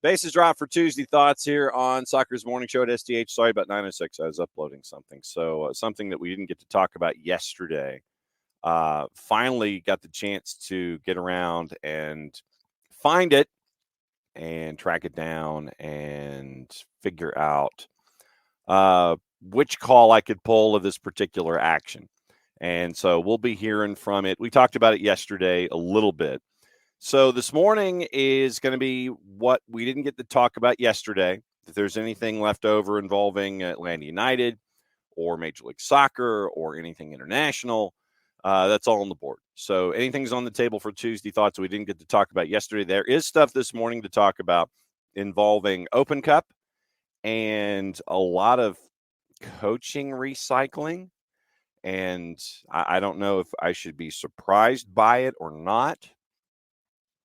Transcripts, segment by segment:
Bases drop for Tuesday Thoughts here on Soccer's Morning Show at STH. Sorry about 9:06. I was uploading something. So something that we didn't get to talk about yesterday. Finally got the chance to get around and find it and track it down and figure out which call I could pull of this particular action. And so we'll be hearing from it. We talked about it yesterday a little bit. So this morning is going to be what we didn't get to talk about yesterday. If there's anything left over involving Atlanta United or Major League Soccer or anything international, that's all on the board. So anything's on the table for Tuesday Thoughts we didn't get to talk about yesterday. There is stuff this morning to talk about involving Open Cup and a lot of coaching recycling. And I don't know if I should be surprised by it or not.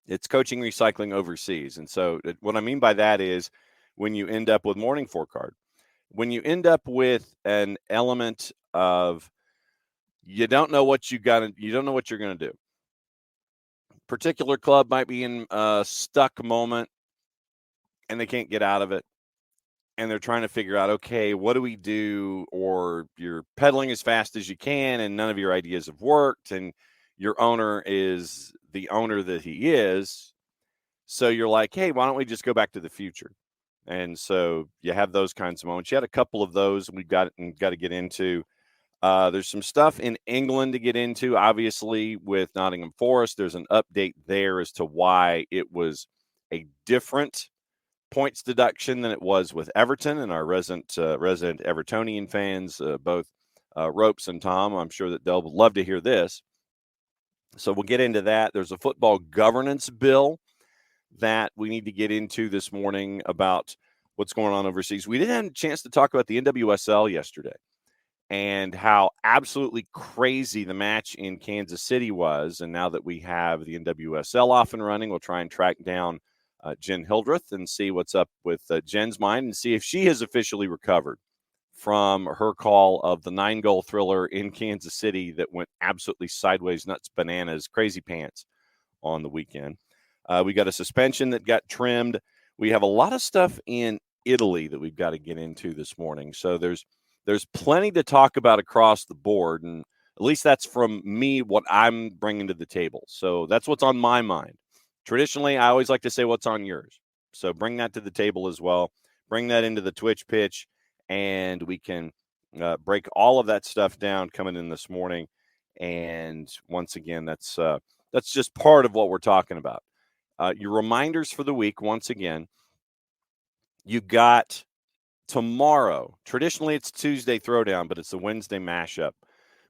It's coaching recycling overseas. And so what I mean by that is when you end up with morning four card, when you end up with an element of you don't know what you don't know what you're going to do. Particular club might be in a stuck moment and they can't get out of it. And they're trying to figure out, okay, what do we do? Or you're pedaling as fast as you can and none of your ideas have worked. And your owner is the owner that he is. So you're like, hey, why don't we just go back to the future? And so you have those kinds of moments. You had a couple of those we've got to get into. There's some stuff in England to get into, obviously, with Nottingham Forest. There's an update there as to why it was a different points deduction than it was with Everton, and our resident Evertonian fans, both Ropes and Tom, I'm sure that they'll love to hear this. So we'll get into that. There's a football governance bill that we need to get into this morning about what's going on overseas. We didn't have a chance to talk about the NWSL yesterday and how absolutely crazy the match in Kansas City was. And now that we have the NWSL off and running, we'll try and track down Jen Hildreth and see what's up with Jen's mind and see if she has officially recovered from her call of the 9-goal thriller in Kansas City that went absolutely sideways, nuts, bananas, crazy pants on the weekend. We got a suspension that got trimmed. We have a lot of stuff in Italy that we've got to get into this morning. So there's plenty to talk about across the board, and at least that's from me what I'm bringing to the table. So that's what's on my mind. Traditionally, I always like to say what's on yours. So bring that to the table as well. Bring that into the Twitch pitch, and we can break all of that stuff down coming in this morning. And once again, that's just part of what we're talking about. Your reminders for the week, once again, you got tomorrow. Traditionally, it's Tuesday Throwdown, but it's a Wednesday mashup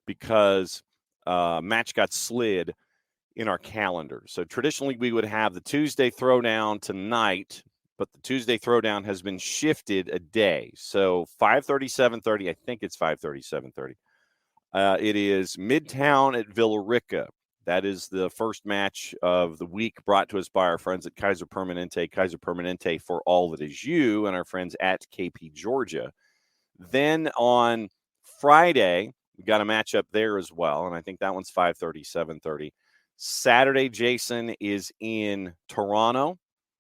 because match got slid in our calendar. So traditionally, we would have the Tuesday Throwdown tonight, but the Tuesday Throwdown has been shifted a day. So 5:30, 7:30, I think it's 5:30, 7:30. It is Midtown at Villarica. That is the first match of the week brought to us by our friends at Kaiser Permanente for all that is you, and our friends at KP Georgia. Then on Friday, we got a matchup there as well, and I think that one's 5:30, 7:30. Saturday, Jason is in Toronto,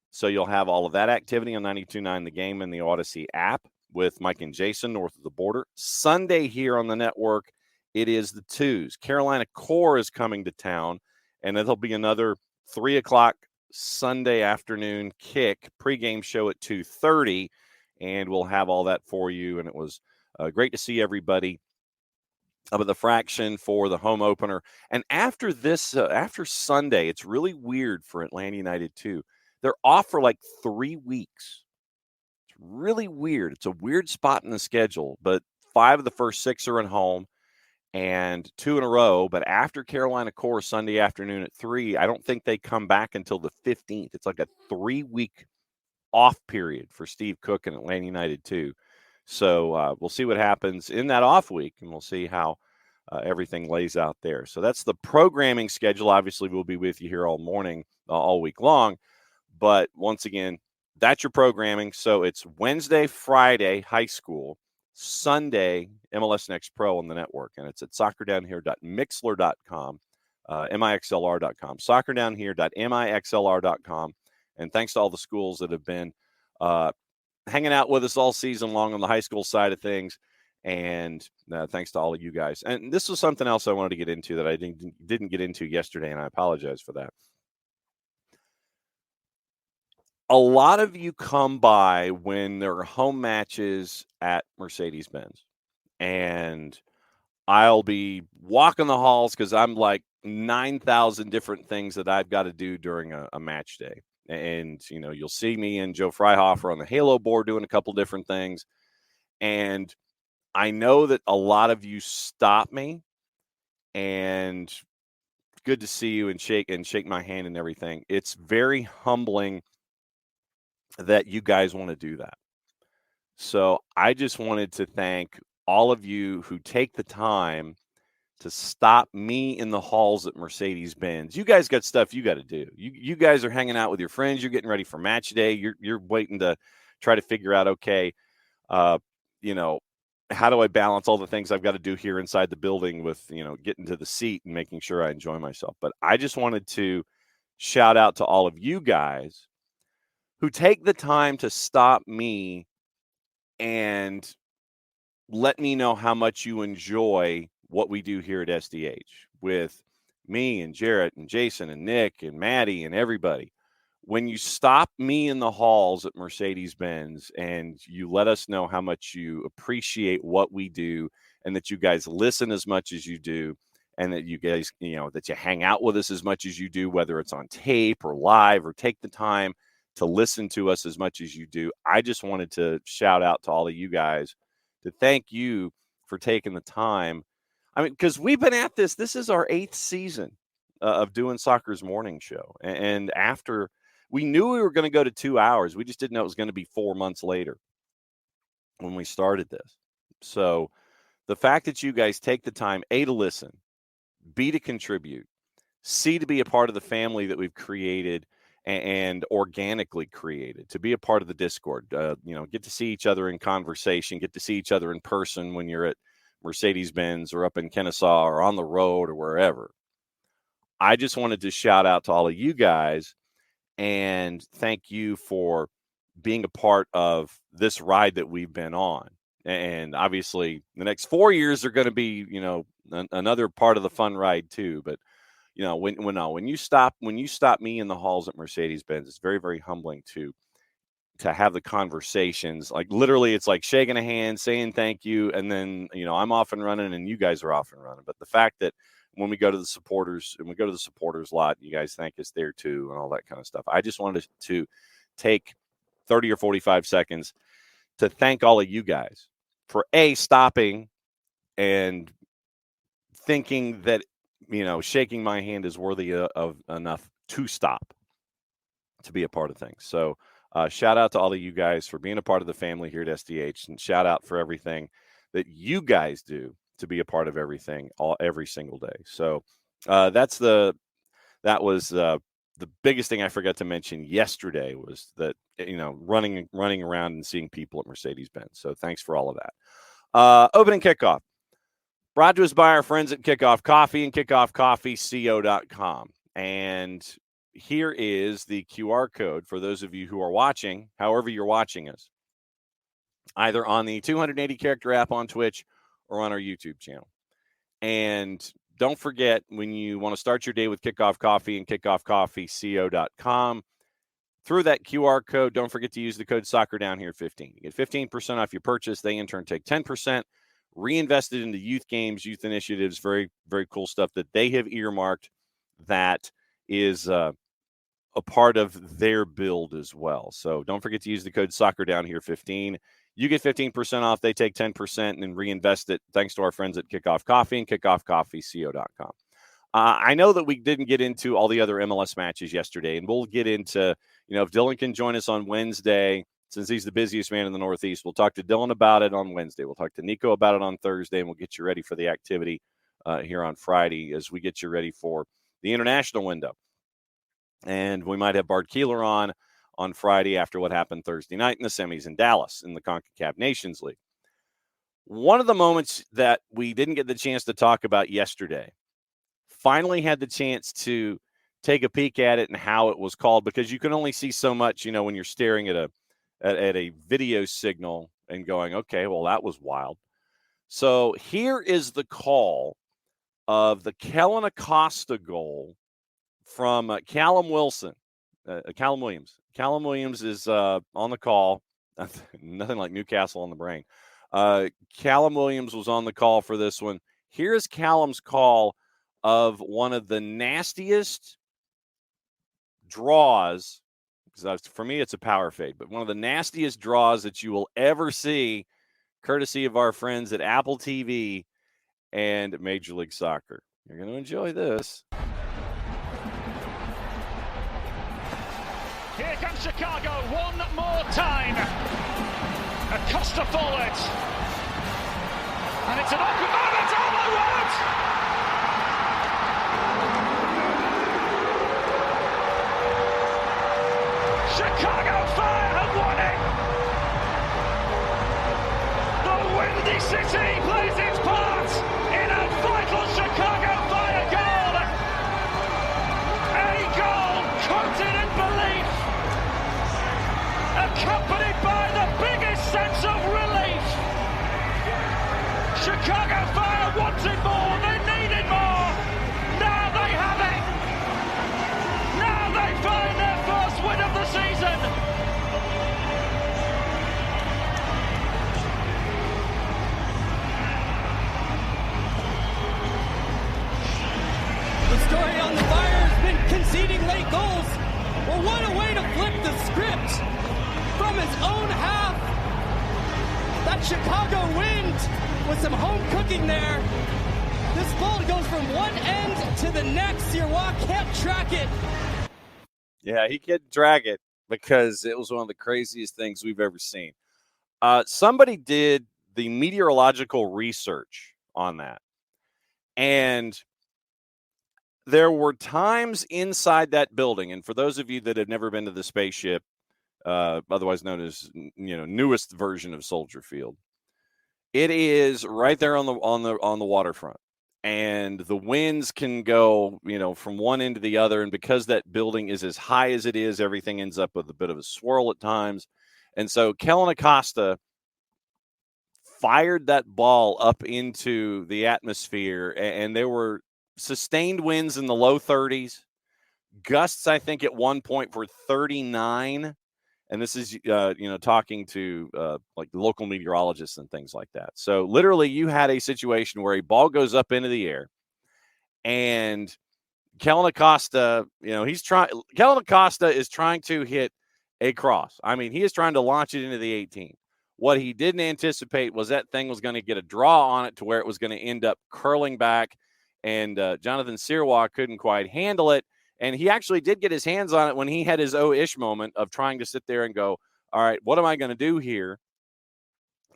so you'll have all of that activity on 92.9 The Game and the Odyssey app with Mike and Jason north of the border. Sunday here on the network, it is the twos. Carolina Core is coming to town, and it'll be another 3 o'clock Sunday afternoon kick, pregame show at 2:30, and we'll have all that for you. And it was great to see everybody up at the Fraction for the home opener. And after this, after Sunday, it's really weird for Atlanta United too. They're off for like 3 weeks. It's really weird. It's a weird spot in the schedule, but 5 of the first 6 are at home. And 2 in a row, but after Carolina Core Sunday afternoon at 3, I don't think they come back until the 15th. It's like a 3-week off period for Steve Cook and Atlanta United too. So we'll see what happens in that off week, and we'll see how everything lays out there. So that's the programming schedule. Obviously, we'll be with you here all morning, all week long. But once again, that's your programming. So it's Wednesday, Friday, high school. Sunday, MLS Next Pro on the network, and it's at soccerdownhere.mixler.com, mixlr.com, soccerdownhere.mixlr.com. And thanks to all the schools that have been hanging out with us all season long on the high school side of things. And thanks to all of you guys. And this was something else I wanted to get into that I didn't get into yesterday, and I apologize for that. A lot of you come by when there are home matches at Mercedes-Benz, and I'll be walking the halls because I'm like 9,000 different things that I've got to do during a match day. And, you'll see me and Joe Freihofer on the Halo board doing a couple different things. And I know that a lot of you stop me, and good to see you and shake my hand and everything. It's very humbling that you guys want to do that. So I just wanted to thank all of you who take the time to stop me in the halls at Mercedes-Benz. You guys got stuff you got to do. You guys are hanging out with your friends. You're getting ready for match day. You're waiting to try to figure out, okay, how do I balance all the things I've got to do here inside the building with, getting to the seat and making sure I enjoy myself. But I just wanted to shout out to all of you guys who take the time to stop me and let me know how much you enjoy what we do here at SDH with me and Jarrett and Jason and Nick and Maddie and everybody. When you stop me in the halls at Mercedes-Benz and you let us know how much you appreciate what we do, and that you guys listen as much as you do, and that you guys, that you hang out with us as much as you do, whether it's on tape or live, or take the time to listen to us as much as you do. I just wanted to shout out to all of you guys to thank you for taking the time. I mean, because we've been at this. This is our 8th season of doing Soccer's Morning Show. And after we knew we were going to go to 2 hours, we just didn't know it was going to be 4 months later when we started this. So the fact that you guys take the time, A, to listen, B, to contribute, C, to be a part of the family that we've created and organically created, to be a part of the Discord, get to see each other in conversation, get to see each other in person when you're at Mercedes-Benz or up in Kennesaw or on the road or wherever. I just wanted to shout out to all of you guys and thank you for being a part of this ride that we've been on. And obviously the next 4 years are going to be, another part of the fun ride too. But when you stop me in the halls at Mercedes-Benz, it's very, very humbling to have the conversations. Like literally, it's like shaking a hand, saying thank you, and then I'm off and running, and you guys are off and running. But the fact that when we go to the supporters lot, you guys thank us there too, and all that kind of stuff. I just wanted to take 30 or 45 seconds to thank all of you guys for stopping and thinking that shaking my hand is worthy of enough to stop to be a part of things. So shout out to all of you guys for being a part of the family here at SDH, and shout out for everything that you guys do to be a part of everything every single day. So that was the biggest thing I forgot to mention yesterday, was that running around and seeing people at Mercedes-Benz. So thanks for all of that. Opening kickoff brought to us by our friends at Kickoff Coffee and kickoffcoffeeco.com. And here is the QR code for those of you who are watching, however you're watching us, either on the 280 character app on Twitch or on our YouTube channel. And don't forget, when you want to start your day with Kickoff Coffee and kickoffcoffeeco.com, through that QR code, don't forget to use the code SoccerDownHere15. You get 15% off your purchase. They in turn take 10%, reinvested into youth games, youth initiatives, very, very cool stuff that they have earmarked that is a part of their build as well. So don't forget to use the code SoccerDownHere15. You get 15% off. They take 10% and then reinvest it, thanks to our friends at Kickoff Coffee and kickoffcoffeeco.com. I know that we didn't get into all the other MLS matches yesterday, and we'll get into, if Dylan can join us on Wednesday, since he's the busiest man in the Northeast, we'll talk to Dylan about it on Wednesday. We'll talk to Nico about it on Thursday, and we'll get you ready for the activity here on Friday as we get you ready for the international window. And we might have Bart Keeler on Friday after what happened Thursday night in the semis in Dallas in the CONCACAF Nations League. One of the moments that we didn't get the chance to talk about yesterday, finally had the chance to take a peek at it and how it was called, because you can only see so much, when you're staring at at a video signal and going, okay, well, that was wild. So here is the call of the Kellen Acosta goal from Callum Williams. Callum Williams is on the call. Nothing like Newcastle on the brain. Callum Williams was on the call for this one. Here's Callum's call of one of the nastiest draws, because for me it's a power fade, but one of the nastiest draws that you will ever see, courtesy of our friends at Apple TV and Major League Soccer. You're going to enjoy this. Here comes Chicago one more time. Acosta forward. And it's an open moment. Oh my word! Chicago Fire have won it. The Windy City plays its part in a vital Chicago Fire goal. A goal coated in belief, accompanied by the biggest sense of relief. Chicago Fire wanted more, they needed more. Now they have it. Now they find their first win of the season. The story on the Fire has been conceding late goals. Well, what a way to flip the script from his own half. That Chicago wind with some home cooking there. This ball goes from one end to the next. Sirois can't track it. Yeah, he couldn't drag it because it was one of the craziest things we've ever seen. Somebody did the meteorological research on that. And there were times inside that building, and for those of you that have never been to the spaceship, otherwise known as, newest version of Soldier Field, it is right there on the waterfront, and the winds can go, from one end to the other. And because that building is as high as it is, everything ends up with a bit of a swirl at times. And so Kellen Acosta fired that ball up into the atmosphere, and there were sustained winds in the low 30s. Gusts, I think, at one point were 39. And this is, talking to like local meteorologists and things like that. So literally you had a situation where a ball goes up into the air, and Kellen Acosta, Kellen Acosta is trying to hit a cross. I mean, he is trying to launch it into the 18. What he didn't anticipate was that thing was going to get a draw on it to where it was going to end up curling back, and Jonathan Sirois couldn't quite handle it. And he actually did get his hands on it when he had his oh-ish moment of trying to sit there and go, all right, what am I going to do here?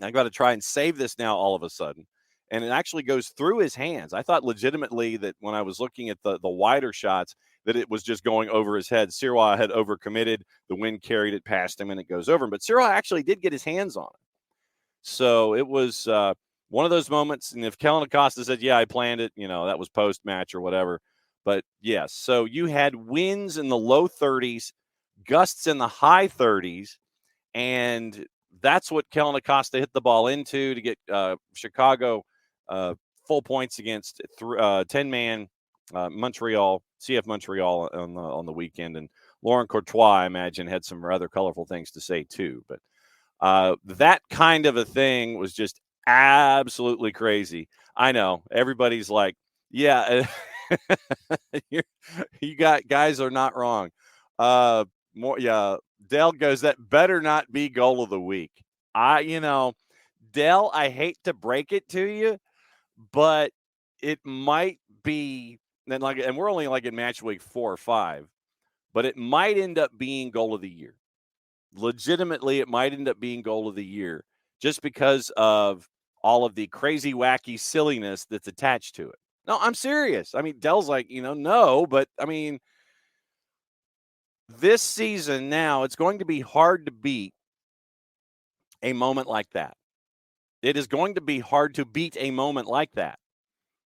I've got to try and save this now all of a sudden. And it actually goes through his hands. I thought legitimately that when I was looking at the wider shots, that it was just going over his head. Sirois had overcommitted. The wind carried it past him, and it goes over him. But Sirois actually did get his hands on it. So it was one of those moments. And if Kellen Acosta said, yeah, I planned it, that was post-match or whatever. But yes, so you had winds in the low 30s, gusts in the high 30s, and that's what Kellen Acosta hit the ball into to get Chicago full points against 10-man Montreal, CF Montreal on the weekend. And Laurent Courtois, I imagine, had some rather colorful things to say too. But that kind of a thing was just absolutely crazy. I know everybody's like, yeah. Guys are not wrong. Dell goes, that better not be goal of the week. Dell, I hate to break it to you, but it might be. And we're only like in match week 4 or 5, but it might end up being goal of the year. Legitimately, it might end up being goal of the year just because of all of the crazy, wacky silliness that's attached to it. No, I'm serious. I mean, Dell's like, no, but I mean, this season now, it's going to be hard to beat a moment like that. It is going to be hard to beat a moment like that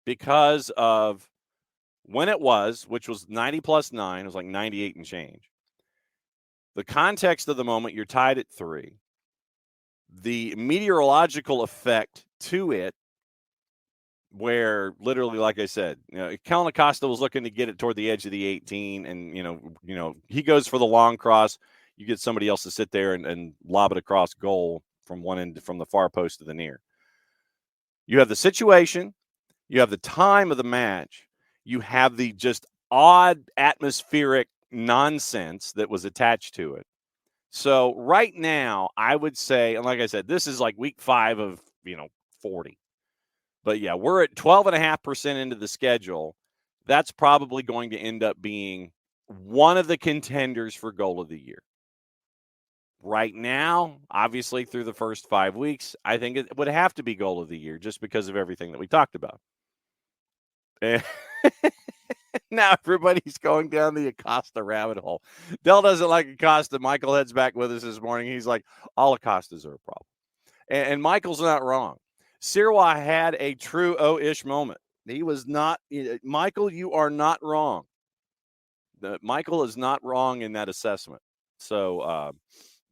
because of when it was, which was 90 plus 9, it was like 98 and change. The context of the moment, you're tied at 3. The meteorological effect to it, where literally, like I said, Kellen Acosta was looking to get it toward the edge of the 18, and he goes for the long cross. You get somebody else to sit there and lob it across goal from one end, from the far post to the near. You have the situation, you have the time of the match, you have the just odd atmospheric nonsense that was attached to it. So right now, I would say, and like I said, this is like week 5 of 40. But yeah, we're at 12.5% into the schedule. That's probably going to end up being one of the contenders for goal of the year. Right now, obviously through the first 5 weeks, I think it would have to be goal of the year just because of everything that we talked about. And now everybody's going down the Acosta rabbit hole. Dell doesn't like Acosta. Michael heads back with us this morning. He's like, all Acostas are a problem. And Michael's not wrong. Sirois had a true oh-ish moment. He was not – Michael, you are not wrong. Michael is not wrong in that assessment. So,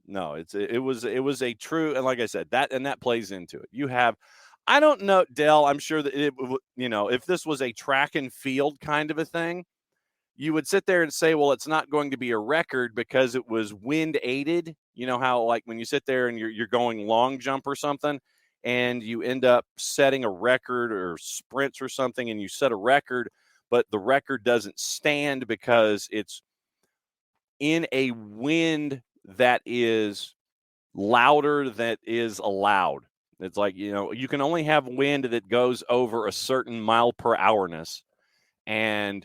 no, it was a true – and like I said, that plays into it. You have – I don't know, Dell, I'm sure that if this was a track and field kind of a thing, you would sit there and say, well, it's not going to be a record because it was wind aided. You know how, like, when you sit there and you're going long jump or something and you end up setting a record or sprints or something and you set a record, but the record doesn't stand because it's in a wind that is louder than is allowed. It's like, you can only have wind that goes over a certain mile per hourness. And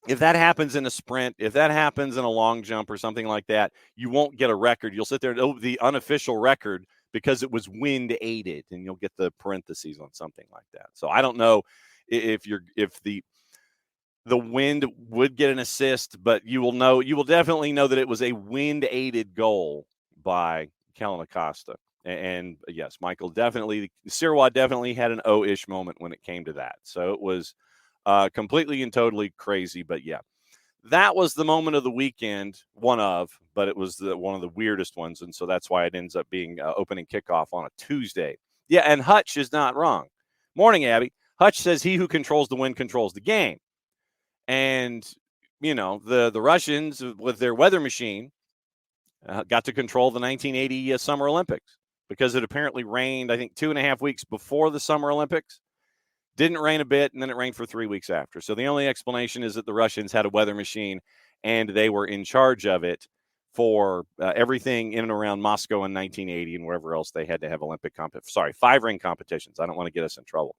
if that happens in a sprint, if that happens in a long jump or something like that, you won't get a record. You'll sit there and it'll be the unofficial record because it was wind aided, and you'll get the parentheses on something like that. So I don't know if the wind would get an assist, but you will definitely know that it was a wind aided goal by Kellen Acosta. And yes, Sirois definitely had an oh-ish moment when it came to that. So it was completely and totally crazy. But yeah, that was the moment of the weekend, but it was one of the weirdest ones. And so that's why it ends up being opening kickoff on a Tuesday. Yeah, and Hutch is not wrong. Morning, Abby. Hutch says he who controls the wind controls the game. And, the Russians with their weather machine got to control the 1980 Summer Olympics because it apparently rained, I think, 2.5 weeks before the Summer Olympics. Didn't rain a bit, and then it rained for 3 weeks after. So the only explanation is that the Russians had a weather machine, and they were in charge of it for everything in and around Moscow in 1980 and wherever else they had to have Olympic 5-ring competitions. I don't want to get us in trouble.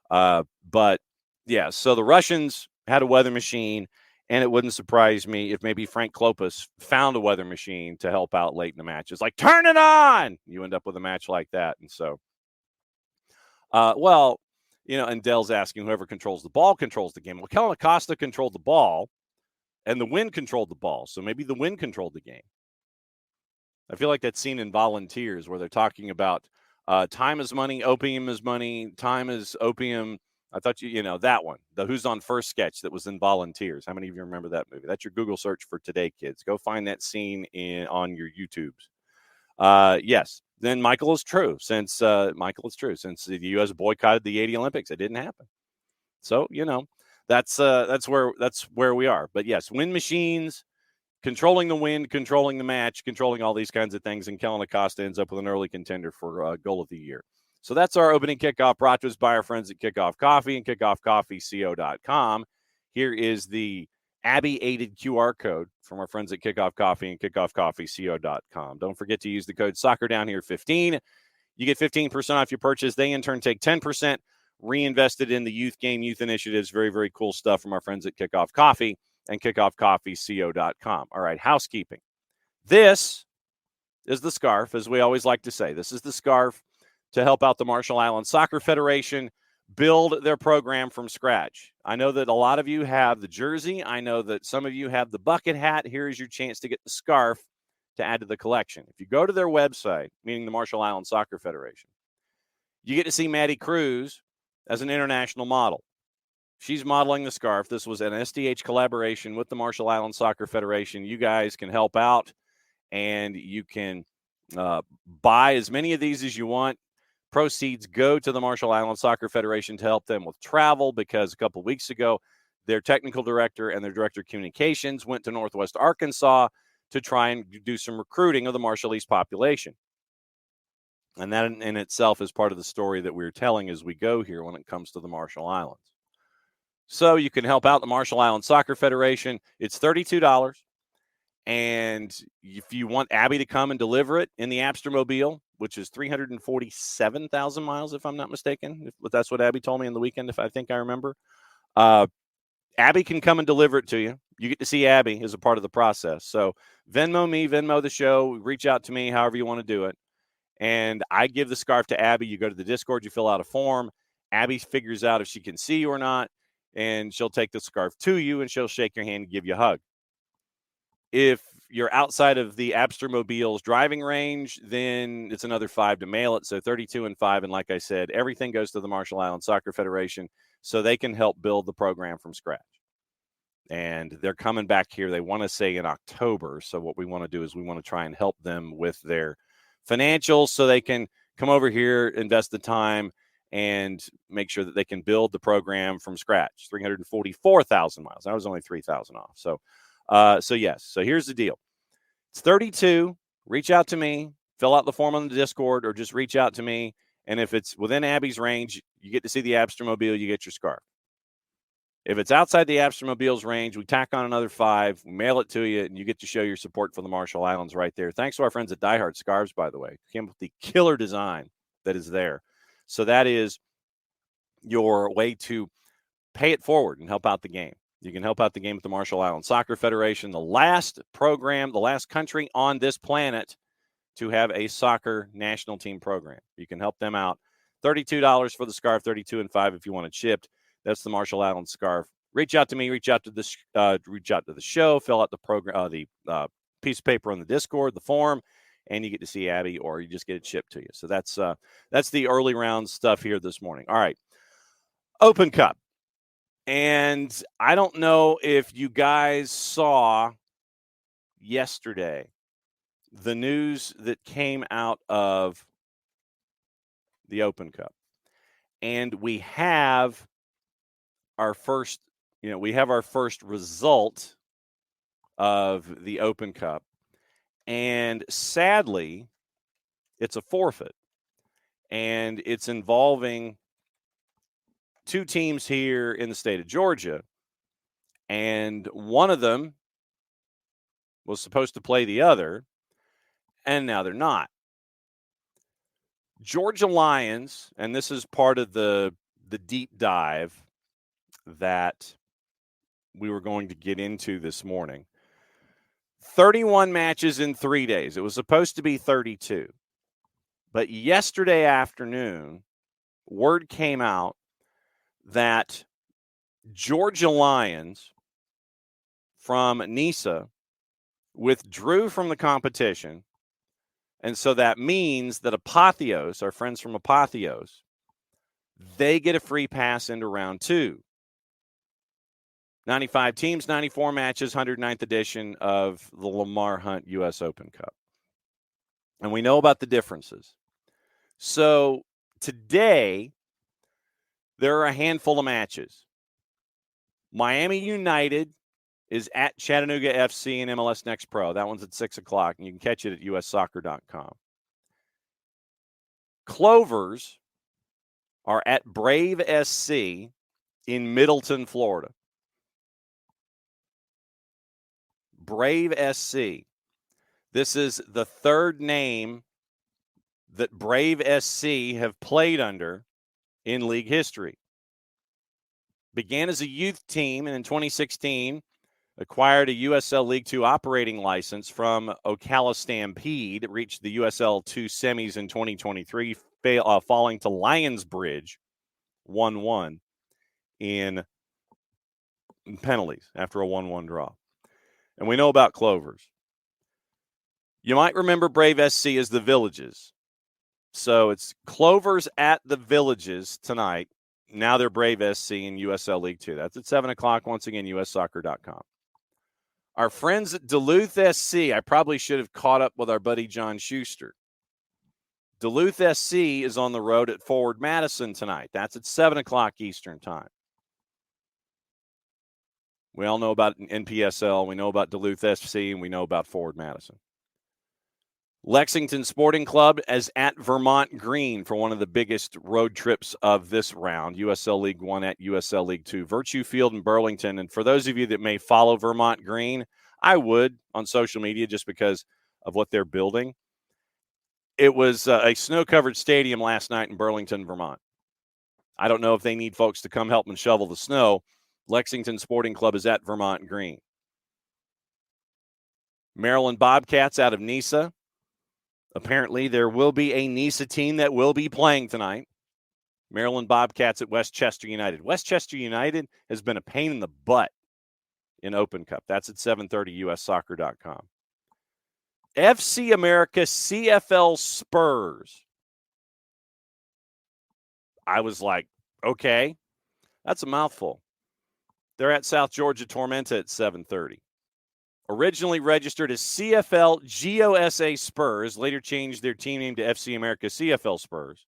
But, yeah, so the Russians had a weather machine, and it wouldn't surprise me if maybe Frank Klopas found a weather machine to help out late in the match. It's like, turn it on! You end up with a match like that. And so, and Dell's asking whoever controls the ball controls the game. Well, Kellen Acosta controlled the ball, and the wind controlled the ball. So maybe the wind controlled the game. I feel like that scene in Volunteers where they're talking about time is money, opium is money, time is opium. I thought that one, the Who's on First sketch that was in Volunteers. How many of you remember that movie? That's your Google search for today, kids. Go find that scene on your YouTubes. Yes. Then Michael is true. Since the U.S. boycotted the 80 Olympics, it didn't happen. So that's where we are. But yes, wind machines, controlling the wind, controlling the match, controlling all these kinds of things, and Kellen Acosta ends up with an early contender for goal of the year. So that's our opening kickoff brought to us by our friends at Kickoff Coffee and kickoffcoffeeco.com. Here is the Abby-aided QR code from our friends at Kickoff Coffee and kickoffcoffeeco.com. Don't forget to use the code SoccerDownHere15. You get 15% off your purchase. They, in turn, take 10%, reinvested in the youth game, youth initiatives. Very, very cool stuff from our friends at Kickoff Coffee and kickoffcoffeeco.com. All right, housekeeping. This is the scarf, as we always like to say. This is the scarf to help out the Marshall Islands Soccer Federation build their program from scratch. I know that a lot of you have the jersey. I know that some of you have the bucket hat. Here is your chance to get the scarf to add to the collection. If you go to their website, meaning the Marshall Islands Soccer Federation, you get to see Maddie Cruz as an international model. She's modeling the scarf. This was an SDH collaboration with the Marshall Islands Soccer Federation. You guys can help out, and you can buy as many of these as you want. Proceeds go to the Marshall Islands Soccer Federation to help them with travel, because a couple of weeks ago, their technical director and their director of communications went to Northwest Arkansas to try and do some recruiting of the Marshallese population. And that in itself is part of the story that we're telling as we go here when it comes to the Marshall Islands. So you can help out the Marshall Islands Soccer Federation. It's $32. And if you want Abby to come and deliver it in the Abstermobile, which is 347,000 miles, if I'm not mistaken, if that's what Abby told me in the weekend, if I think I remember, Abby can come and deliver it to you. You get to see Abby as a part of the process. So Venmo me, Venmo the show, reach out to me, however you want to do it. And I give the scarf to Abby. You go to the Discord, you fill out a form. Abby figures out if she can see you or not, and she'll take the scarf to you, and she'll shake your hand and give you a hug. If you're outside of the Abstermobile's driving range, then it's another $5 to mail it. So 32 and $5. And like I said, everything goes to the Marshall Islands Soccer Federation so they can help build the program from scratch. And they're coming back here, they want to say in October. So what we want to do is we want to try and help them with their financials so they can come over here, invest the time, and make sure that they can build the program from scratch. 344,000 miles. That was only 3,000 off. So yes. So here's the deal. It's 32. Reach out to me. Fill out the form on the Discord, or just reach out to me. And if it's within Abby's range, you get to see the Abstermobile. You get your scarf. If it's outside the Abstermobile's range, we tack on another $5, we mail it to you, and you get to show your support for the Marshall Islands right there. Thanks to our friends at Die Hard Scarves, by the way. Came with the killer design that is there. So that is your way to pay it forward and help out the game. You can help out the game with the Marshall Islands Soccer Federation, the last program, the last country on this planet to have a soccer national team program. You can help them out. $32 for the scarf, 32 and $5 if you want it shipped. That's the Marshall Islands scarf. Reach out to me. Reach out to the show. Fill out the program, the piece of paper on the Discord, the form, and you get to see Abby, or you just get it shipped to you. So that's the early round stuff here this morning. All right, Open Cup, and I don't know if you guys saw yesterday the news that came out of the Open Cup, and we have our first result of the Open Cup. And sadly, it's a forfeit. And it's involving two teams here in the state of Georgia. And one of them was supposed to play the other, and now they're not. Georgia Lions, and this is part of the deep dive that we were going to get into this morning. 31 matches in 3 days. It was supposed to be 32. But yesterday afternoon, word came out that Georgia Lions from NISA withdrew from the competition. And so that means that Apotheos, our friends from Apotheos, they get a free pass into round 2. 95 teams, 94 matches, 109th edition of the Lamar Hunt U.S. Open Cup. And we know about the differences. So today, there are a handful of matches. Miami United is at Chattanooga FC and MLS Next Pro. That one's at 6 o'clock, and you can catch it at ussoccer.com. Clovers are at Brave SC in Middleton, Florida. Brave SC. This is the third name that Brave SC have played under in league history. Began as a youth team, and in 2016 acquired a USL League 2 operating license from Ocala Stampede. It reached the USL 2 semis in 2023, falling to Lionsbridge 1-1 in penalties after a 1-1 draw. And we know about Clovers. You might remember Brave SC as the Villages. So it's Clovers at the Villages tonight. now they're Brave SC in USL League 2. That's at 7 o'clock. Once again, ussoccer.com. Our friends at Duluth SC, I probably should have caught up with our buddy John Schuster. Duluth SC is on the road at Forward Madison tonight. That's at 7 o'clock Eastern time. We all know about NPSL. We know about Duluth SC, and we know about Forward Madison. Lexington Sporting Club is at Vermont Green for one of the biggest road trips of this round, USL League 1 at USL League 2. Virtue Field in Burlington. And for those of you that may follow Vermont Green, I would on social media just because of what they're building. It was a snow-covered stadium last night in Burlington, Vermont. I don't know if they need folks to come help them shovel the snow. Lexington Sporting Club is at Vermont Green. Maryland Bobcats out of NISA. Apparently, there will be a NISA team that will be playing tonight. Maryland Bobcats at Westchester United. Westchester United has been a pain in the butt in Open Cup. That's at 7:30 ussoccer.com. FC America CFL Spurs. I was like, okay, that's a mouthful. They're at South Georgia Tormenta at 7:30. Originally registered as CFL GOSA Spurs, later changed their team name to FC America CFL Spurs.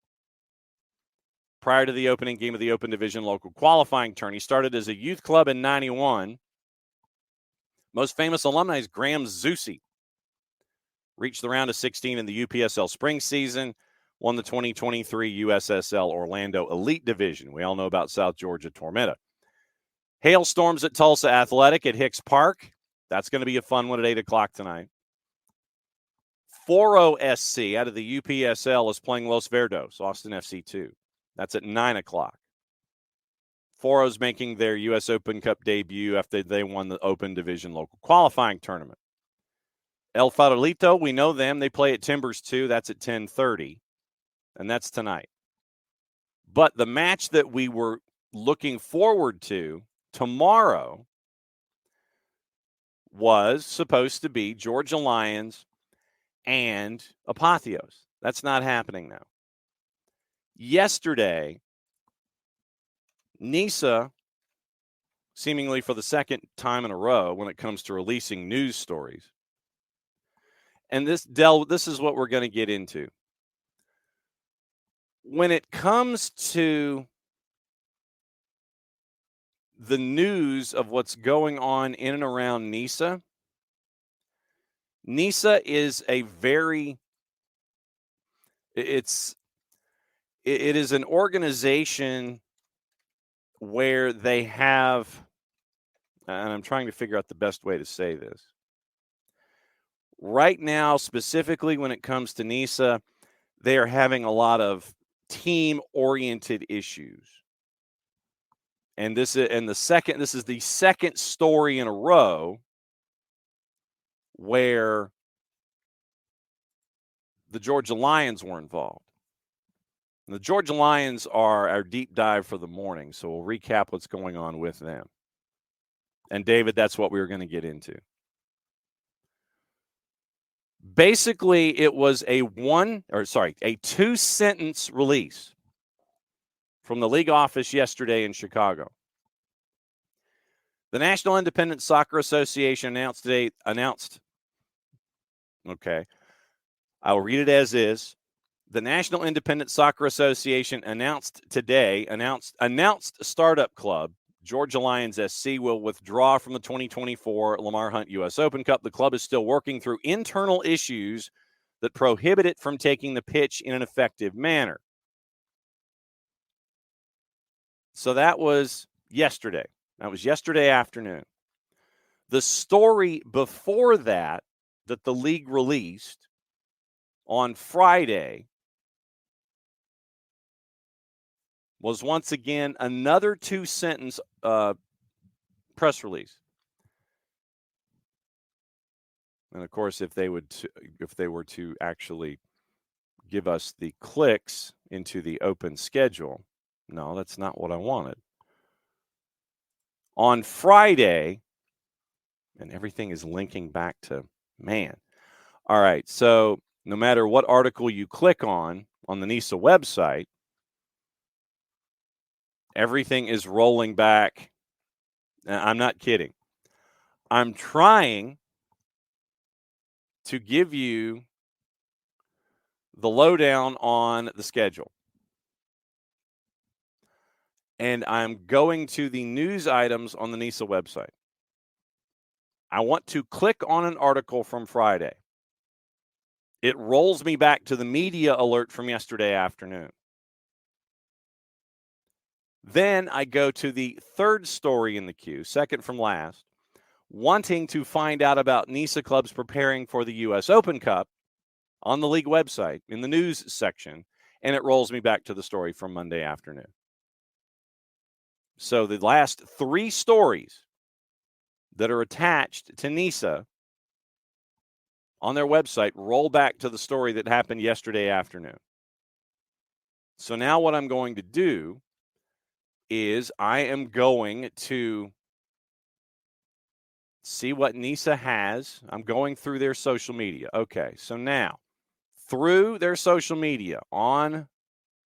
Prior to the opening game of the Open Division local qualifying tourney, started as a youth club in 91. Most famous alumni is Graham Zusi. Reached the round of 16 in the UPSL spring season, won the 2023 USSL Orlando Elite Division. We all know about South Georgia Tormenta. Hailstorms at Tulsa Athletic at Hicks Park. That's going to be a fun one at 8 o'clock tonight. Foro SC out of the UPSL is playing Los Verdos, Austin FC 2. That's at 9 o'clock. Foro's making their U.S. Open Cup debut after they won the Open Division local qualifying tournament. El Farolito, we know them. They play at Timbers 2. That's at 10:30, and that's tonight. But the match that we were looking forward to tomorrow was supposed to be Georgia Lions and Apotheos. That's not happening now. Yesterday, NISA, seemingly for the second time in a row when it comes to releasing news stories, and this is what we're going to get into. When it comes to the news of what's going on in and around NISA, NISA is a very, it is an organization where they have, and I'm trying to figure out the best way to say this. Right now, specifically when it comes to NISA, they are having a lot of team-oriented issues. And this is the second story in a row where the Georgia Lions were involved. And the Georgia Lions are our deep dive for the morning, so we'll recap what's going on with them. And David, that's what we were going to get into. Basically, it was a 2-sentence release from the league office yesterday in Chicago. The National Independent Soccer Association announced, okay, I'll read it as is. The National Independent Soccer Association announced startup club Georgia Lions SC will withdraw from the 2024 Lamar Hunt U.S. Open Cup. The club is still working through internal issues that prohibit it from taking the pitch in an effective manner. So that was yesterday. That was yesterday afternoon. The story before that the league released on Friday was once again another 2-sentence press release. And of course, if they were to actually give us the clicks into the open schedule, no, that's not what I wanted. On Friday, and everything is linking back to man. All right, so no matter what article you click on the NISA website, Everything is rolling back. I'm not kidding. I'm trying to give you the lowdown on the schedule. And I'm going to the news items on the NISA website. I want to click on an article from Friday. It rolls me back to the media alert from yesterday afternoon. Then I go to the third story in the queue, second from last, wanting to find out about NISA clubs preparing for the U.S. Open Cup on the league website in the news section, and it rolls me back to the story from Monday afternoon. So the last three stories that are attached to NISA on their website roll back to the story that happened yesterday afternoon. So now what I'm going to do is I am going to see what NISA has. I'm going through their social media. Okay, so now through their social media on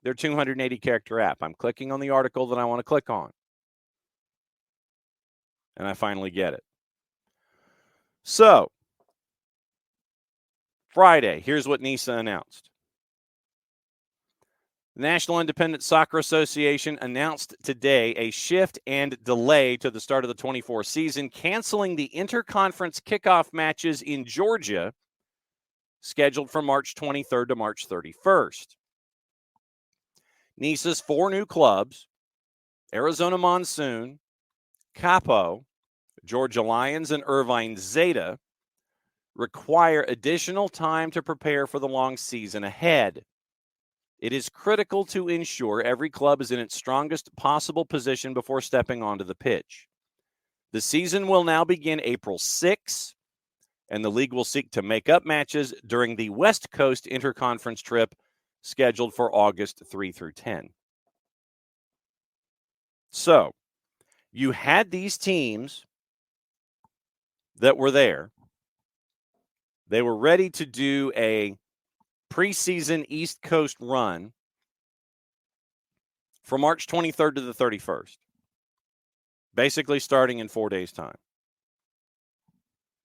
their 280-character app, I'm clicking on the article that I want to click on. And I finally get it. So, Friday, here's what NISA announced. The National Independent Soccer Association announced today a shift and delay to the start of the 24 season, canceling the interconference kickoff matches in Georgia, scheduled from March 23rd to March 31st. NISA's four new clubs, Arizona Monsoon, Capo, Georgia Lions, and Irvine Zeta, require additional time to prepare for the long season ahead. It is critical to ensure every club is in its strongest possible position before stepping onto the pitch. The season will now begin April 6, and the league will seek to make up matches during the West Coast interconference trip scheduled for August 3 through 10. So, you had these teams that were there. They were ready to do a preseason East Coast run from March 23rd to the 31st, basically starting in 4 days' time.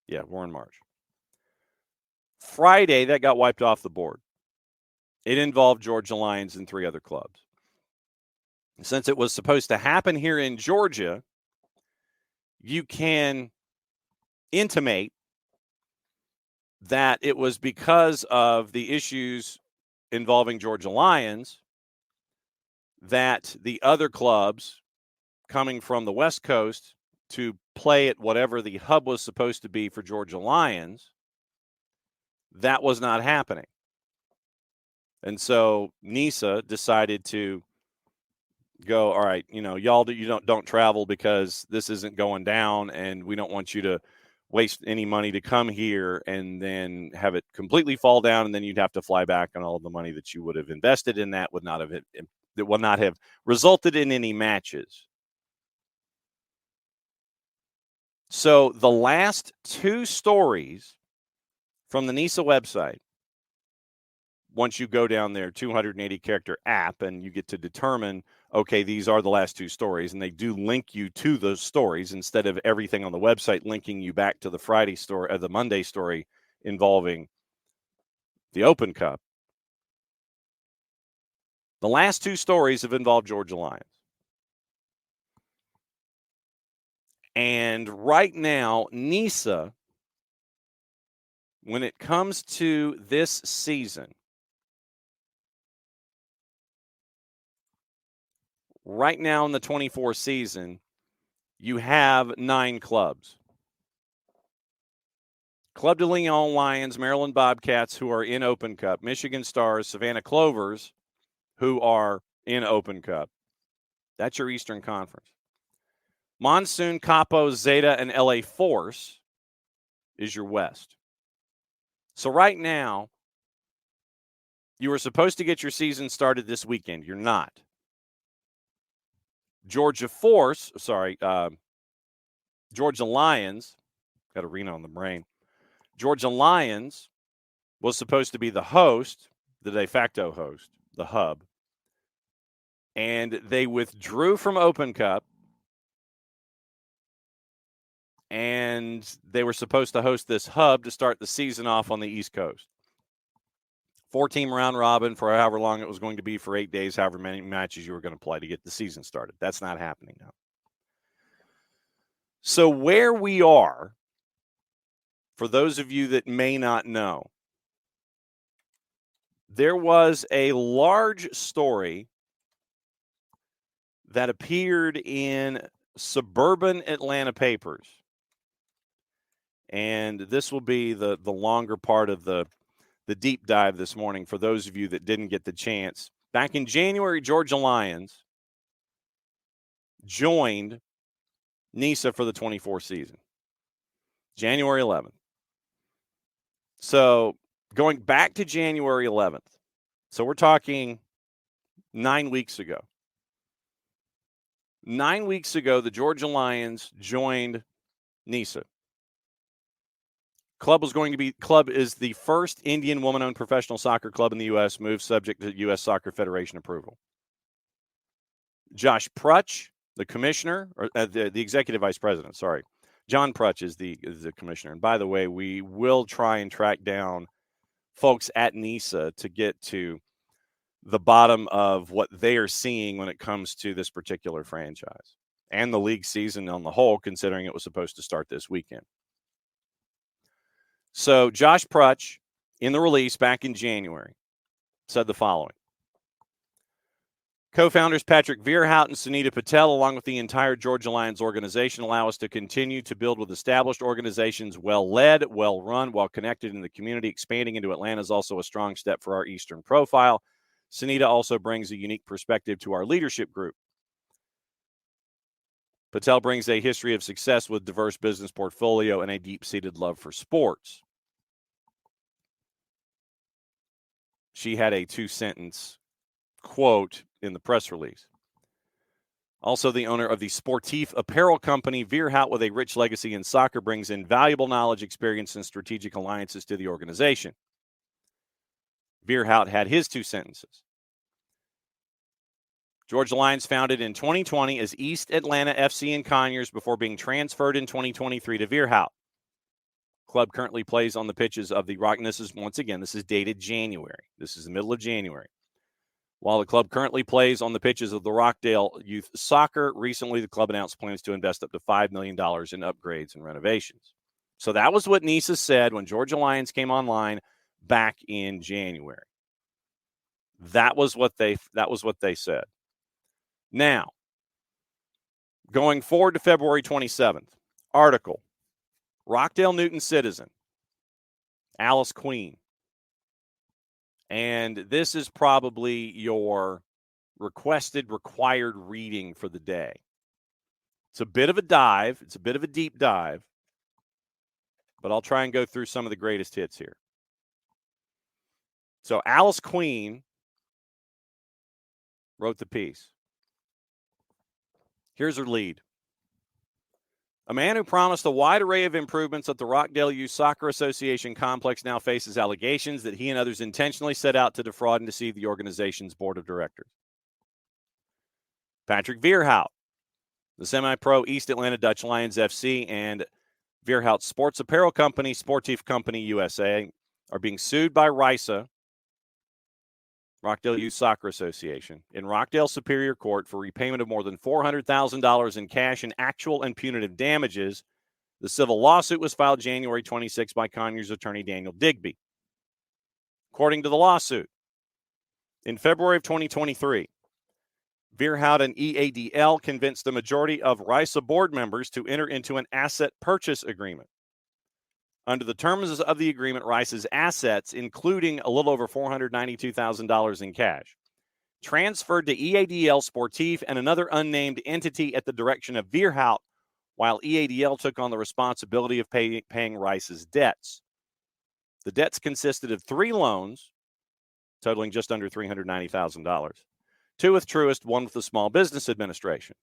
Yeah, we're in March. Friday, that got wiped off the board. It involved Georgia Lions and three other clubs. Since it was supposed to happen here in Georgia, you can intimate that it was because of the issues involving Georgia Lions that the other clubs coming from the West Coast to play at whatever the hub was supposed to be for Georgia Lions, that was not happening. And so NISA decided to go, all right, y'all don't travel because this isn't going down, and we don't want you to waste any money to come here and then have it completely fall down, and then you'd have to fly back, and all of the money that you would have invested in that would not have resulted in any matches. So the last two stories from the NISA website, once you go down their 280-character app and you get to determine, okay, these are the last two stories, and they do link you to those stories instead of everything on the website linking you back to the Friday story or the Monday story involving the Open Cup. The last two stories have involved Georgia Lions. And right now, NISA, when it comes to this season, right now in the 24 season, you have 9 clubs. Club de Leon Lions, Maryland Bobcats, who are in Open Cup, Michigan Stars, Savannah Clovers, who are in Open Cup. That's your Eastern Conference. Monsoon, Capo, Zeta, and LA Force is your West. So right now, you were supposed to get your season started this weekend. You're not. Georgia Lions, got arena on the brain. Georgia Lions was supposed to be the host, the de facto host, the hub. And they withdrew from Open Cup. And they were supposed to host this hub to start the season off on the East Coast. 4-team round robin for however long it was going to be for 8 days, however many matches you were going to play to get the season started. That's not happening now. So where we are, for those of you that may not know, there was a large story that appeared in suburban Atlanta papers. And this will be the longer part of the deep dive this morning for those of you that didn't get the chance. Back in January, Georgia Lions joined NISA for the 24 season, January 11th. So going back to January 11th, so we're talking 9 weeks ago. 9 weeks ago, the Georgia Lions joined NISA. Club is the first Indian woman-owned professional soccer club in the U.S. Move subject to U.S. Soccer Federation approval. Josh Prutch, the commissioner, or the executive vice president, sorry. John Prutch is the commissioner. And by the way, we will try and track down folks at NISA to get to the bottom of what they are seeing when it comes to this particular franchise and the league season on the whole, considering it was supposed to start this weekend. So Josh Prutch, in the release back in January, said the following. Co-founders Patrick Vierhout and Sunita Patel, along with the entire Georgia Lions organization, allow us to continue to build with established organizations, well-led, well-run, well-connected in the community. Expanding into Atlanta is also a strong step for our Eastern profile. Sunita also brings a unique perspective to our leadership group. Patel brings a history of success with diverse business portfolio and a deep-seated love for sports. She had a 2-sentence quote in the press release. Also, the owner of the Sportif apparel company, Vierhout, with a rich legacy in soccer, brings in valuable knowledge, experience, and strategic alliances to the organization. Vierhout had his 2 sentences. Georgia Lions founded in 2020 as East Atlanta FC in Conyers before being transferred in 2023 to Vierhout. Club currently plays on the pitches of the Rock. And this is, once again, this is dated January. This is the middle of January. While the club currently plays on the pitches of the Rockdale Youth Soccer, recently the club announced plans to invest up to $5 million in upgrades and renovations. So that was what NISA said when Georgia Lions came online back in January. That was what they said. Now, going forward to February 27th, article, Rockdale Newton Citizen, Alice Queen. And this is probably your required reading for the day. It's a bit of a dive. It's a bit of a deep dive. But I'll try and go through some of the greatest hits here. So Alice Queen wrote the piece. Here's her lead. A man who promised a wide array of improvements at the Rockdale Youth Soccer Association complex now faces allegations that he and others intentionally set out to defraud and deceive the organization's board of directors. Patrick Vierhout, the semi-pro East Atlanta Dutch Lions FC and Vierhout Sports Apparel Company, Sportif Company USA, are being sued by RISA, Rockdale Youth Soccer Association, in Rockdale Superior Court for repayment of more than $400,000 in cash and actual and punitive damages. The civil lawsuit was filed January 26 by Conyers attorney Daniel Digby. According to the lawsuit, in February of 2023, Vierhout and EADL convinced the majority of RISA board members to enter into an asset purchase agreement. Under the terms of the agreement, Rice's assets, including a little over $492,000 in cash, transferred to EADL Sportif and another unnamed entity at the direction of Vierhout, while EADL took on the responsibility of paying Rice's debts. The debts consisted of 3 loans, totaling just under $390,000, 2 with Truist, 1 with the Small Business Administration.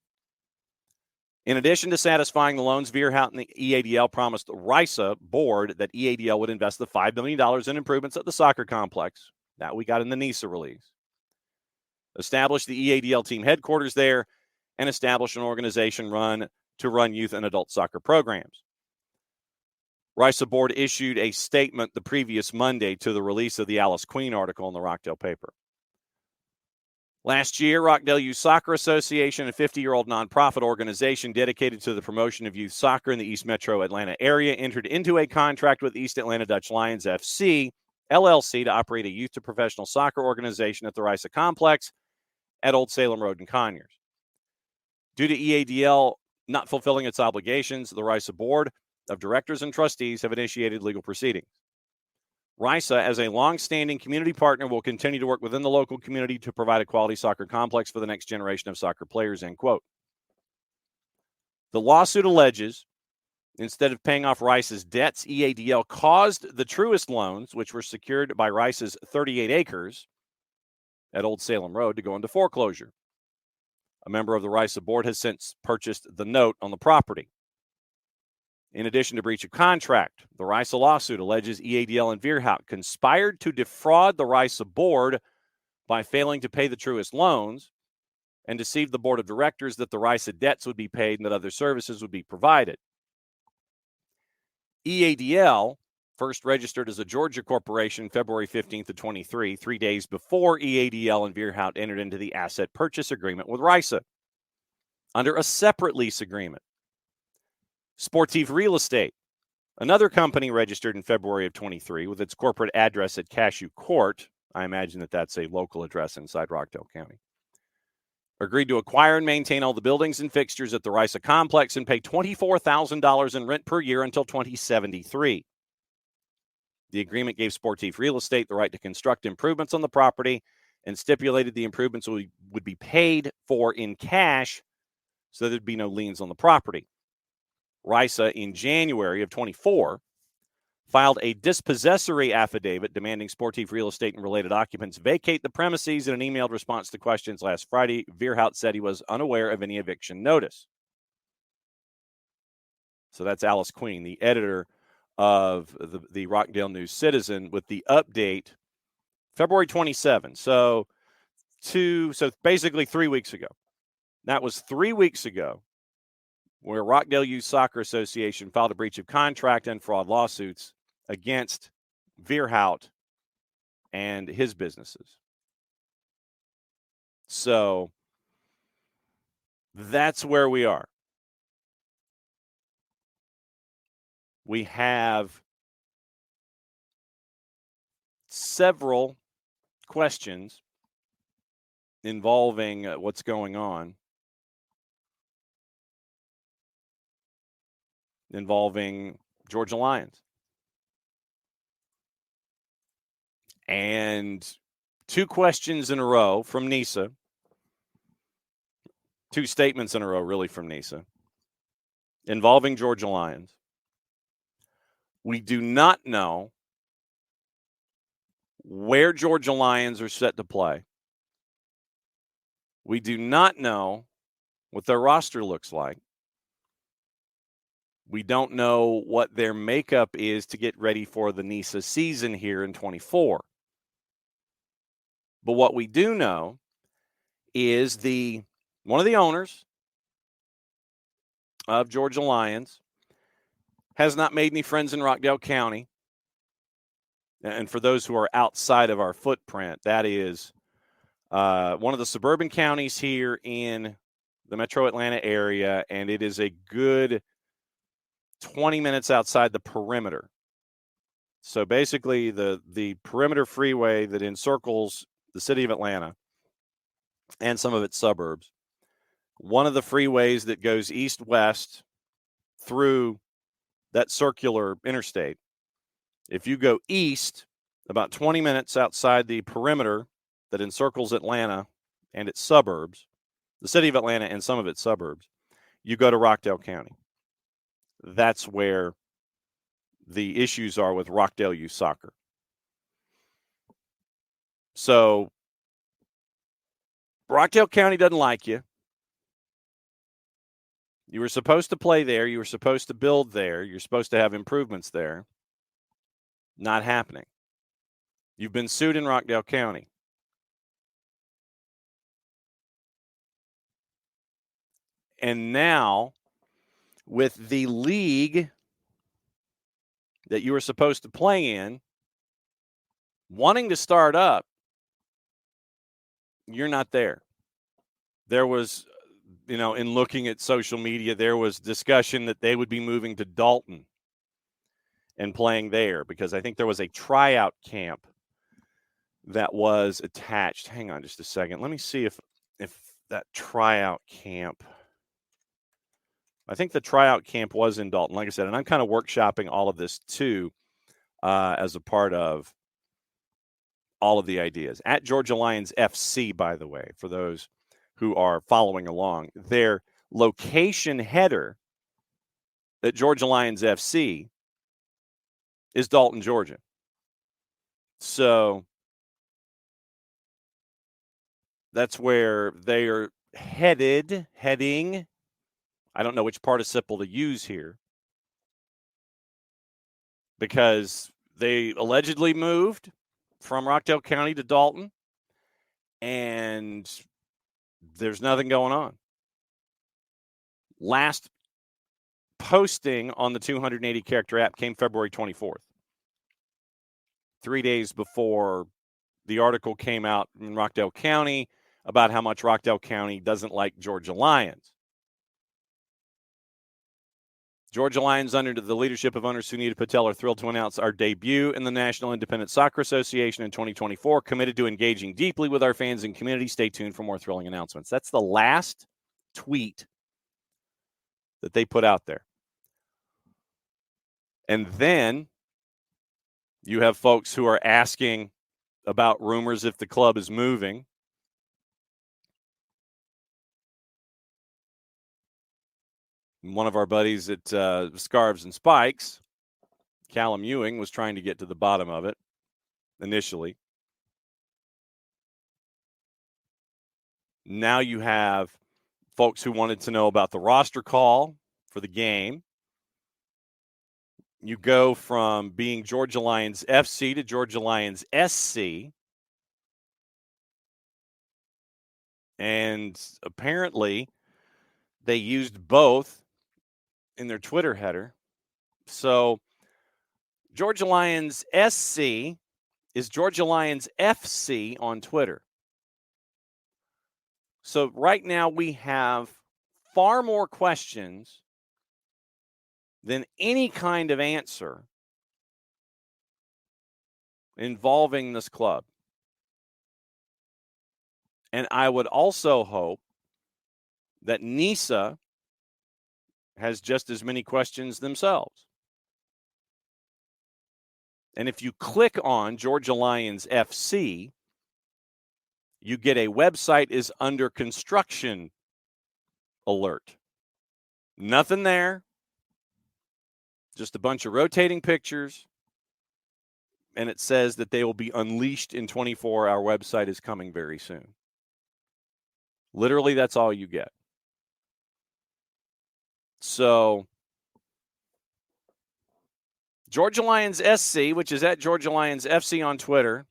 In addition to satisfying the loans, Vierhout and the EADL promised the RISA board that EADL would invest the $5 million in improvements at the soccer complex. That we got in the NISA release. establish the EADL team headquarters there, and establish an organization to run youth and adult soccer programs. RISA board issued a statement the previous Monday to the release of the Alice Queen article in the Rockdale paper. Last year, Rockdale Youth Soccer Association, a 50-year-old nonprofit organization dedicated to the promotion of youth soccer in the East Metro Atlanta area, entered into a contract with East Atlanta Dutch Lions FC, LLC, to operate a youth to professional soccer organization at the RISA complex at Old Salem Road in Conyers. Due to EADL not fulfilling its obligations, the RISA board of directors and trustees have initiated legal proceedings. RISA, as a long-standing community partner, will continue to work within the local community to provide a quality soccer complex for the next generation of soccer players, end quote. The lawsuit alleges, instead of paying off RISA's debts, EADL caused the Truist loans, which were secured by RISA's 38 acres at Old Salem Road, to go into foreclosure. A member of the RISA board has since purchased the note on the property. In addition to breach of contract, the RISA lawsuit alleges EADL and Veerhout conspired to defraud the RISA board by failing to pay the Truist loans and deceived the board of directors that the RISA debts would be paid and that other services would be provided. EADL, first registered as a Georgia corporation February 15th of 23, 3 days before EADL and Veerhout entered into the asset purchase agreement with RISA under a separate lease agreement. Sportif Real Estate, another company registered in February of 23 with its corporate address at Cashew Court, I imagine that that's a local address inside Rockdale County, agreed to acquire and maintain all the buildings and fixtures at the RISA complex and pay $24,000 in rent per year until 2073. The agreement gave Sportif Real Estate the right to construct improvements on the property and stipulated the improvements would be paid for in cash so there'd be no liens on the property. RISA, in January of 24, filed a dispossessory affidavit demanding Sportif Real Estate and related occupants vacate the premises. In an emailed response to questions last Friday, Veerhout said he was unaware of any eviction notice. So that's Alice Queen, the editor of the Rockdale News Citizen, with the update February 27. So basically 3 weeks ago. That was 3 weeks ago, where Rockdale Youth Soccer Association filed a breach of contract and fraud lawsuits against Veerhout and his businesses. So that's where we are. We have several questions involving what's going on, involving Georgia Lions. And two questions in a row from NISA, two statements in a row really from NISA, involving Georgia Lions. We do not know where Georgia Lions are set to play. We do not know what their roster looks like. We don't know what their makeup is to get ready for the NISA season here in 24. But what we do know is one of the owners of Georgia Lions has not made any friends in Rockdale County. And for those who are outside of our footprint, that is one of the suburban counties here in the metro Atlanta area, and it is a good 20 minutes outside the perimeter. So basically the perimeter freeway that encircles the city of Atlanta and some of its suburbs, one of the freeways that goes east-west through that circular interstate. If you go east about 20 minutes outside the perimeter that encircles Atlanta and its suburbs, the city of Atlanta and some of its suburbs, you go to Rockdale County. That's where the issues are with Rockdale Youth Soccer. So Rockdale County doesn't like you. You were supposed to play there. You were supposed to build there. You're supposed to have improvements there. Not happening. You've been sued in Rockdale County. And now, with the league that you were supposed to play in wanting to start up, you're not there. There was, in looking at social media, there was discussion that they would be moving to Dalton and playing there because I think there was a tryout camp that was attached. Hang on just a second. Let me see if that tryout camp. I think the tryout camp was in Dalton, like I said, and I'm kind of workshopping all of this too as a part of all of the ideas. At Georgia Lions FC, by the way, for those who are following along, their location header at Georgia Lions FC is Dalton, Georgia. So that's where they are heading. I don't know which participle to use here because they allegedly moved from Rockdale County to Dalton, and there's nothing going on. Last posting on the 280-character app came February 24th, 3 days before the article came out in Rockdale County about how much Rockdale County doesn't like Georgia Lions. Georgia Lions, under the leadership of owner Sunita Patel, are thrilled to announce our debut in the National Independent Soccer Association in 2024, committed to engaging deeply with our fans and community. Stay tuned for more thrilling announcements. That's the last tweet that they put out there. And then you have folks who are asking about rumors if the club is moving. One of our buddies at Scarves and Spikes, Callum Ewing, was trying to get to the bottom of it initially. Now you have folks who wanted to know about the roster call for the game. You go from being Georgia Lions FC to Georgia Lions SC. And apparently they used both in their Twitter header. So Georgia Lions SC is Georgia Lions FC on Twitter. So right now we have far more questions than any kind of answer involving this club. And I would also hope that NISA has just as many questions themselves. And if you click on Georgia Lions FC, you get a website is under construction alert. Nothing there. Just a bunch of rotating pictures. And it says that they will be unleashed in 24. Our website is coming very soon. Literally, that's all you get. So, Georgia Lions SC, which is at Georgia Lions FC on Twitter,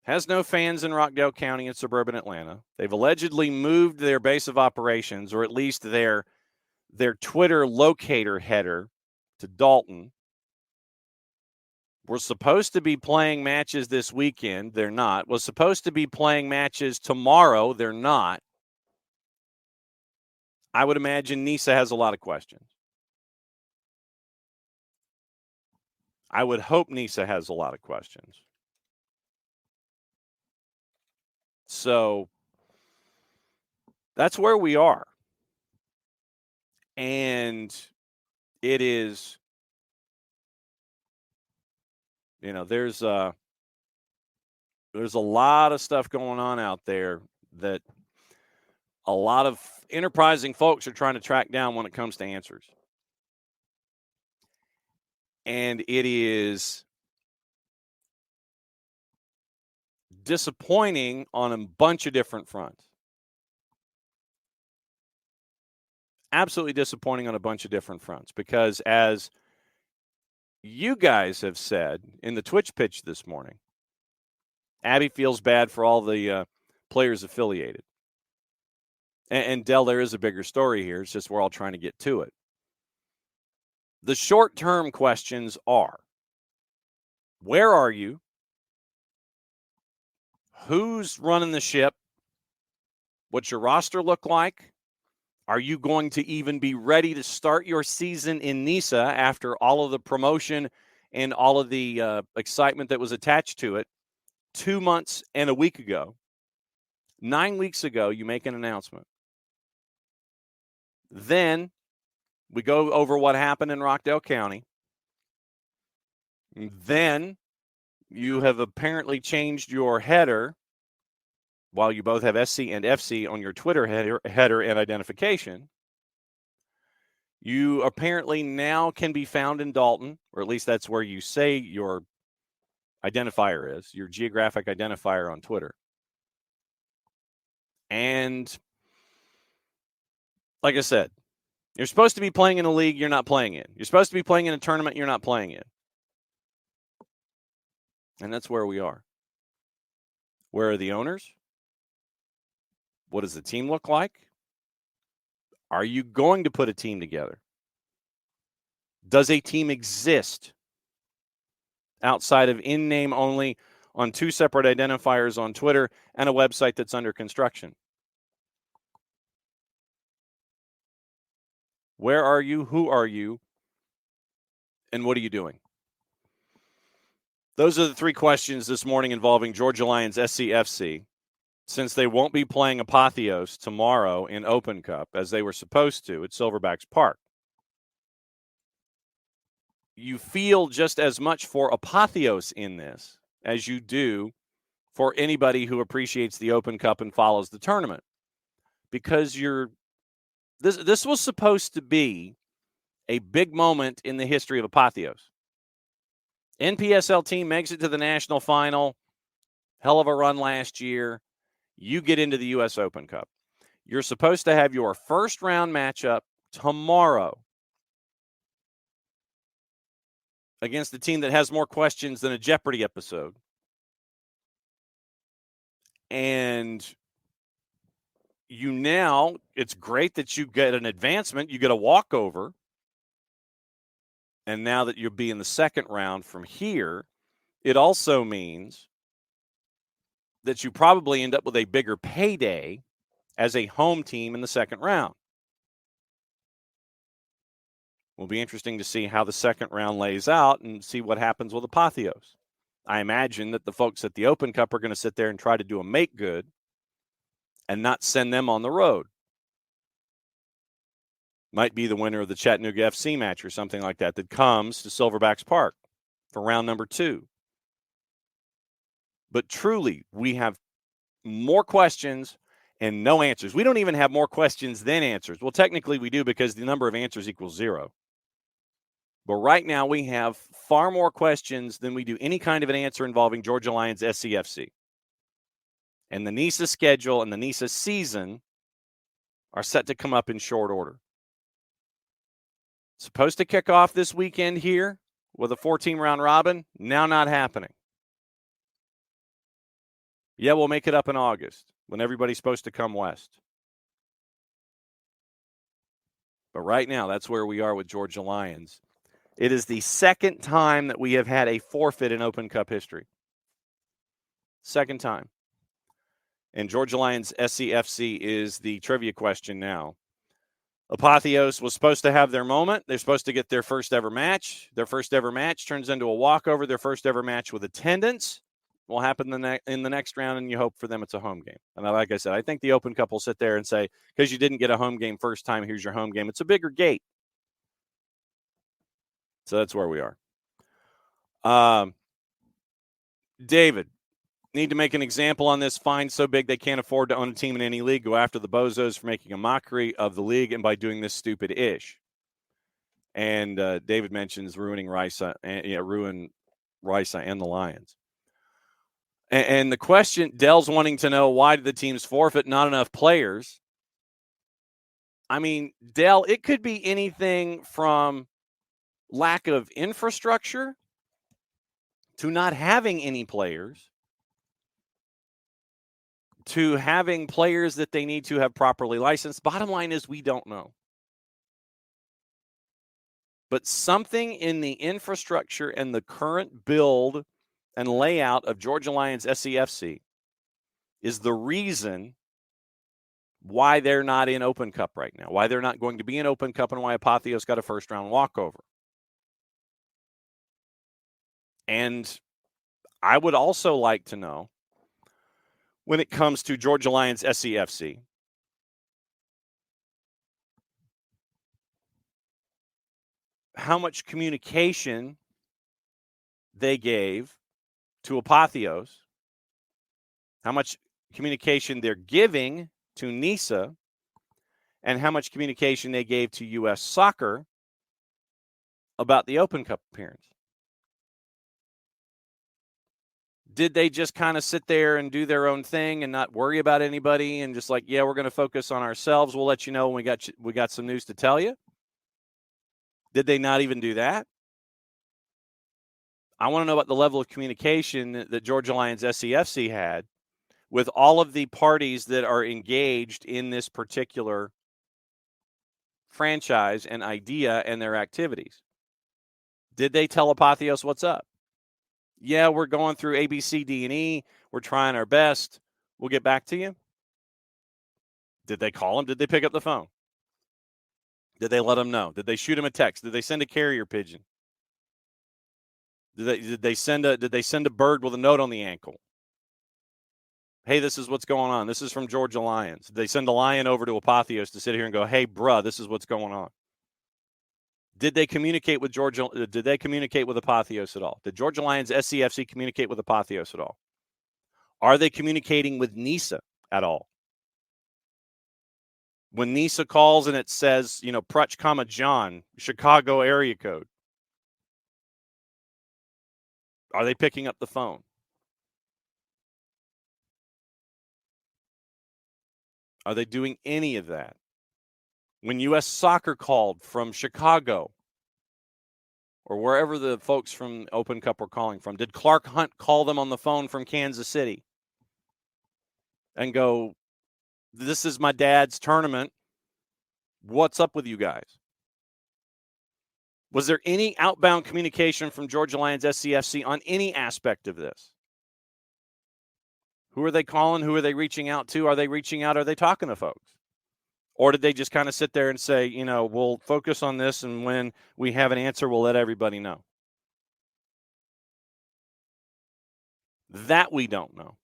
has no fans in Rockdale County in suburban Atlanta. They've allegedly moved their base of operations, or at least their Twitter locator header, to Dalton. We're supposed to be playing matches this weekend. They're not. We're supposed to be playing matches tomorrow. They're not. I would imagine NISA has a lot of questions. I would hope NISA has a lot of questions. So that's where we are. And it is, there's a lot of stuff going on out there that a lot of enterprising folks are trying to track down when it comes to answers. And it is disappointing on a bunch of different fronts. Absolutely disappointing on a bunch of different fronts because, as you guys have said in the Twitch pitch this morning, Abby feels bad for all the players affiliated. And Dell, there is a bigger story here. It's just we're all trying to get to it. The short-term questions are, where are you? Who's running the ship? What's your roster look like? Are you going to even be ready to start your season in NISA after all of the promotion and all of the excitement that was attached to it 2 months and a week ago? 9 weeks ago, you make an announcement. Then we go over what happened in Rockdale County. Then you have apparently changed your header, while you both have SC and FC on your Twitter header and identification. You apparently now can be found in Dalton, or at least that's where you say your identifier is, your geographic identifier on Twitter. And like I said, you're supposed to be playing in a league you're not playing in. You're supposed to be playing in a tournament you're not playing in. And that's where we are. Where are the owners? What does the team look like? Are you going to put a team together? Does a team exist outside of in-name only on 2 separate identifiers on Twitter and a website that's under construction? Where are you? Who are you? And what are you doing? Those are the 3 questions this morning involving Georgia Lions SCFC, since they won't be playing Apotheos tomorrow in Open Cup as they were supposed to at Silverbacks Park. You feel just as much for Apotheos in this as you do for anybody who appreciates the Open Cup and follows the tournament, because this was supposed to be a big moment in the history of Apotheos. NPSL team makes it to the national final. Hell of a run last year. You get into the U.S. Open Cup. You're supposed to have your first round matchup tomorrow against the team that has more questions than a Jeopardy episode. And it's great that you get an advancement. You get a walkover. And now that you'll be in the second round from here, it also means that you probably end up with a bigger payday as a home team in the second round. Will be interesting to see how the second round lays out and see what happens with Apotheos. I imagine that the folks at the Open Cup are going to sit there and try to do a make good and not send them on the road. Might be the winner of the Chattanooga FC match or something like that comes to Silverbacks Park for round number 2. But truly, we have more questions and no answers. We don't even have more questions than answers. Well, technically we do, because the number of answers equals 0. But right now we have far more questions than we do any kind of an answer involving Georgia Lions SCFC. And the NISA schedule and the NISA season are set to come up in short order. Supposed to kick off this weekend here with a 4-team round robin. Now not happening. Yeah, we'll make it up in August when everybody's supposed to come west. But right now, that's where we are with Georgia Lions. It is the second time that we have had a forfeit in Open Cup history. Second time. And Georgia Lions SCFC is the trivia question now. Apotheos was supposed to have their moment. They're supposed to get their first ever match. Their first ever match turns into a walkover. Their first ever match with attendance will happen in the next round, and you hope for them it's a home game. And like I said, I think the Open Cup will sit there and say, because you didn't get a home game first time, here's your home game. It's a bigger gate. So that's where we are. David, need to make an example on this. Fine so big they can't afford to own a team in any league. Go after the bozos for making a mockery of the league and by doing this stupid ish. And David mentions ruin Risa and the Lions. And the question, Dell's wanting to know, why did the teams forfeit? Not enough players. I mean, Dell, it could be anything from lack of infrastructure to not having any players to having players that they need to have properly licensed. Bottom line is we don't know. But something in the infrastructure and the current build and layout of Georgia Lions SCFC is the reason why they're not in Open Cup right now, why they're not going to be in Open Cup, and why Apotheos got a first-round walkover. And I would also like to know, when it comes to Georgia Lions SCFC, how much communication they gave to Apotheos, how much communication they're giving to NISA, and how much communication they gave to U.S. Soccer about the Open Cup appearance. Did they just kind of sit there and do their own thing and not worry about anybody and just like, yeah, we're going to focus on ourselves. We'll let you know when we got some news to tell you? Did they not even do that? I want to know about the level of communication that Georgia Lions SCFC had with all of the parties that are engaged in this particular franchise and idea and their activities. Did they tell Apotheos what's up? Yeah, we're going through A, B, C, D, and E. We're trying our best. We'll get back to you. Did they call him? Did they pick up the phone? Did they let him know? Did they shoot him a text? Did they send a carrier pigeon? Did they send a bird with a note on the ankle? Hey, this is what's going on. This is from Georgia Lions. Did they send a lion over to Apotheos to sit here and go, hey, bruh, this is what's going on? Did they communicate with Georgia? Did they communicate with Apotheos at all? Did Georgia Lions SCFC communicate with Apotheos at all? Are they communicating with NISA at all? When NISA calls and it says, Prutch, John, Chicago area code, are they picking up the phone? Are they doing any of that? When U.S. Soccer called from Chicago or wherever the folks from Open Cup were calling from, did Clark Hunt call them on the phone from Kansas City and go, this is my dad's tournament. What's up with you guys? Was there any outbound communication from Georgia Lions SCFC on any aspect of this? Who are they calling? Who are they reaching out to? Are they reaching out? Are they talking to folks? Or did they just kind of sit there and say, we'll focus on this, and when we have an answer, we'll let everybody know? That we don't know.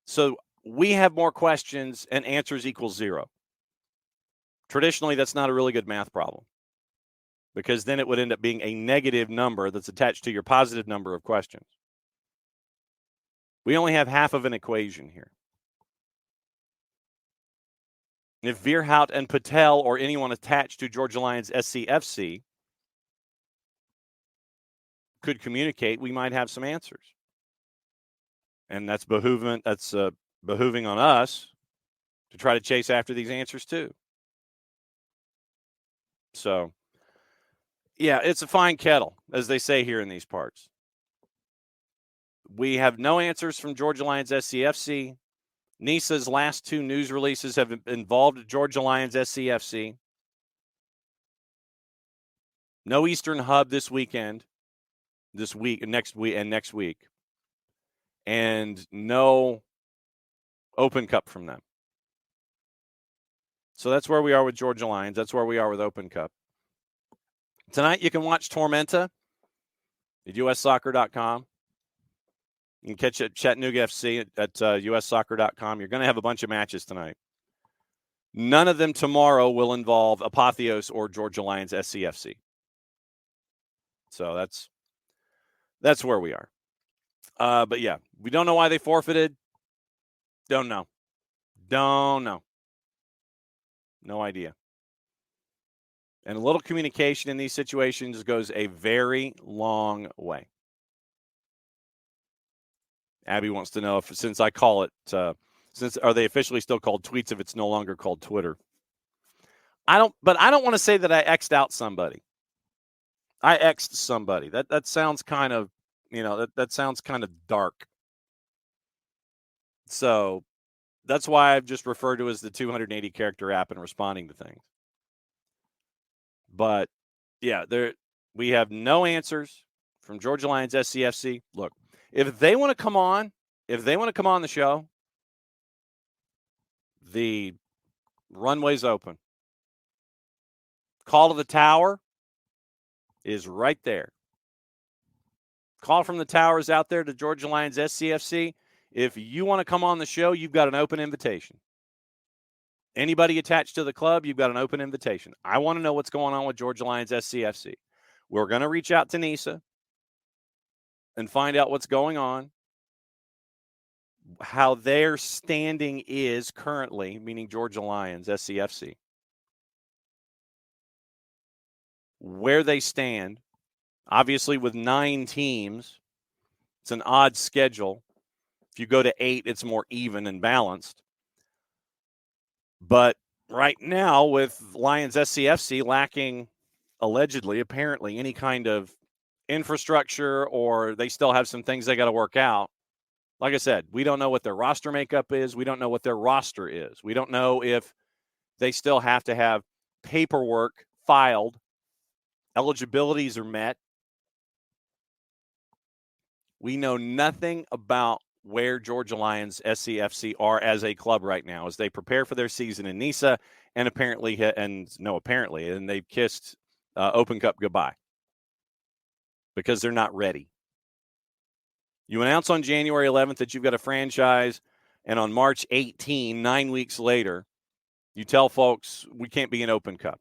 So we have more questions and answers equals 0. Traditionally, that's not a really good math problem, because then it would end up being a negative number that's attached to your positive number of questions. We only have half of an equation here. If Veerhout and Patel or anyone attached to Georgia Lions SCFC could communicate, we might have some answers. And that's behooving on us to try to chase after these answers too. So, yeah, it's a fine kettle, as they say here in these parts. We have no answers from Georgia Lions SCFC. NISA's last 2 news releases have involved Georgia Lions SCFC. No Eastern Hub next week. And no Open Cup from them. So that's where we are with Georgia Lions. That's where we are with Open Cup. Tonight you can watch Tormenta at ussoccer.com. You can catch it at Chattanooga FC at ussoccer.com. You're going to have a bunch of matches tonight. None of them tomorrow will involve Apotheos or Georgia Lions SCFC. So that's where we are. But yeah, we don't know why they forfeited. Don't know. No idea. And a little communication in these situations goes a very long way. Abby wants to know if, since I call it, are they officially still called tweets if it's no longer called Twitter? I don't want to say that I X'd out somebody. I X'd somebody. That sounds kind of, that sounds kind of dark. So that's why I've just referred to as the 280 character app and responding to things. But yeah, we have no answers from Georgia Lions SCFC. Look, if they want to come on the show, the runway's open. Call to the tower is right there. Call from the towers out there to Georgia Lions SCFC. If you want to come on the show, you've got an open invitation. Anybody attached to the club, you've got an open invitation. I want to know what's going on with Georgia Lions SCFC. We're going to reach out to NISA and find out what's going on, how their standing is currently, meaning Georgia Lions SCFC, where they stand. Obviously, with 9 teams, it's an odd schedule. If you go to 8, it's more even and balanced. But right now, with Lions SCFC lacking, allegedly, apparently, any kind of infrastructure, or they still have some things they got to work out. Like I said, we don't know what their roster makeup is. We don't know what their roster is. We don't know if they still have to have paperwork filed, eligibilities are met. We know nothing about where Georgia Lions SCFC are as a club right now as they prepare for their season in NISA and they've kissed Open Cup goodbye because they're not ready. You announce on January 11th that you've got a franchise, and on March 18, 9 weeks later, you tell folks we can't be an Open Cup.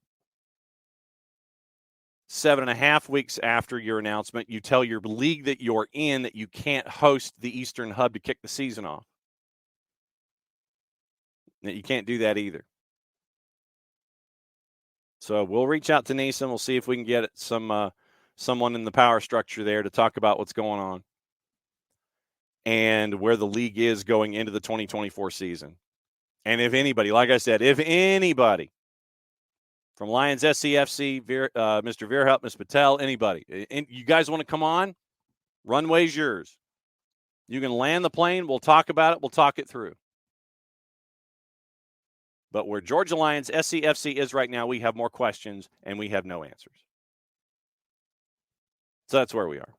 7.5 weeks after your announcement, you tell your league that you're in that you can't host the Eastern Hub to kick the season off. You can't do that either. So we'll reach out to NISA and we'll see if we can get someone in the power structure there to talk about what's going on and where the league is going into the 2024 season. And if anybody, like I said, from Lions SCFC, Mr. Virhelp, Ms. Patel, anybody, and you guys want to come on, runway's yours. You can land the plane. We'll talk about it. We'll talk it through. But where Georgia Lions SCFC is right now, we have more questions and we have no answers. So that's where we are.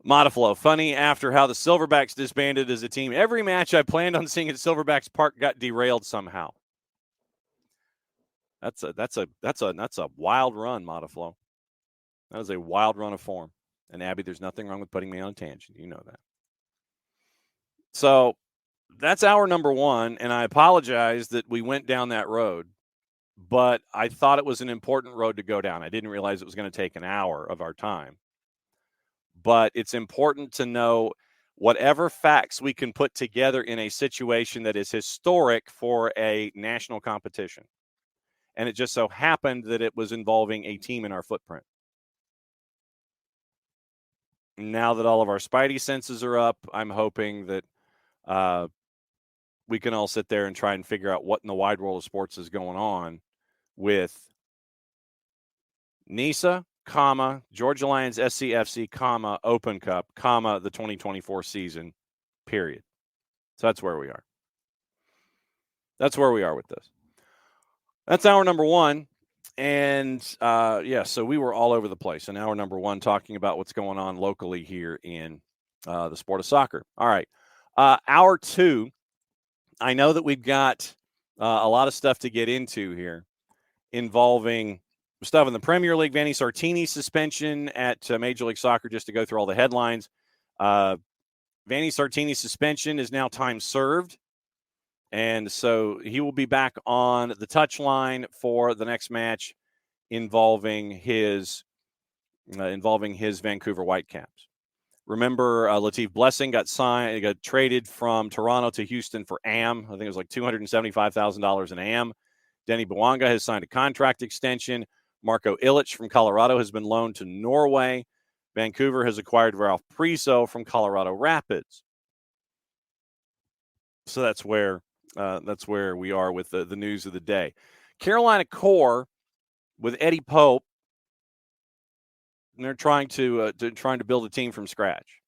Modiflow, funny after how the Silverbacks disbanded as a team. Every match I planned on seeing at Silverbacks Park got derailed somehow. That's a wild run, Modiflow. That is a wild run of form. And Abby, there's nothing wrong with putting me on a tangent. You know that. So that's hour number 1, and I apologize that we went down that road, but I thought it was an important road to go down. I didn't realize it was going to take an hour of our time. But it's important to know whatever facts we can put together in a situation that is historic for a national competition. And it just so happened that it was involving a team in our footprint. Now that all of our spidey senses are up, I'm hoping that we can all sit there and try and figure out what in the wide world of sports is going on with NISA, Georgia Lions SCFC, Open Cup, the 2024 season, period. So that's where we are. That's where we are with this. That's hour number 1. And, so we were all over the place in hour number 1 talking about what's going on locally here in the sport of soccer. All right. Hour 2, I know that we've got a lot of stuff to get into here involving stuff in the Premier League. Vanni Sartini's suspension at Major League Soccer, just to go through all the headlines. Vanni Sartini's suspension is now time served. And so he will be back on the touchline for the next match involving his Vancouver Whitecaps. Remember, Latif Blessing got traded from Toronto to Houston for AM. I think it was like $275,000 in AM. Denny Bwanga has signed a contract extension. Marco Illich from Colorado has been loaned to Norway. Vancouver has acquired Ralph Priso from Colorado Rapids. So that's where we are with the news of the day. Carolina Core with Eddie Pope, and they're trying to build a team from scratch.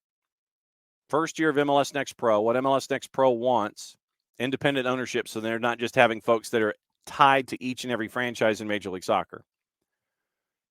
First year of MLS Next Pro. What MLS Next Pro wants, independent ownership, so they're not just having folks that are tied to each and every franchise in Major League Soccer.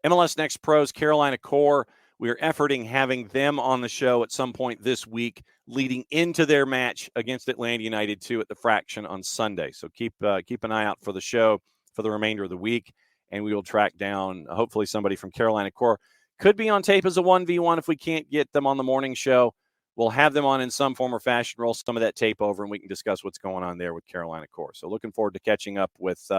MLS Next Pro's Carolina Core, we are efforting having them on the show at some point this week, leading into their match against Atlanta United 2 at the Fraction on Sunday. So keep an eye out for the show for the remainder of the week, and we will track down hopefully somebody from Carolina Core. Could be on tape as a 1v1 if we can't get them on the morning show. We'll have them on in some form or fashion, roll some of that tape over, and we can discuss what's going on there with Carolina Core. So looking forward to catching up with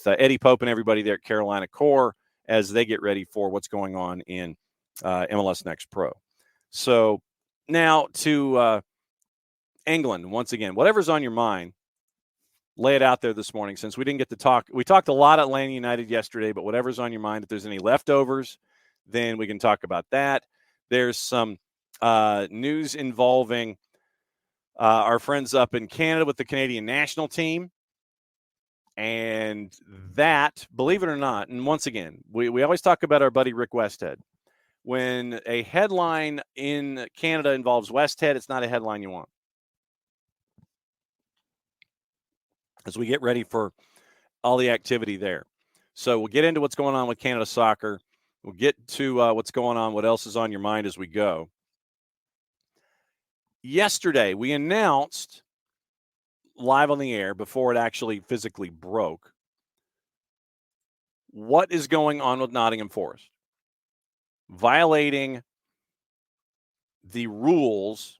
Eddie Pope and everybody there at Carolina Core as they get ready for what's going on in MLS Next Pro. So now to England, once again, whatever's on your mind, lay it out there this morning. Since we didn't get to talk, we talked a lot at Atlanta United yesterday, but whatever's on your mind, if there's any leftovers, then we can talk about that. There's some news involving our friends up in Canada with the Canadian national team. And that, believe it or not, and once again, we always talk about our buddy Rick Westhead. When a headline in Canada involves Westhead, it's not a headline you want. As we get ready for all the activity there. So we'll get into what's going on with Canada Soccer. We'll get to what's going on, what else is on your mind as we go. Yesterday, we announced live on the air before it actually physically broke what is going on with Nottingham Forest. Violating the rules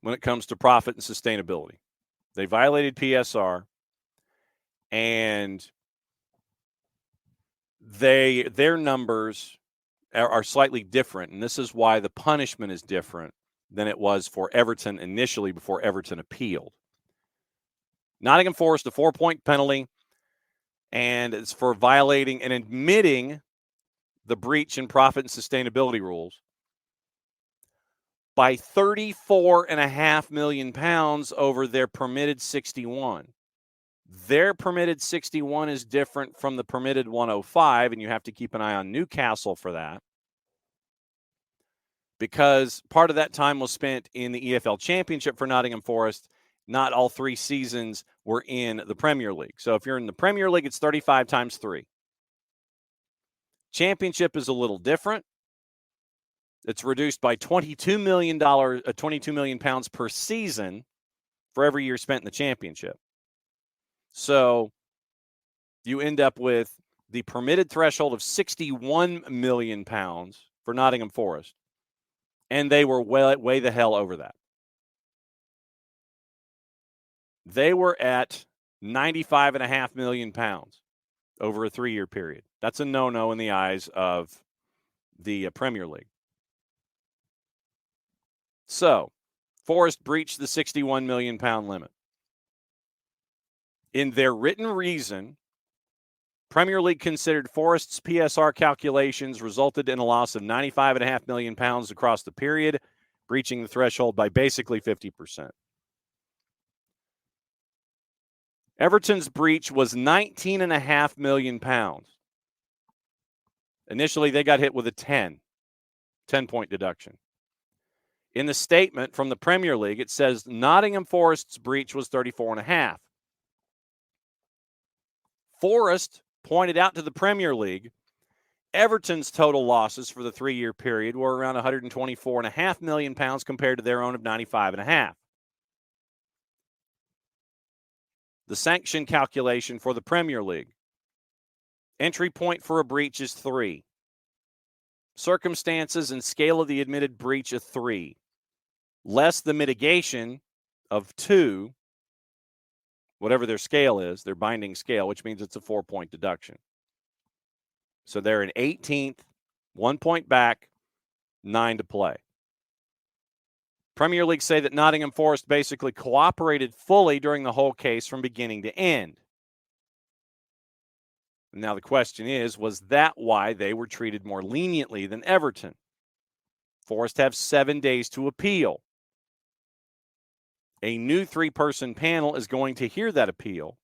when it comes to profit and sustainability. They violated PSR, and their numbers are slightly different, and this is why the punishment is different than it was for Everton initially before Everton appealed. Nottingham Forest, a 4-point penalty, and it's for violating and admitting the breach in profit and sustainability rules by £34.5 million over their permitted 61. Their permitted 61 is different from the permitted 105, and you have to keep an eye on Newcastle for that, because part of that time was spent in the EFL Championship for Nottingham Forest. Not all 3 seasons were in the Premier League. So if you're in the Premier League, it's 35 times 3. Championship is a little different. It's reduced by £22 million per season for every year spent in the championship. So you end up with the permitted threshold of £61 million for Nottingham Forest, and they were way the hell over that. They were at £95.5 million over a 3-year period. That's a no-no in the eyes of the Premier League. So, Forest breached the £61 million limit. In their written reason, Premier League considered Forest's PSR calculations resulted in a loss of £95.5 million across the period, breaching the threshold by basically 50%. Everton's breach was £19.5 million. Initially, they got hit with a 10-point deduction. In the statement from the Premier League, it says Nottingham Forest's breach was 34.5. Forest pointed out to the Premier League Everton's total losses for the 3-year period were around £124.5 million compared to their own of £95.5. The sanction calculation for the Premier League. Entry point for a breach is 3. Circumstances and scale of the admitted breach of 3. Less the mitigation of 2, whatever their scale is, their binding scale, which means it's a 4-point deduction. So they're an 18th, 1 point back, 9 to play. Premier League say that Nottingham Forest basically cooperated fully during the whole case from beginning to end. Now the question is, was that why they were treated more leniently than Everton? Forest have 7 days to appeal. A new 3-person panel is going to hear that appeal.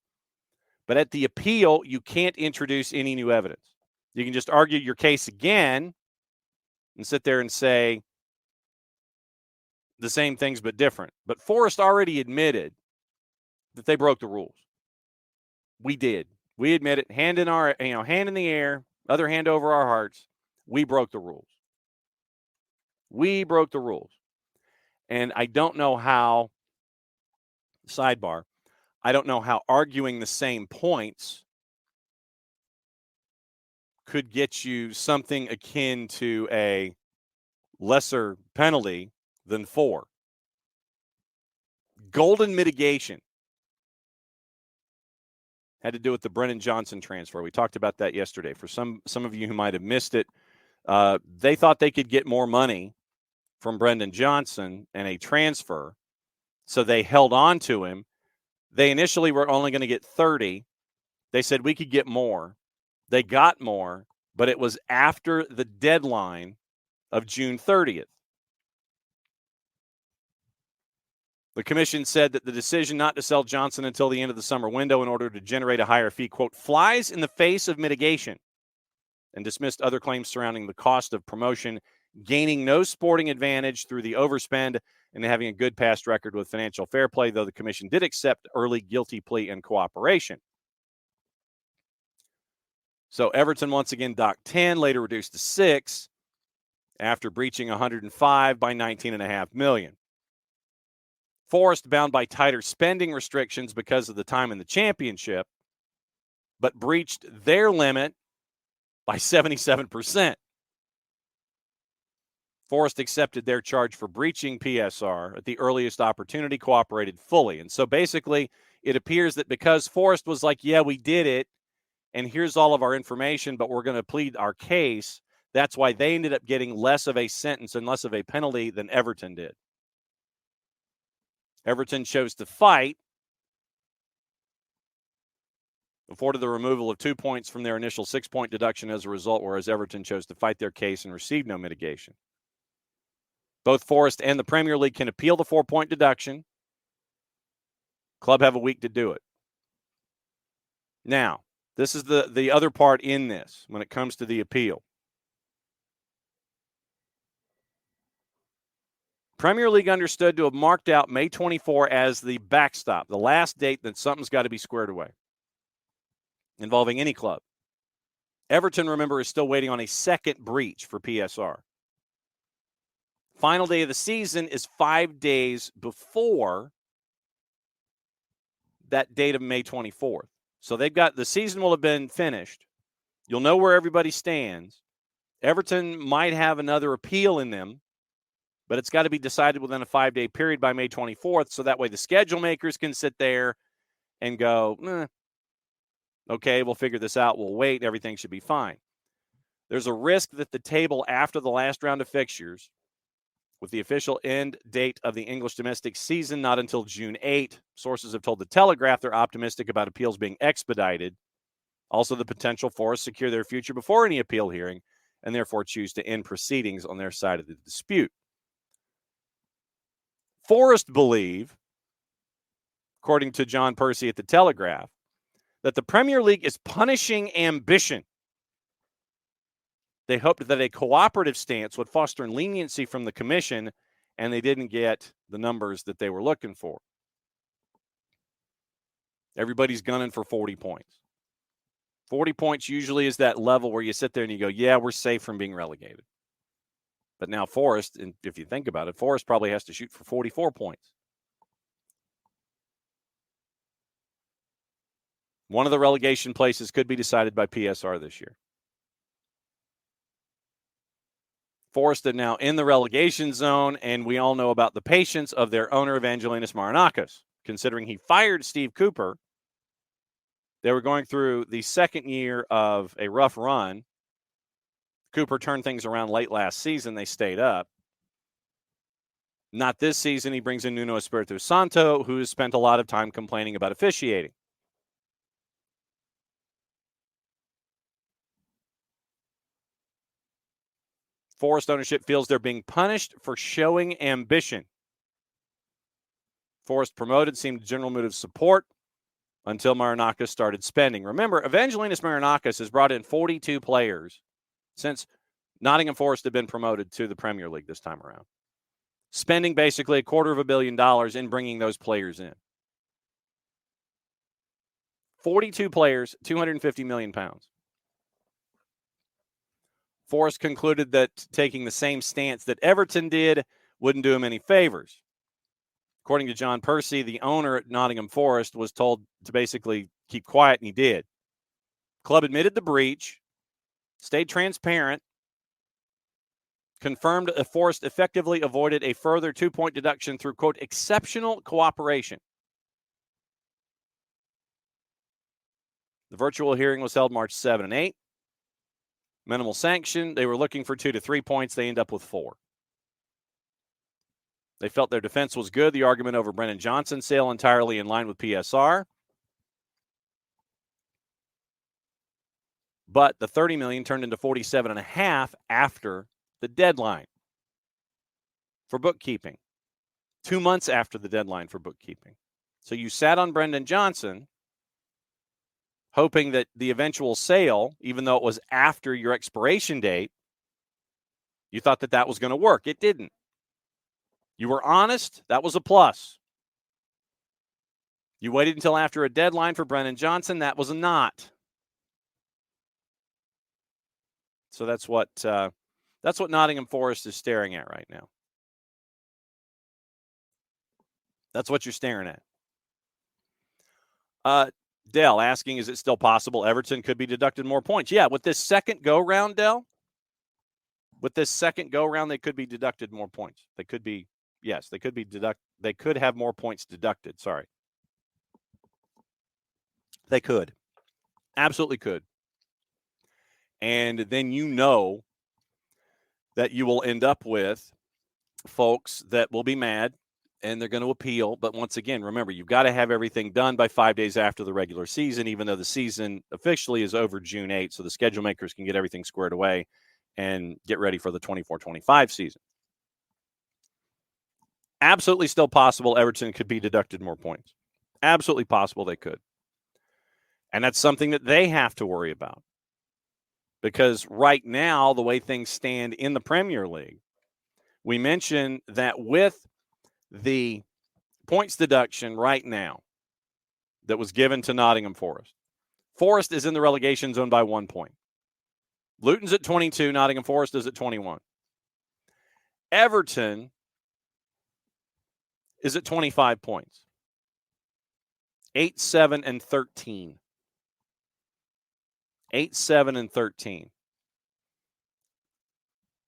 But at the appeal, you can't introduce any new evidence. You can just argue your case again and sit there and say, the same things but different. But Forest already admitted that they broke the rules. We did. We admit it. Hand in the air, other hand over our hearts. We broke the rules. We broke the rules. And I don't know how, sidebar, I don't know how arguing the same points could get you something akin to a lesser penalty than 4. Golden mitigation had to do with the Brennan Johnson transfer. We talked about that yesterday. For some of you who might have missed it, they thought they could get more money from Brendan Johnson and a transfer, so they held on to him. They initially were only going to get 30. They said we could get more. They got more, but it was after the deadline of June 30th. The commission said that the decision not to sell Johnson until the end of the summer window in order to generate a higher fee, quote, flies in the face of mitigation, and dismissed other claims surrounding the cost of promotion, gaining no sporting advantage through the overspend and having a good past record with financial fair play, though the commission did accept early guilty plea and cooperation. So Everton once again docked 10, later reduced to 6 after breaching 105 by $19.5 million. Forest bound by tighter spending restrictions because of the time in the championship, but breached their limit by 77%. Forest accepted their charge for breaching PSR at the earliest opportunity, cooperated fully. And so basically, it appears that because Forest was like, yeah, we did it, and here's all of our information, but we're going to plead our case, that's why they ended up getting less of a sentence and less of a penalty than Everton did. Everton chose to fight, afforded the removal of 2 points from their initial 6-point deduction as a result, whereas Everton chose to fight their case and receive no mitigation. Both Forest and the Premier League can appeal the 4-point deduction. Club have a week to do it. Now, this is the other part in this when it comes to the appeal. Premier League understood to have marked out May 24 as the backstop, the last date that something's got to be squared away involving any club. Everton, remember, is still waiting on a second breach for PSR. Final day of the season is 5 days before that date of May 24th. So the season will have been finished. You'll know where everybody stands. Everton might have another appeal in them, but it's got to be decided within a 5-day period by May 24th, so that way the schedule makers can sit there and go, okay, we'll figure this out. We'll wait. Everything should be fine. There's a risk that the table after the last round of fixtures, with the official end date of the English domestic season not until June 8, sources have told The Telegraph they're optimistic about appeals being expedited. Also, the potential for us to secure their future before any appeal hearing, and therefore choose to end proceedings on their side of the dispute. Forest believe, according to John Percy at The Telegraph, that the Premier League is punishing ambition. They hoped that a cooperative stance would foster leniency from the commission, and they didn't get the numbers that they were looking for. Everybody's gunning for 40 points. 40 points usually is that level where you sit there and you go, yeah, we're safe from being relegated. But now Forest, and if you think about it, Forest probably has to shoot for 44 points. One of the relegation places could be decided by PSR this year. Forest are now in the relegation zone, and we all know about the patience of their owner, Evangelos Marinakis. Considering he fired Steve Cooper, they were going through the second year of a rough run. Cooper turned things around late last season. They stayed up. Not this season. He brings in Nuno Espirito Santo, who has spent a lot of time complaining about officiating. Forest ownership feels they're being punished for showing ambition. Forest promoted seemed a general mood of support until Marinakis started spending. Remember, Evangelos Marinakis has brought in 42 players since Nottingham Forest had been promoted to the Premier League this time around. spending basically $250 million in bringing those players in. 42 players, 250 million pounds. Forest concluded that taking the same stance that Everton did wouldn't do him any favors. According to John Percy, the owner at Nottingham Forest was told to basically keep quiet, and he did. Club admitted the breach, stayed transparent, confirmed that Forest effectively avoided a further 2-point deduction through, quote, exceptional cooperation. The virtual hearing was held March 7 and 8. Minimal sanction. They were looking for 2 to 3 points. They end up with 4. They felt their defense was good. The argument over Brennan Johnson's sale entirely in line with PSR. But the $30 million turned into $47.5 after the deadline for bookkeeping. 2 months after the deadline for bookkeeping. So you sat on Brendan Johnson, hoping that the eventual sale, even though it was after your expiration date, you thought that that was going to work. It didn't. You were honest. That was a plus. You waited until after a deadline for Brendan Johnson. That was a not. So that's what Nottingham Forest is staring at right now. That's what you're staring at. Dell asking, is it still possible Everton could be deducted more points? Yeah, with this second go-round, Dell, they could be deducted more points. They could be, yes, they could have more points deducted. Sorry. They could. Absolutely could. And then you know that you will end up with folks that will be mad and they're going to appeal. But once again, remember, you've got to have everything done by 5 days after the regular season, even though the season officially is over June 8th. So the schedule makers can get everything squared away and get ready for the 24-25 season. Absolutely still possible Everton could be deducted more points. Absolutely possible they could. And that's something that they have to worry about. Because right now, the way things stand in the Premier League, we mentioned that with the points deduction right now that was given to Nottingham Forest, Forest is in the relegation zone by 1 point. Luton's at 22, Nottingham Forest is at 21. Everton is at 25 points. 8, 7, and 13. 8, 7, and 13.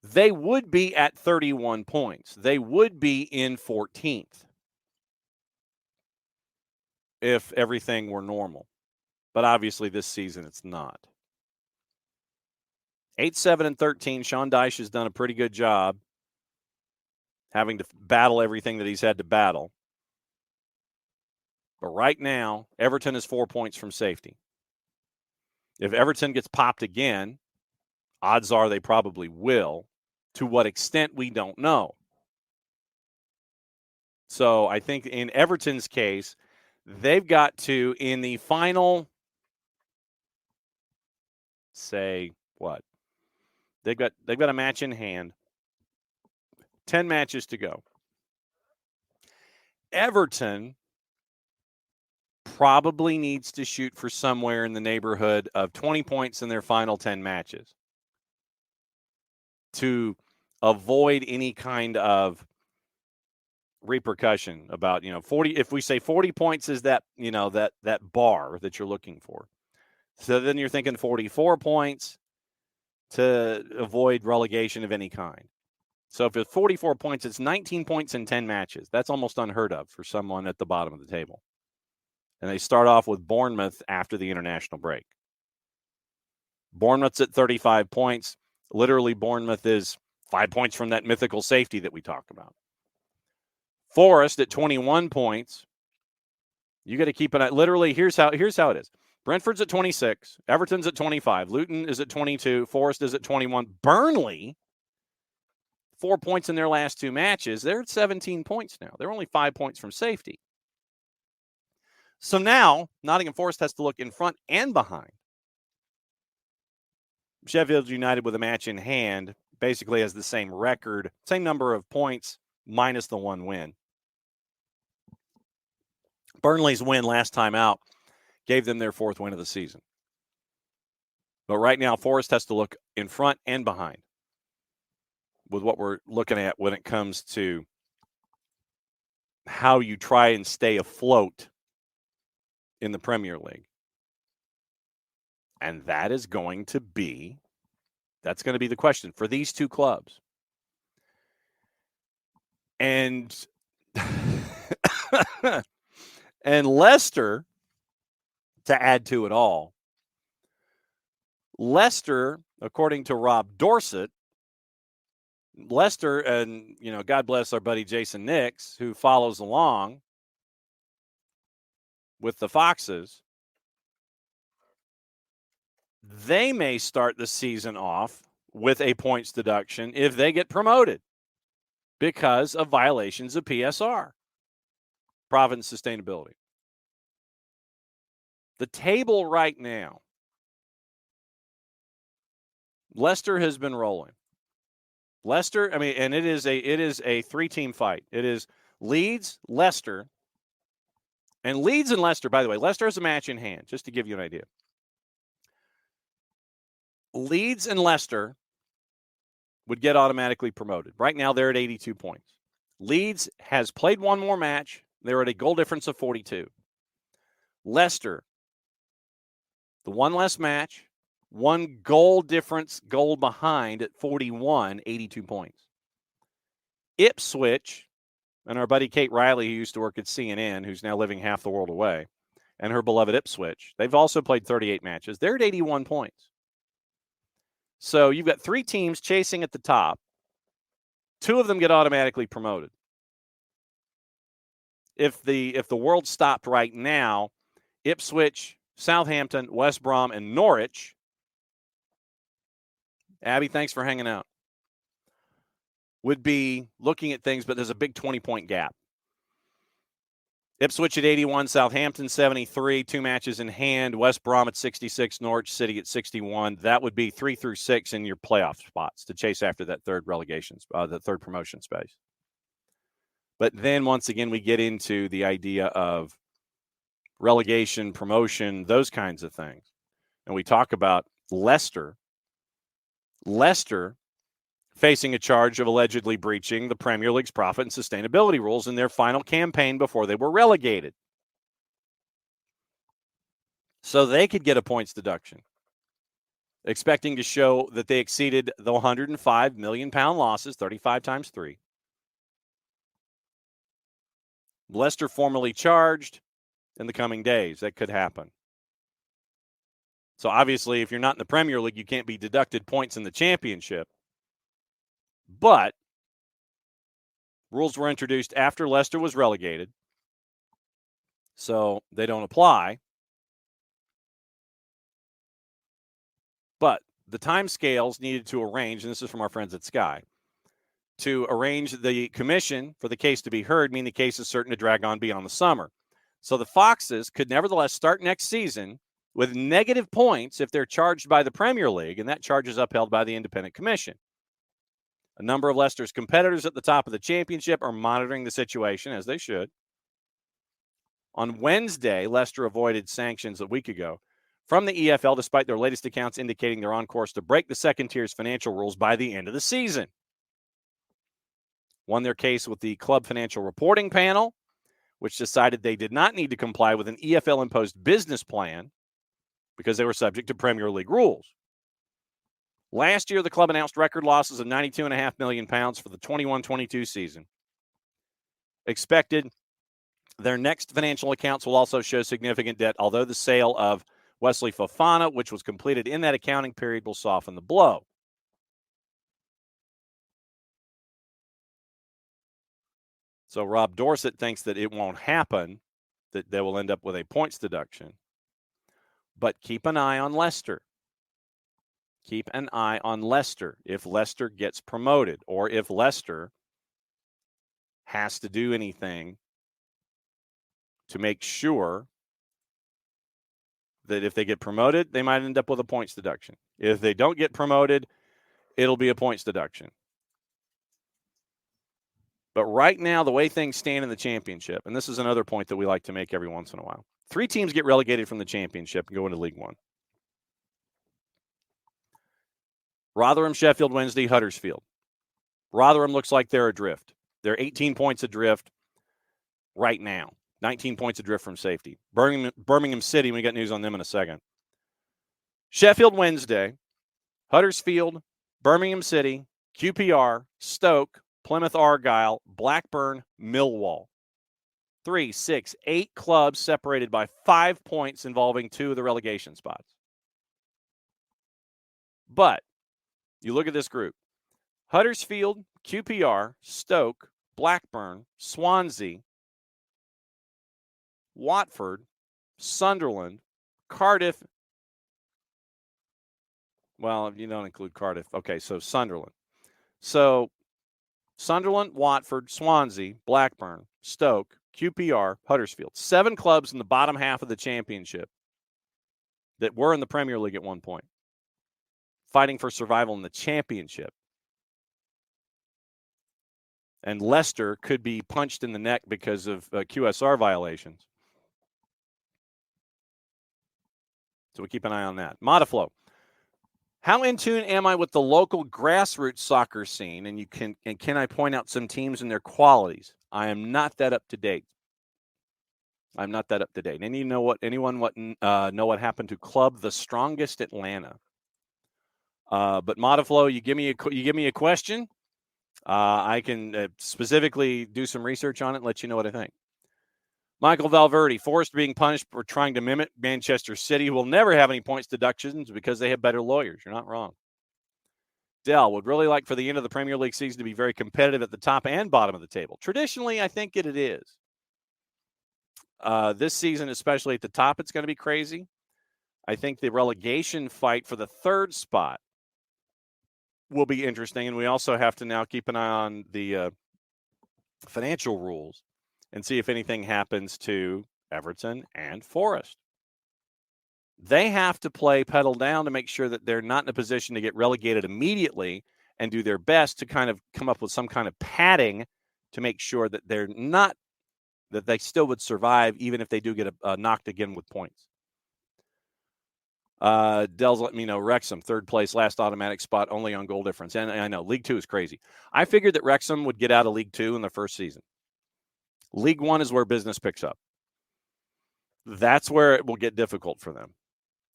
They would be at 31 points. They would be in 14th if everything were normal. But obviously this season it's not. 8, 7, and 13. Sean Dyche has done a pretty good job having to battle everything that he's had to battle. But right now, Everton is 4 points from safety. If Everton gets popped again, odds are they probably will. To what extent, we don't know. So I think in Everton's case, they've got to, in the final, say what? They've got a match in hand. 10 matches to go. Everton probably needs to shoot for somewhere in the neighborhood of 20 points in their final 10 matches to avoid any kind of repercussion about, 40. If we say 40 points is that, that bar that you're looking for. So then you're thinking 44 points to avoid relegation of any kind. So if it's 44 points, it's 19 points in 10 matches. That's almost unheard of for someone at the bottom of the table. And they start off with Bournemouth after the international break. Bournemouth's at 35 points. Literally, Bournemouth is 5 points from that mythical safety that we talk about. Forest at 21 points. You got to keep an eye. Literally, here's how it is. Brentford's at 26. Everton's at 25. Luton is at 22. Forest is at 21. Burnley, 4 points in their last 2 matches. They're at 17 points now. They're only 5 points from safety. So now, Nottingham Forest has to look in front and behind. Sheffield United with a match in hand basically has the same record, same number of points, minus the one win. Burnley's win last time out gave them their 4th win of the season. But right now, Forest has to look in front and behind with what we're looking at when it comes to how you try and stay afloat in the Premier League. And that's going to be the question for these two clubs. And and Leicester, to add to it all, Leicester, according to Rob Dorsett, Leicester, and, God bless our buddy Jason Nix, who follows along with the Foxes, they may start the season off with a points deduction if they get promoted because of violations of PSR, profit and sustainability. The table right now, Leicester has been rolling. Leicester, and it is a 3-team fight. It is Leeds, Leicester, and Leeds and Leicester, by the way, Leicester has a match in hand, just to give you an idea. Leeds and Leicester would get automatically promoted. Right now, they're at 82 points. Leeds has played one more match. They're at a goal difference of 42. Leicester, the one less match, one goal difference, goal behind at 41, 82 points. Ipswich, and our buddy Kate Riley, who used to work at CNN, who's now living half the world away, and her beloved Ipswich, they've also played 38 matches. They're at 81 points. So you've got 3 teams chasing at the top. 2 of them get automatically promoted. If the world stopped right now, Ipswich, Southampton, West Brom, and Norwich. Abby, thanks for hanging out. Would be looking at things, but there's a big 20-point gap. Ipswich at 81, Southampton 73, 2 matches in hand. West Brom at 66, Norwich City at 61. That would be 3 through 6 in your playoff spots to chase after that third the third promotion space. But then once again, we get into the idea of relegation, promotion, those kinds of things. And we talk about Leicester facing a charge of allegedly breaching the Premier League's profit and sustainability rules in their final campaign before they were relegated. So they could get a points deduction, expecting to show that they exceeded the £105 million losses, 35 times 3. Leicester formally charged in the coming days. That could happen. So obviously, if you're not in the Premier League, you can't be deducted points in the Championship. But rules were introduced after Leicester was relegated, so they don't apply. But the timescales needed to arrange, and this is from our friends at Sky, to arrange the commission for the case to be heard, mean the case is certain to drag on beyond the summer. So the Foxes could nevertheless start next season with negative points if they're charged by the Premier League, and that charge is upheld by the independent commission. A number of Leicester's competitors at the top of the championship are monitoring the situation, as they should. On Wednesday, Leicester avoided sanctions a week ago from the EFL, despite their latest accounts indicating they're on course to break the second tier's financial rules by the end of the season. Won their case with the Club Financial Reporting Panel, which decided they did not need to comply with an EFL-imposed business plan because they were subject to Premier League rules. Last year, the club announced record losses of £92.5 million for the 21-22 season. Expected their next financial accounts will also show significant debt, although the sale of Wesley Fofana, which was completed in that accounting period, will soften the blow. So Rob Dorsett thinks that it won't happen, that they will end up with a points deduction. But keep an eye on Leicester. Keep an eye on Leicester if Leicester gets promoted, or if Leicester has to do anything to make sure that if they get promoted, they might end up with a points deduction. If they don't get promoted, it'll be a points deduction. But right now, the way things stand in the championship, and this is another point that we like to make every once in a while, 3 teams get relegated from the championship and go into League One. Rotherham, Sheffield Wednesday, Huddersfield. Rotherham looks like they're adrift. They're 18 points adrift right now. 19 points adrift from safety. Birmingham City, we got news on them in a second. Sheffield Wednesday, Huddersfield, Birmingham City, QPR, Stoke, Plymouth Argyle, Blackburn, Millwall. 3, 6, 8 clubs separated by 5 points involving 2 of the relegation spots. But you look at this group. Huddersfield, QPR, Stoke, Blackburn, Swansea, Watford, Sunderland, Cardiff. Well, if you don't include Cardiff. Okay, so Sunderland. So Sunderland, Watford, Swansea, Blackburn, Stoke, QPR, Huddersfield. 7 clubs in the bottom half of the championship that were in the Premier League at one point, fighting for survival in the championship. And Leicester could be punched in the neck because of QSR violations. So we keep an eye on that. Modiflow. How in tune am I with the local grassroots soccer scene? And can I point out some teams and their qualities? I am not that up to date. I'm not that up to date. Anyone know what happened to Club the Strongest Atlanta? But Modiflow, you give me a question. I can specifically do some research on it and let you know what I think. Michael Valverde, Forest being punished for trying to mimic Manchester City, will never have any points deductions because they have better lawyers. You're not wrong. Dell would really like for the end of the Premier League season to be very competitive at the top and bottom of the table. Traditionally, I think it is. This season, especially at the top, it's going to be crazy. I think the relegation fight for the 3rd spot will be interesting, and we also have to now keep an eye on the financial rules and see if anything happens to Everton and Forest. They have to play pedal down to make sure that they're not in a position to get relegated immediately and do their best to kind of come up with some kind of padding to make sure that that they still would survive even if they do get knocked again with points. Dell's let me know Wrexham, 3rd place, last automatic spot, only on goal difference. And I know League 2 is crazy. I figured that Wrexham would get out of League 2 in the first season. League 1 is where business picks up. That's where it will get difficult for them.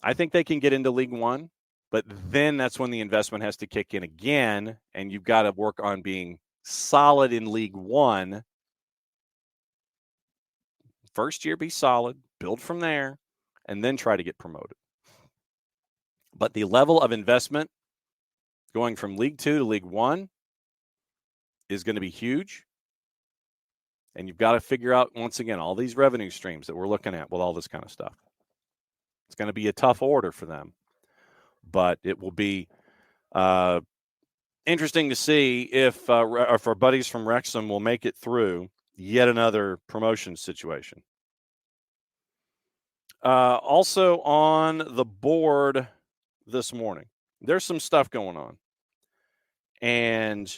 I think they can get into League 1, but then that's when the investment has to kick in again, and you've got to work on being solid in League 1. First year, be solid, build from there, and then try to get promoted. But the level of investment going from League 2 to League 1 is going to be huge. And you've got to figure out, once again, all these revenue streams that we're looking at with all this kind of stuff. It's going to be a tough order for them. But it will be interesting to see if our buddies from Wrexham will make it through yet another promotion situation. Also on the board this morning, there's some stuff going on. And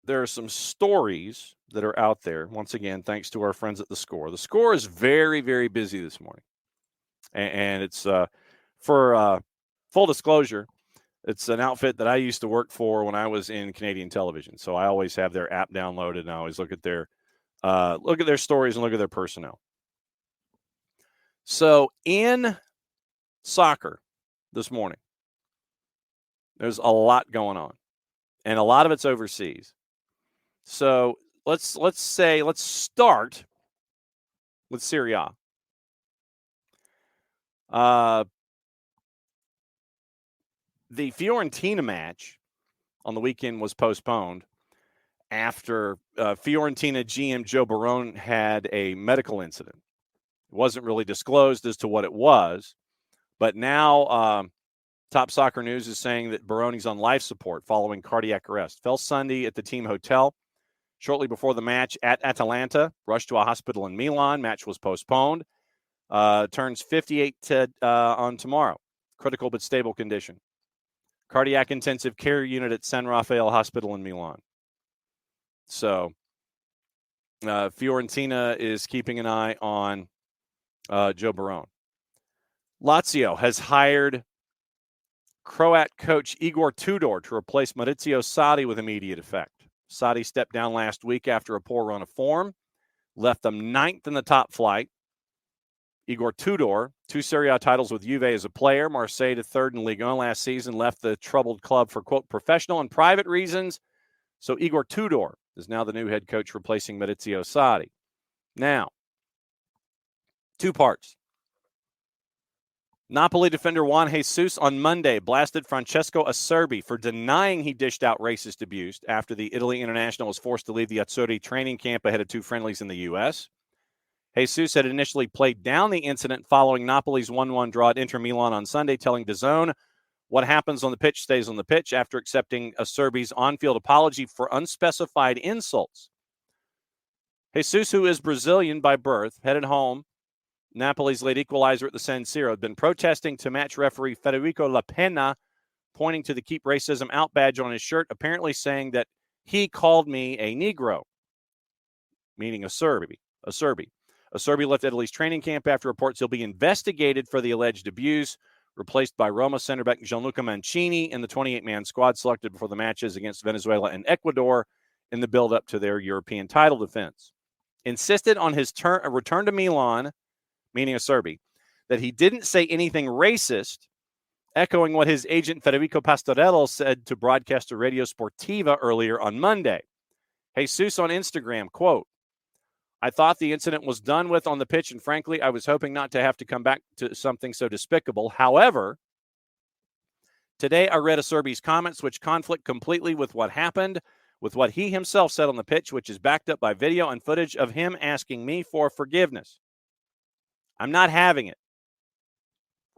there are some stories that are out there, once again, thanks to our friends at The Score. The Score is very, very busy this morning. And it's, for full disclosure, it's an outfit that I used to work for when I was in Canadian television. So I always have their app downloaded, and I always look at their stories and look at their personnel. So in soccer this morning, there's a lot going on, and a lot of it's overseas. So let's start with Serie A. The Fiorentina match on the weekend was postponed after Fiorentina GM Joe Barone had a medical incident. It wasn't really disclosed as to what it was, but now Top Soccer News is saying that Barone's on life support following cardiac arrest. Fell Sunday at the team hotel. Shortly before the match at Atalanta, rushed to a hospital in Milan. Match was postponed. Turns 58 on tomorrow. Critical but stable condition. Cardiac intensive care unit at San Rafael Hospital in Milan. So Fiorentina is keeping an eye on Joe Barone. Lazio has hired Croat coach Igor Tudor to replace Maurizio Sarri with immediate effect. Sarri stepped down last week after a poor run of form, left them ninth in the top flight. Igor Tudor, 2 Serie A titles with Juve as a player, Marseille to third in Ligue 1 last season, left the troubled club for, quote, professional and private reasons. So Igor Tudor is now the new head coach replacing Maurizio Sarri. Now, 2 parts. Napoli defender Juan Jesus on Monday blasted Francesco Acerbi for denying he dished out racist abuse after the Italy international was forced to leave the Azzurri training camp ahead of 2 friendlies in the U.S. Jesus had initially played down the incident following Napoli's 1-1 draw at Inter Milan on Sunday, telling DAZN, what happens on the pitch stays on the pitch, after accepting Acerbi's on-field apology for unspecified insults. Jesus, who is Brazilian by birth, headed home. Napoli's late equalizer at the San Siro had been protesting to match referee Federico La Pena, pointing to the Keep Racism Out badge on his shirt, apparently saying that he called me a Negro, meaning Acerbi. Acerbi left Italy's training camp after reports he'll be investigated for the alleged abuse, replaced by Roma center back Gianluca Mancini in the 28-man squad selected before the matches against Venezuela and Ecuador in the build-up to their European title defense. Insisted on his return to Milan, meaning Acerbi, that he didn't say anything racist, echoing what his agent Federico Pastorello said to broadcaster Radio Sportiva earlier on Monday. Jesus on Instagram, quote, I thought the incident was done with on the pitch, and frankly, I was hoping not to have to come back to something so despicable. However, today I read Acerbi's comments, which conflict completely with what happened, with what he himself said on the pitch, which is backed up by video and footage of him asking me for forgiveness. I'm not having it.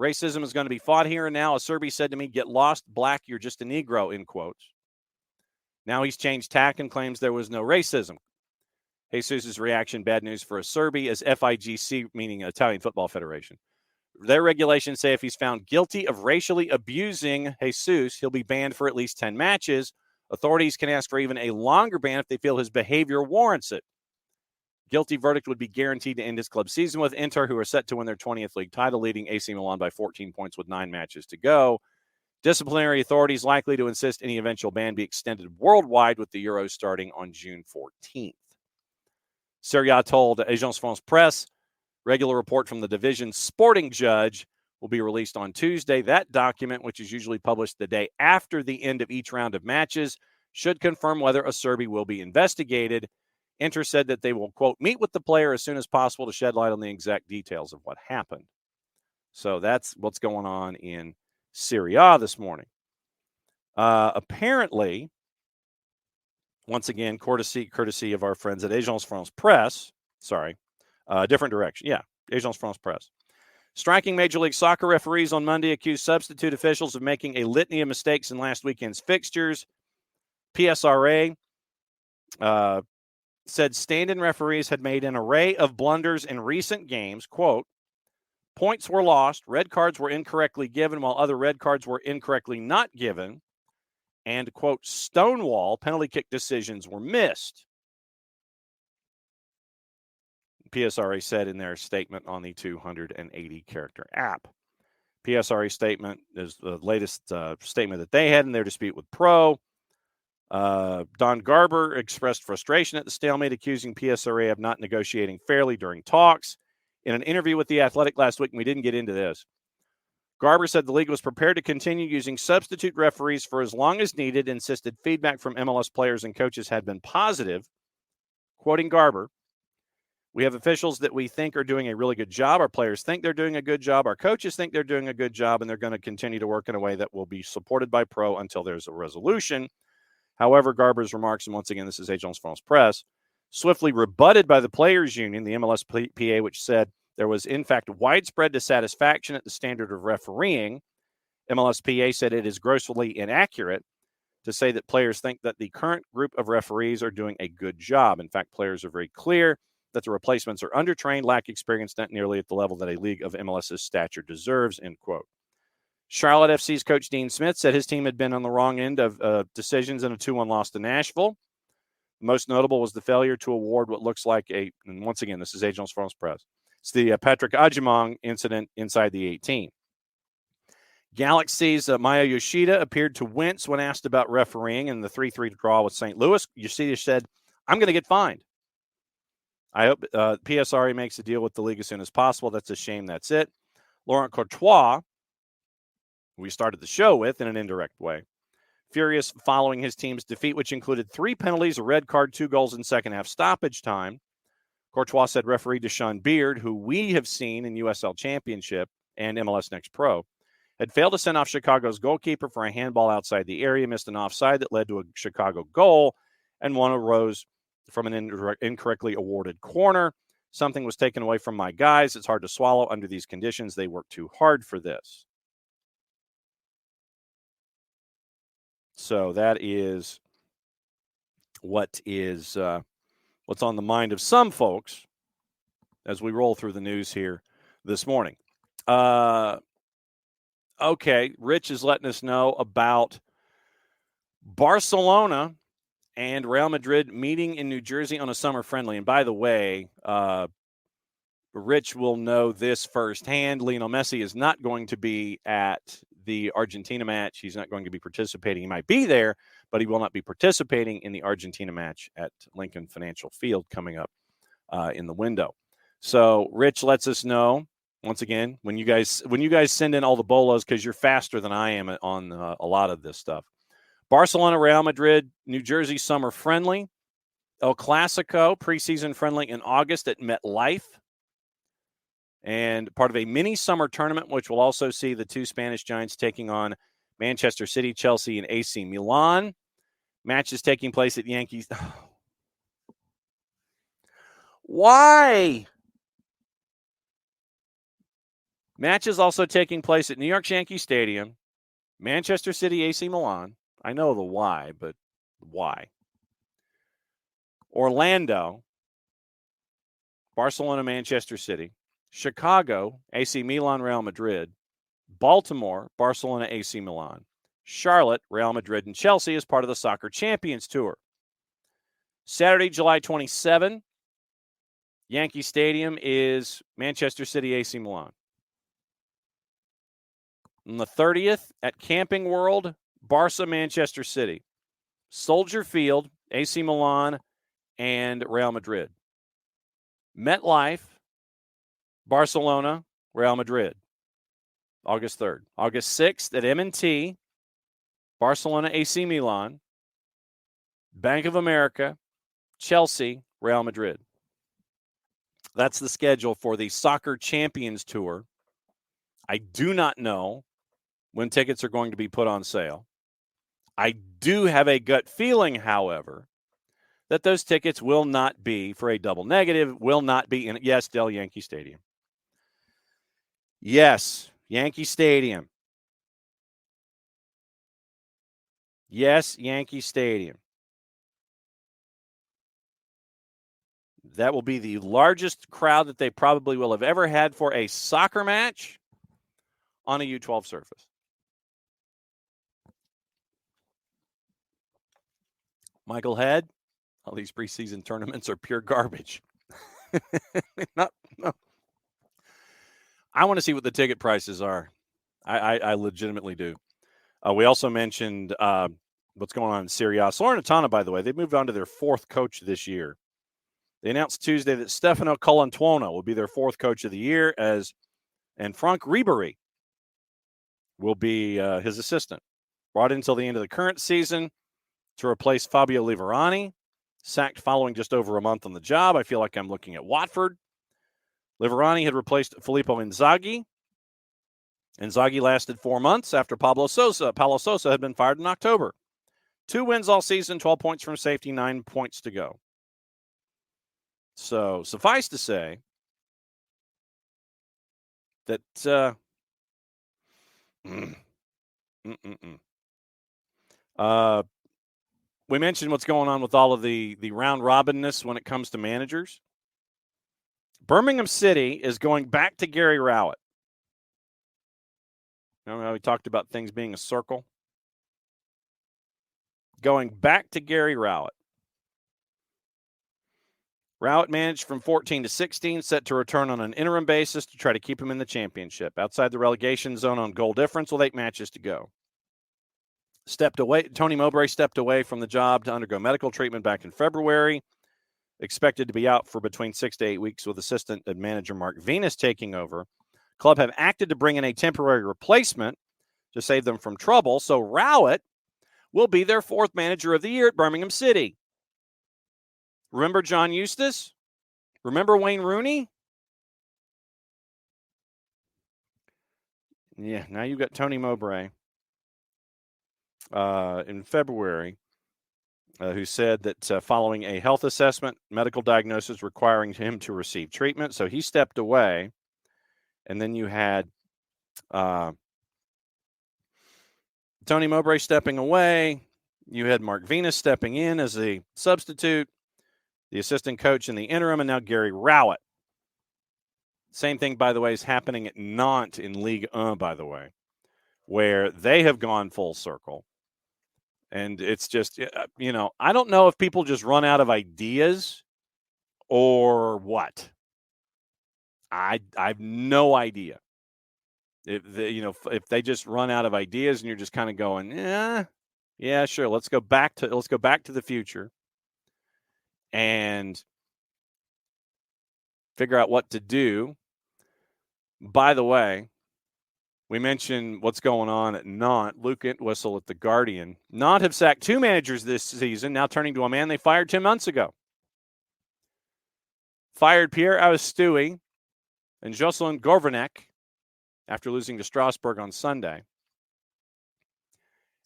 Racism is going to be fought here and now. Acerbi said to me, get lost, black, you're just a Negro, in quotes. Now he's changed tack and claims there was no racism. Jesus' reaction, bad news for Acerbi, as FIGC, meaning Italian Football Federation. Their regulations say if he's found guilty of racially abusing Jesus, he'll be banned for at least 10 matches. Authorities can ask for even a longer ban if they feel his behavior warrants it. Guilty verdict would be guaranteed to end his club season with Inter, who are set to win their 20th league title, leading AC Milan by 14 points with 9 matches to go. Disciplinary authorities likely to insist any eventual ban be extended worldwide, with the Euros starting on June 14th. Serie A told Agence France Presse, regular report from the division sporting judge will be released on Tuesday. That document, which is usually published the day after the end of each round of matches, should confirm whether Acerbi will be investigated. Inter said that they will, quote, meet with the player as soon as possible to shed light on the exact details of what happened. So that's what's going on in Serie A this morning. Apparently, once again, courtesy of our friends at Agence France Presse. Different direction. Yeah, Agence France Presse. Striking Major League Soccer referees on Monday accused substitute officials of making a litany of mistakes in last weekend's fixtures. PSRA said stand-in referees had made an array of blunders in recent games. Quote, points were lost, red cards were incorrectly given, while other red cards were incorrectly not given. And, quote, stonewall penalty kick decisions were missed. PSRA said in their statement on the 280-character app. PSRA statement is the latest statement that they had in their dispute with Pro. Don Garber expressed frustration at the stalemate, accusing PSRA of not negotiating fairly during talks. In an interview with The Athletic last week, and we didn't get into this, Garber said the league was prepared to continue using substitute referees for as long as needed, insisted feedback from MLS players and coaches had been positive. Quoting Garber, we have officials that we think are doing a really good job. Our players think they're doing a good job. Our coaches think they're doing a good job, and they're going to continue to work in a way that will be supported by Pro until there's a resolution. However, Garber's remarks, and once again, this is Agence France Presse, swiftly rebutted by the Players Union, the MLSPA, which said there was, in fact, widespread dissatisfaction at the standard of refereeing. MLSPA said it is grossly inaccurate to say that players think that the current group of referees are doing a good job. In fact, players are very clear that the replacements are undertrained, lack experience, not nearly at the level that a league of MLS's stature deserves, end quote. Charlotte FC's coach Dean Smith said his team had been on the wrong end of decisions in a 2-1 loss to Nashville. Most notable was the failure to award what looks like and once again, this is Agence France Presse. It's the Patrick Adjumong incident inside the 18. Galaxy's Maya Yoshida appeared to wince when asked about refereeing in the 3-3 draw with St. Louis. Yoshida said, "I'm going to get fined. I hope PSRE makes a deal with the league as soon as possible. That's a shame. That's it." Laurent Courtois, we started the show with in an indirect way, furious following his team's defeat, which included 3 penalties, a red card, 2 goals in second-half stoppage time. Courtois said referee Deshaun Beard, who we have seen in USL Championship and MLS Next Pro, had failed to send off Chicago's goalkeeper for a handball outside the area, missed an offside that led to a Chicago goal, and one arose from an incorrectly awarded corner. Something was taken away from my guys. It's hard to swallow under these conditions. They worked too hard for this. So that is what's on the mind of some folks as we roll through the news here this morning. Okay, Rich is letting us know about Barcelona and Real Madrid meeting in New Jersey on a summer friendly. And by the way, Rich will know this firsthand. Lionel Messi is not going to be at the Argentina match. He's not going to be participating. He might be there, but he will not be participating in the Argentina match at Lincoln Financial Field coming up in the window. So Rich lets us know, once again, when you guys send in all the bolos, because you're faster than I am on a lot of this stuff. Barcelona, Real Madrid, New Jersey summer friendly. El Clasico preseason friendly in August at MetLife. And part of a mini summer tournament, which will also see the 2 Spanish giants taking on Manchester City, Chelsea, and AC Milan. Matches taking place at Yankees. Why? Matches also taking place at New York's Yankee Stadium, Manchester City, AC Milan. I know the why, but why? Orlando, Barcelona, Manchester City, Chicago, AC Milan, Real Madrid, Baltimore, Barcelona, AC Milan, Charlotte, Real Madrid, and Chelsea as part of the Soccer Champions Tour. Saturday, July 27, Yankee Stadium is Manchester City, AC Milan. On the 30th, at Camping World, Barca, Manchester City. Soldier Field, AC Milan, and Real Madrid. MetLife, Barcelona, Real Madrid. August 3rd. August 6th at M&T, Barcelona, AC Milan, Bank of America, Chelsea, Real Madrid. That's the schedule for the Soccer Champions Tour. I do not know when tickets are going to be put on sale. I do have a gut feeling, however, that those tickets will not be for a double negative, will not be in, yes, Del Yankee Stadium. Yes, Yankee Stadium. Yes, Yankee Stadium. That will be the largest crowd that they probably will have ever had for a soccer match on a U12 surface. Michael Head, all these preseason tournaments are pure garbage. No. I want to see what the ticket prices are. I legitimately do. We also mentioned what's going on in Serie A. Salernitana, by the way, they've moved on to their 4th coach this year. They announced Tuesday that Stefano Colantuono will be their 4th coach of the year, and Frank Ribery will be his assistant. Brought in until the end of the current season to replace Fabio Liverani, sacked following just over a month on the job. I feel like I'm looking at Watford. Liverani had replaced Filippo Inzaghi. Inzaghi lasted 4 months after Paulo Sousa had been fired in October. 2 wins all season, 12 points from safety, 9 points to go. So suffice to say that we mentioned what's going on with all of the round robinness when it comes to managers. Birmingham City is going back to Gary Rowett. Remember how we talked about things being a circle? Going back to Gary Rowett. Rowett managed from 14 to 16, set to return on an interim basis to try to keep him in the championship. Outside the relegation zone on goal difference with 8 matches to go. Tony Mowbray stepped away from the job to undergo medical treatment back in February. Expected to be out for between 6 to 8 weeks with assistant manager Mark Venus taking over. Club have acted to bring in a temporary replacement to save them from trouble, so Rowett will be their 4th manager of the year at Birmingham City. Remember John Eustace? Remember Wayne Rooney? Yeah, now you've got Tony Mowbray in February, who said that following a health assessment, medical diagnosis requiring him to receive treatment, so he stepped away. And then you had Tony Mowbray stepping away. You had Mark Venus stepping in as a substitute, the assistant coach in the interim, and now Gary Rowett. Same thing, by the way, is happening at Nantes in Ligue 1, by the way, where they have gone full circle. And it's just, I don't know if people just run out of ideas or what. I have no idea. If they just run out of ideas and you're just kind of going, yeah, sure, let's go back to the future and figure out what to do. By the way, we mentioned what's going on at Nantes. Luke Entwistle at the Guardian. Nantes have sacked 2 managers this season, now turning to a man they fired 10 months ago. Fired Pierre Aristui and Jocelyn Gourvenec after losing to Strasbourg on Sunday.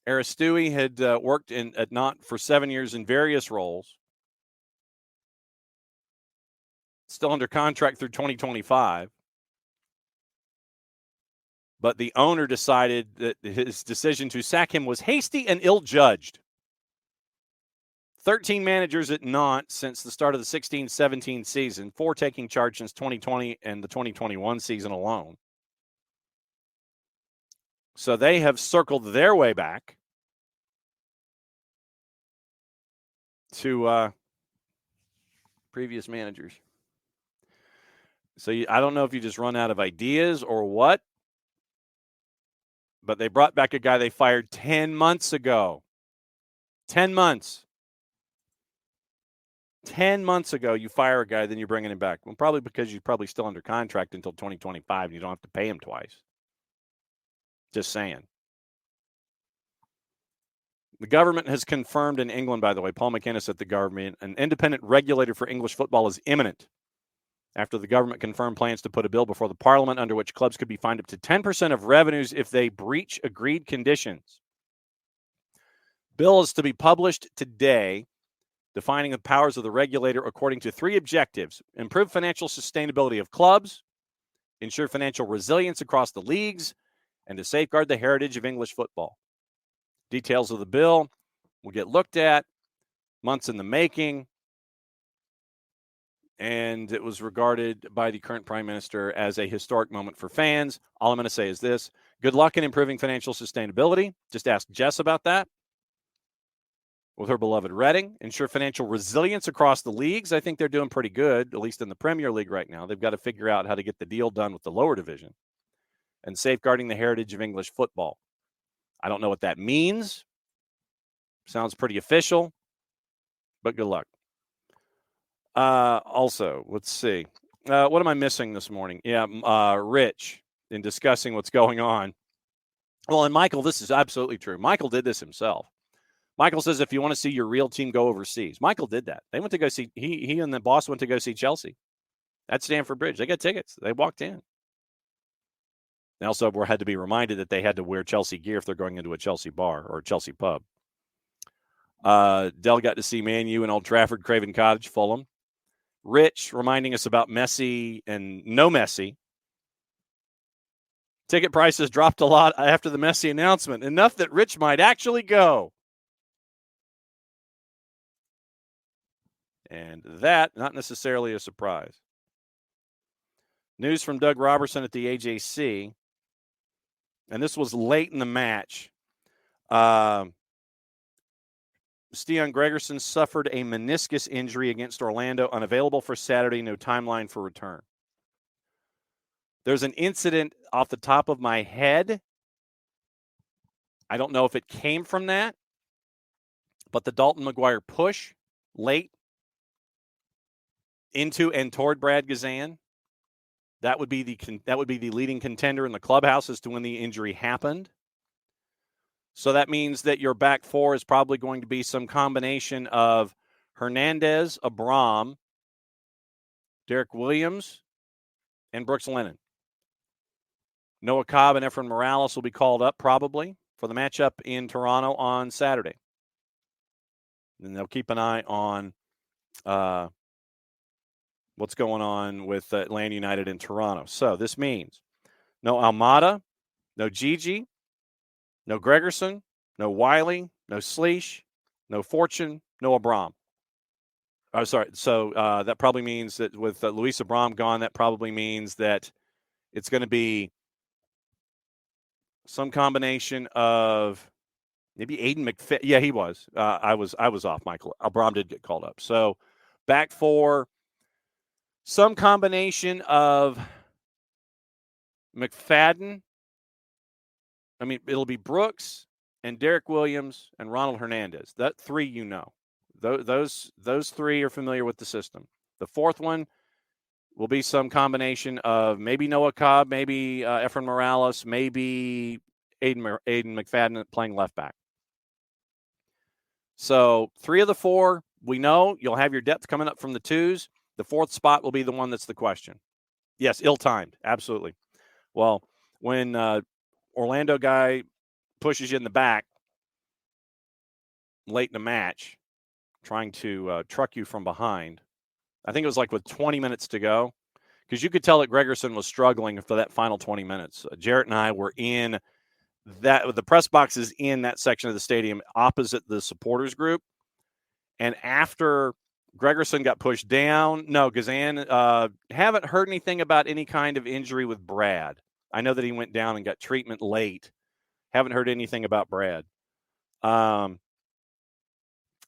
Aristui had worked at Nantes for 7 years in various roles. Still under contract through 2025. But the owner decided that his decision to sack him was hasty and ill-judged. 13 managers at Nantes since the start of the 16-17 season, 4 taking charge since 2020 and the 2021 season alone. So they have circled their way back to previous managers. So I don't know if you just run out of ideas or what, but they brought back a guy they fired 10 months ago. 10 months. 10 months ago, you fire a guy, then you're bringing him back. Well, probably because you're probably still under contract until 2025 and you don't have to pay him twice. Just saying. The government has confirmed in England, by the way, Paul McInnes at the government, an independent regulator for English football is imminent after the government confirmed plans to put a bill before the parliament under which clubs could be fined up to 10% of revenues if they breach agreed conditions. Bill is to be published today, defining the powers of the regulator according to 3 objectives: improve financial sustainability of clubs, ensure financial resilience across the leagues, and to safeguard the heritage of English football. Details of the bill will get looked at, months in the making, and it was regarded by the current Prime Minister as a historic moment for fans. All I'm going to say is this: good luck in improving financial sustainability. Just ask Jess about that with her beloved Reading. Ensure financial resilience across the leagues. I think they're doing pretty good, at least in the Premier League right now. They've got to figure out how to get the deal done with the lower division. And safeguarding the heritage of English football. I don't know what that means. Sounds pretty official, but good luck. Also, let's see. What am I missing this morning? Yeah, Rich, in discussing what's going on. Well, and Michael, this is absolutely true. Michael did this himself. Michael says if you want to see your real team go overseas. Michael did that. They went to go see, he and the boss went to go see Chelsea at Stamford Bridge. They got tickets. They walked in. They also had to be reminded that they had to wear Chelsea gear if they're going into a Chelsea bar or a Chelsea pub. Dell got to see Man U and Old Trafford, Craven Cottage, Fulham. Rich reminding us about Messi and no Messi. Ticket prices dropped a lot after the Messi announcement, enough that Rich might actually go. And that, not necessarily a surprise. News from Doug Robertson at the AJC. And this was late in the match. Stian Gregerson suffered a meniscus injury against Orlando, unavailable for Saturday, no timeline for return. There's an incident off the top of my head. I don't know if it came from that, but the Dalton McGuire push late into and toward Brad Gazan, that would be the leading contender in the clubhouse as to when the injury happened. So that means that your back four is probably going to be some combination of Hernandez, Abram, Derek Williams, and Brooks Lennon. Noah Cobb and Efren Morales will be called up probably for the matchup in Toronto on Saturday. And they'll keep an eye on what's going on with Atlanta United in Toronto. So this means no Almada, no Gigi, no Gregerson, no Wiley, no Sleesh, no Fortune, no Abram. Oh, sorry. So that probably means that with Luis Abram gone, that probably means that it's going to be some combination of maybe Aiden McFadden. Yeah, he was. I was off, Michael. Abram did get called up. So back four, some combination of McFadden. I mean, it'll be Brooks and Derek Williams and Ronald Hernandez. That three, you know. Those three are familiar with the system. The fourth one will be some combination of maybe Noah Cobb, maybe Efren Morales, maybe Aiden McFadden playing left back. So 3 of the 4, we know you'll have your depth coming up from the 2s. The 4th spot will be the one that's the question. Yes, ill-timed, absolutely. Well, when Orlando guy pushes you in the back late in the match, trying to truck you from behind, I think it was like with 20 minutes to go, because you could tell that Gregerson was struggling for that final 20 minutes. Jarrett and I were in that, the press box is in that section of the stadium opposite the supporters group. And after Gregerson got pushed down, no, Gazan, haven't heard anything about any kind of injury with Brad. I know that he went down and got treatment late. Haven't heard anything about Brad.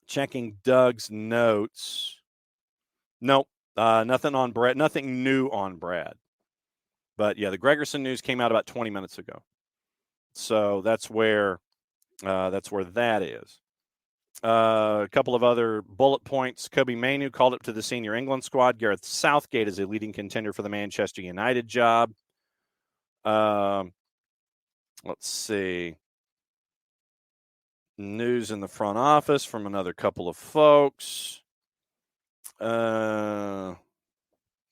Checking Doug's notes. Nope. Nothing on Brad. Nothing new on Brad. But yeah, the Gregerson news came out about 20 minutes ago. So that's where that is. A couple of other bullet points. Kobe Mainu called up to the senior England squad. Gareth Southgate is a leading contender for the Manchester United job. Let's see. News in the front office from another couple of folks. All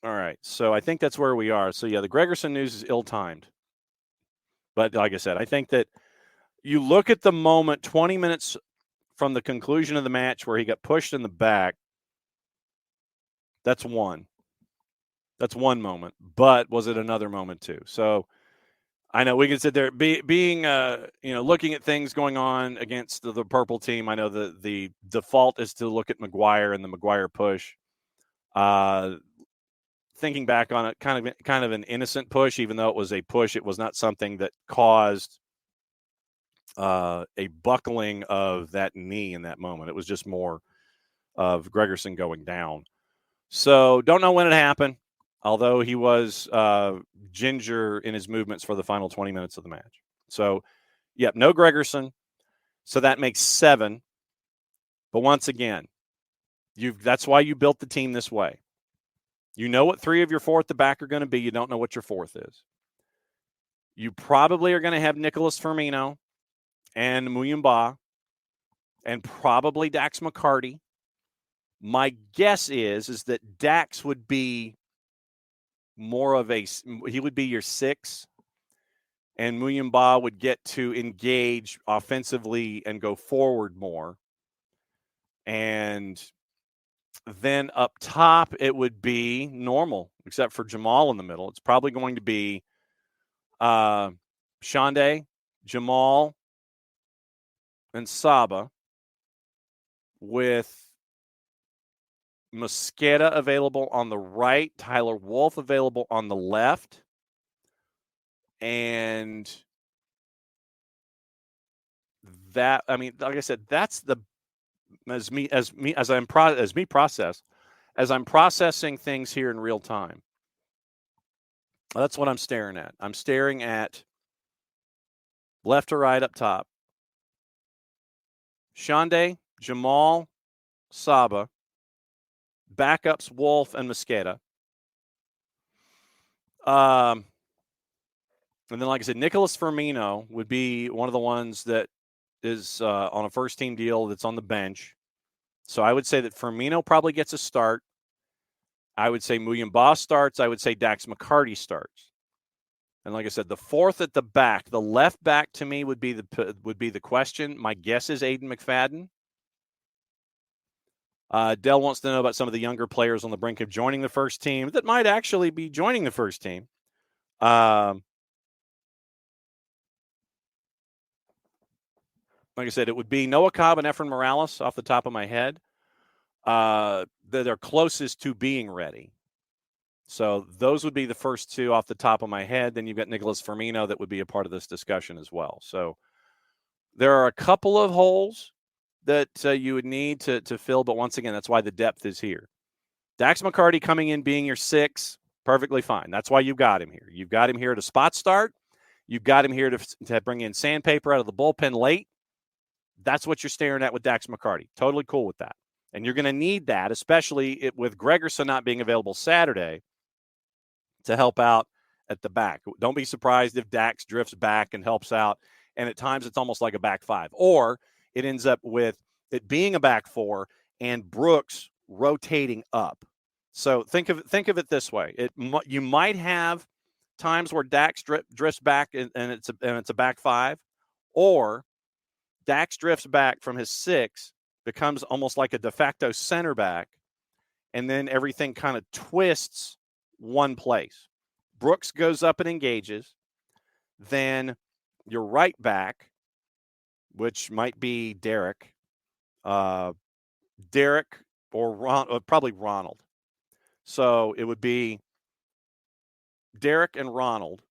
right. So I think that's where we are. So, yeah, the Gregerson news is ill-timed. But like I said, I think that you look at the moment 20 minutes from the conclusion of the match where he got pushed in the back. That's one. That's one moment. But was it another moment too? So I know we can sit there being looking at things going on against the purple team. I know the default is to look at McGuire and the McGuire push. Thinking back on it, kind of an innocent push, even though it was a push, it was not something that caused a buckling of that knee in that moment. It was just more of Gregerson going down. So don't know when it happened, although he was ginger in his movements for the final 20 minutes of the match. So, yep, no Gregerson. So that makes 7. But once again, that's why you built the team this way. You know what 3 of your 4 at the back are going to be. You don't know what your 4th is. You probably are going to have Nicholas Firmino and Muyumba and probably Dax McCarty. My guess is that Dax would be more of he would be your 6, and Muyumba would get to engage offensively and go forward more. And then up top, it would be normal, except for Jamal in the middle. It's probably going to be Shande, Jamal, and Saba, with Mosqueda available on the right, Tyler Wolff available on the left. And that, I mean, like I said, that's the I'm processing things here in real time. That's what I'm staring at. I'm staring at left to right up top. Shande, Jamal, Saba, backups Wolf and Mosqueda. And then, like I said, Nicholas Firmino would be one of the ones that is on a first-team deal that's on the bench. So I would say that Firmino probably gets a start. I would say Muyumba starts. I would say Dax McCarty starts. And like I said, the fourth at the back, the left back to me would be the question. My guess is Aiden McFadden. Dell wants to know about some of the younger players on the brink of joining the first team that might actually be joining the first team. Like I said, it would be Noah Cobb and Efren Morales off the top of my head. That are closest to being ready. So those would be the first two off the top of my head. Then you've got Nicholas Firmino that would be a part of this discussion as well. So there are a couple of holes that you would need to fill. But once again, that's why the depth is here. Dax McCarty coming in being your 6, perfectly fine. That's why you've got him here. You've got him here to spot start. You've got him here to bring in Sandpaper out of the bullpen late. That's what you're staring at with Dax McCarty. Totally cool with that. And you're going to need that, especially with Gregerson not being available Saturday, to help out at the back. Don't be surprised if Dax drifts back and helps out. And at times it's almost like a back 5. Or it ends up with it being a back 4 and Brooks rotating up. So think of it this way. You might have times where Dax drifts back and it's a back 5, or Dax drifts back from his 6, becomes almost like a de facto center back, and then everything kind of twists one place. Brooks goes up and engages. Then your right back, which might be Derek or probably Ronald. So it would be Derek and Ronald.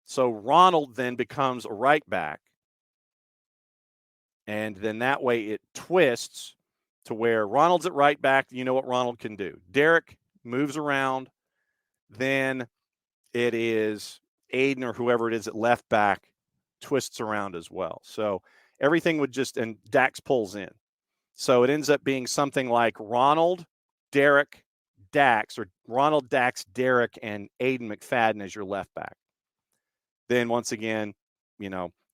So Ronald then becomes a right back. And then that way it twists to where Ronald's at right back. You know what Ronald can do. Derek moves around. Then it is Aiden or whoever it is at left back twists around as well. So everything would and Dax pulls in. So it ends up being something like Ronald, Derek, Dax, or Ronald, Dax, Derek, and Aiden McFadden as your left back. Then once again,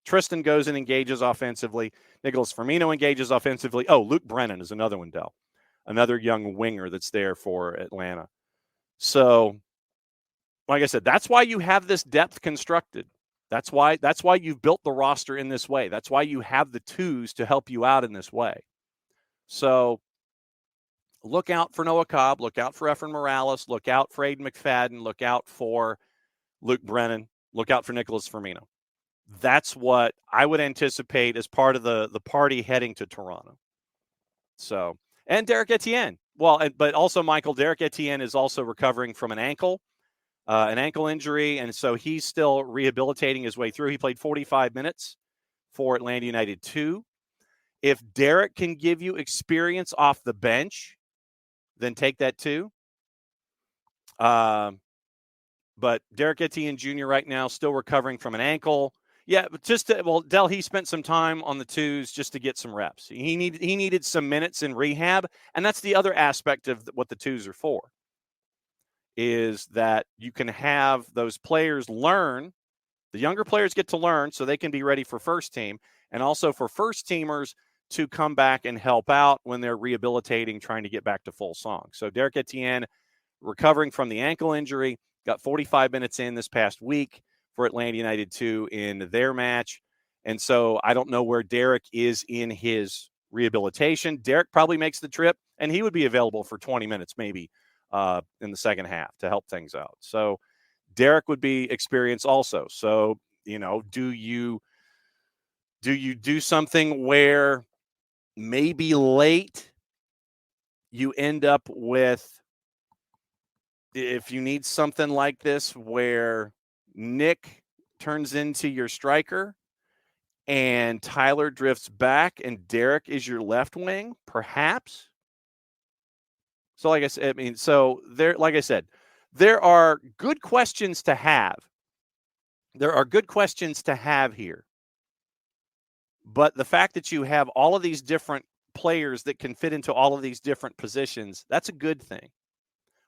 Tristan goes and engages offensively. Nicholas Firmino engages offensively. Oh, Luke Brennan is another one, Del. Another young winger that's there for Atlanta. So, like I said, that's why you have this depth constructed. That's why you've built the roster in this way. That's why you have the 2s to help you out in this way. So look out for Noah Cobb. Look out for Efren Morales. Look out for Aiden McFadden. Look out for Luke Brennan. Look out for Nicholas Firmino. That's what I would anticipate as part of the party heading to Toronto. So, and Derek Etienne. Well, but also, Michael, Derek Etienne is also recovering from an ankle injury, and so he's still rehabilitating his way through. He played 45 minutes for Atlanta United 2. If Derek can give you experience off the bench, then take that too. But Derek Etienne Jr. right now still recovering from an ankle. Yeah, but Del, he spent some time on the 2s just to get some reps. He needed some minutes in rehab, and that's the other aspect of what the 2s are for, is that you can have those players learn. The younger players get to learn so they can be ready for first team, and also for first teamers to come back and help out when they're rehabilitating, trying to get back to full song. So Derek Etienne recovering from the ankle injury, got 45 minutes in this past week for Atlanta United 2 in their match. And so I don't know where Derek is in his rehabilitation. Derek probably makes the trip, and he would be available for 20 minutes maybe in the second half to help things out. So Derek would be experienced also. So, do you do something where maybe late you end up with, if you need something like this where Nick turns into your striker and Tyler drifts back and Derek is your left wing, perhaps. So like I said, like I said, there are good questions to have. There are good questions to have here. But the fact that you have all of these different players that can fit into all of these different positions, that's a good thing.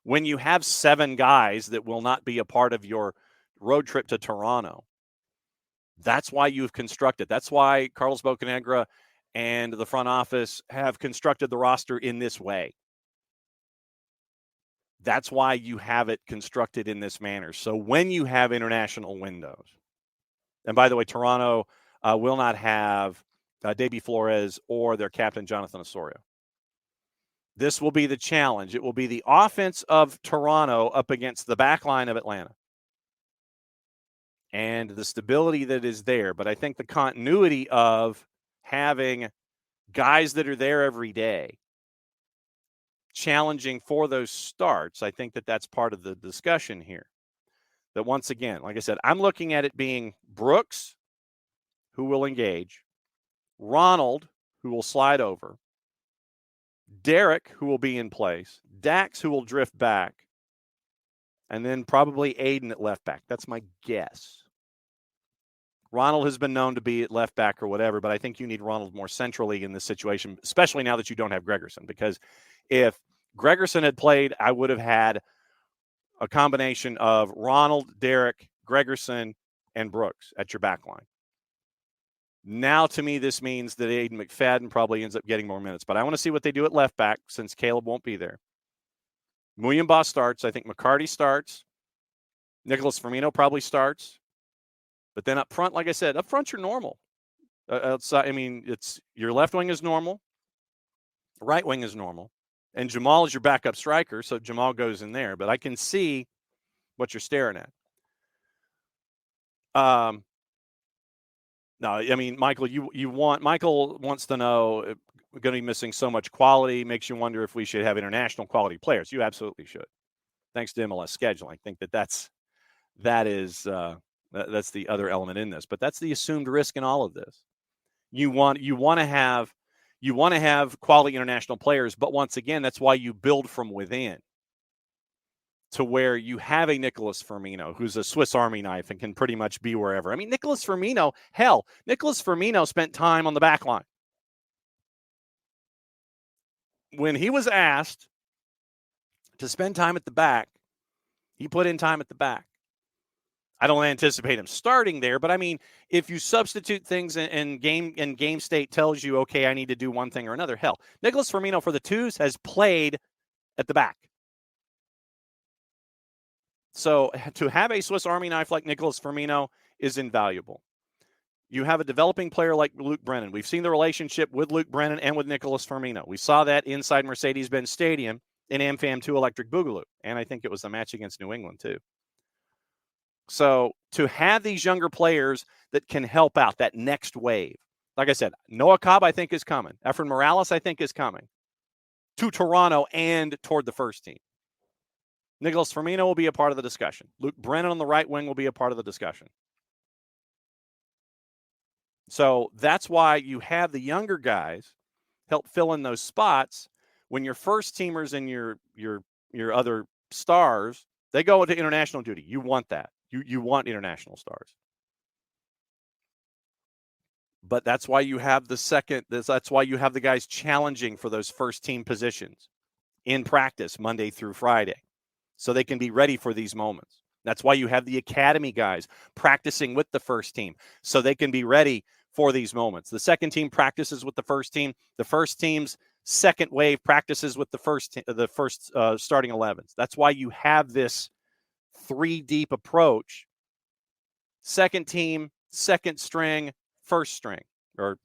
When you have 7 guys that will not be a part of your road trip to Toronto, that's why you've constructed. That's why Carlos Bocanegra and the front office have constructed the roster in this way. That's why you have it constructed in this manner. So when you have international windows, and by the way, Toronto will not have Davy Flores or their captain, Jonathan Osorio. This will be the challenge. It will be the offense of Toronto up against the back line of Atlanta. And the stability that is there. But I think the continuity of having guys that are there every day, challenging for those starts, I think that that's part of the discussion here. That once again, like I said, I'm looking at it being Brooks, who will engage, Ronald, who will slide over, Derek, who will be in place, Dax, who will drift back, and then probably Aiden at left back. That's my guess. Ronald has been known to be at left back or whatever, but I think you need Ronald more centrally in this situation, especially now that you don't have Gregerson. Because if Gregerson had played, I would have had a combination of Ronald, Derek, Gregerson, and Brooks at your back line. Now, to me, this means that Aiden McFadden probably ends up getting more minutes. But I want to see what they do at left back since Caleb won't be there. Muyumba starts. I think McCarty starts. Nicholas Firmino probably starts. But then up front, like I said, up front you're normal. Outside, it's your left wing is normal. Right wing is normal. And Jamal is your backup striker, so Jamal goes in there. But I can see what you're staring at. No, Michael, Michael wants to know, we're going to be missing so much quality, makes you wonder if we should have international quality players. You absolutely should. Thanks to MLS scheduling. I think that's the other element in this, but that's the assumed risk in all of this. You want to have quality international players, but once again, that's why you build from within. To where you have a Nicholas Firmino, who's a Swiss Army knife and can pretty much be wherever. Nicholas Firmino spent time on the back line. When he was asked to spend time at the back, he put in time at the back. I don't anticipate him starting there, but if you substitute things and game state tells you, okay, I need to do one thing or another, hell, Nicholas Firmino for the twos has played at the back. So to have a Swiss Army knife like Nicholas Firmino is invaluable. You have a developing player like Luke Brennan. We've seen the relationship with Luke Brennan and with Nicholas Firmino. We saw that inside Mercedes-Benz Stadium in AmFam 2 Electric Boogaloo. And I think it was the match against New England too. So to have these younger players that can help out that next wave. Like I said, Noah Cobb I think is coming. Efren Morales I think is coming to Toronto and toward the first team. Nicholas Firmino will be a part of the discussion. Luke Brennan on the right wing will be a part of the discussion. So that's why you have the younger guys help fill in those spots when your first teamers and your other stars, they go into international duty. You want that. You want international stars. But that's why you have that's why you have the guys challenging for those first team positions in practice Monday through Friday. So they can be ready for these moments. That's why you have the academy guys practicing with the first team so they can be ready for these moments. The second team practices with the first team. The first team's second wave practices with the first starting 11s. That's why you have this 3-deep approach. Second team, second string, first string, or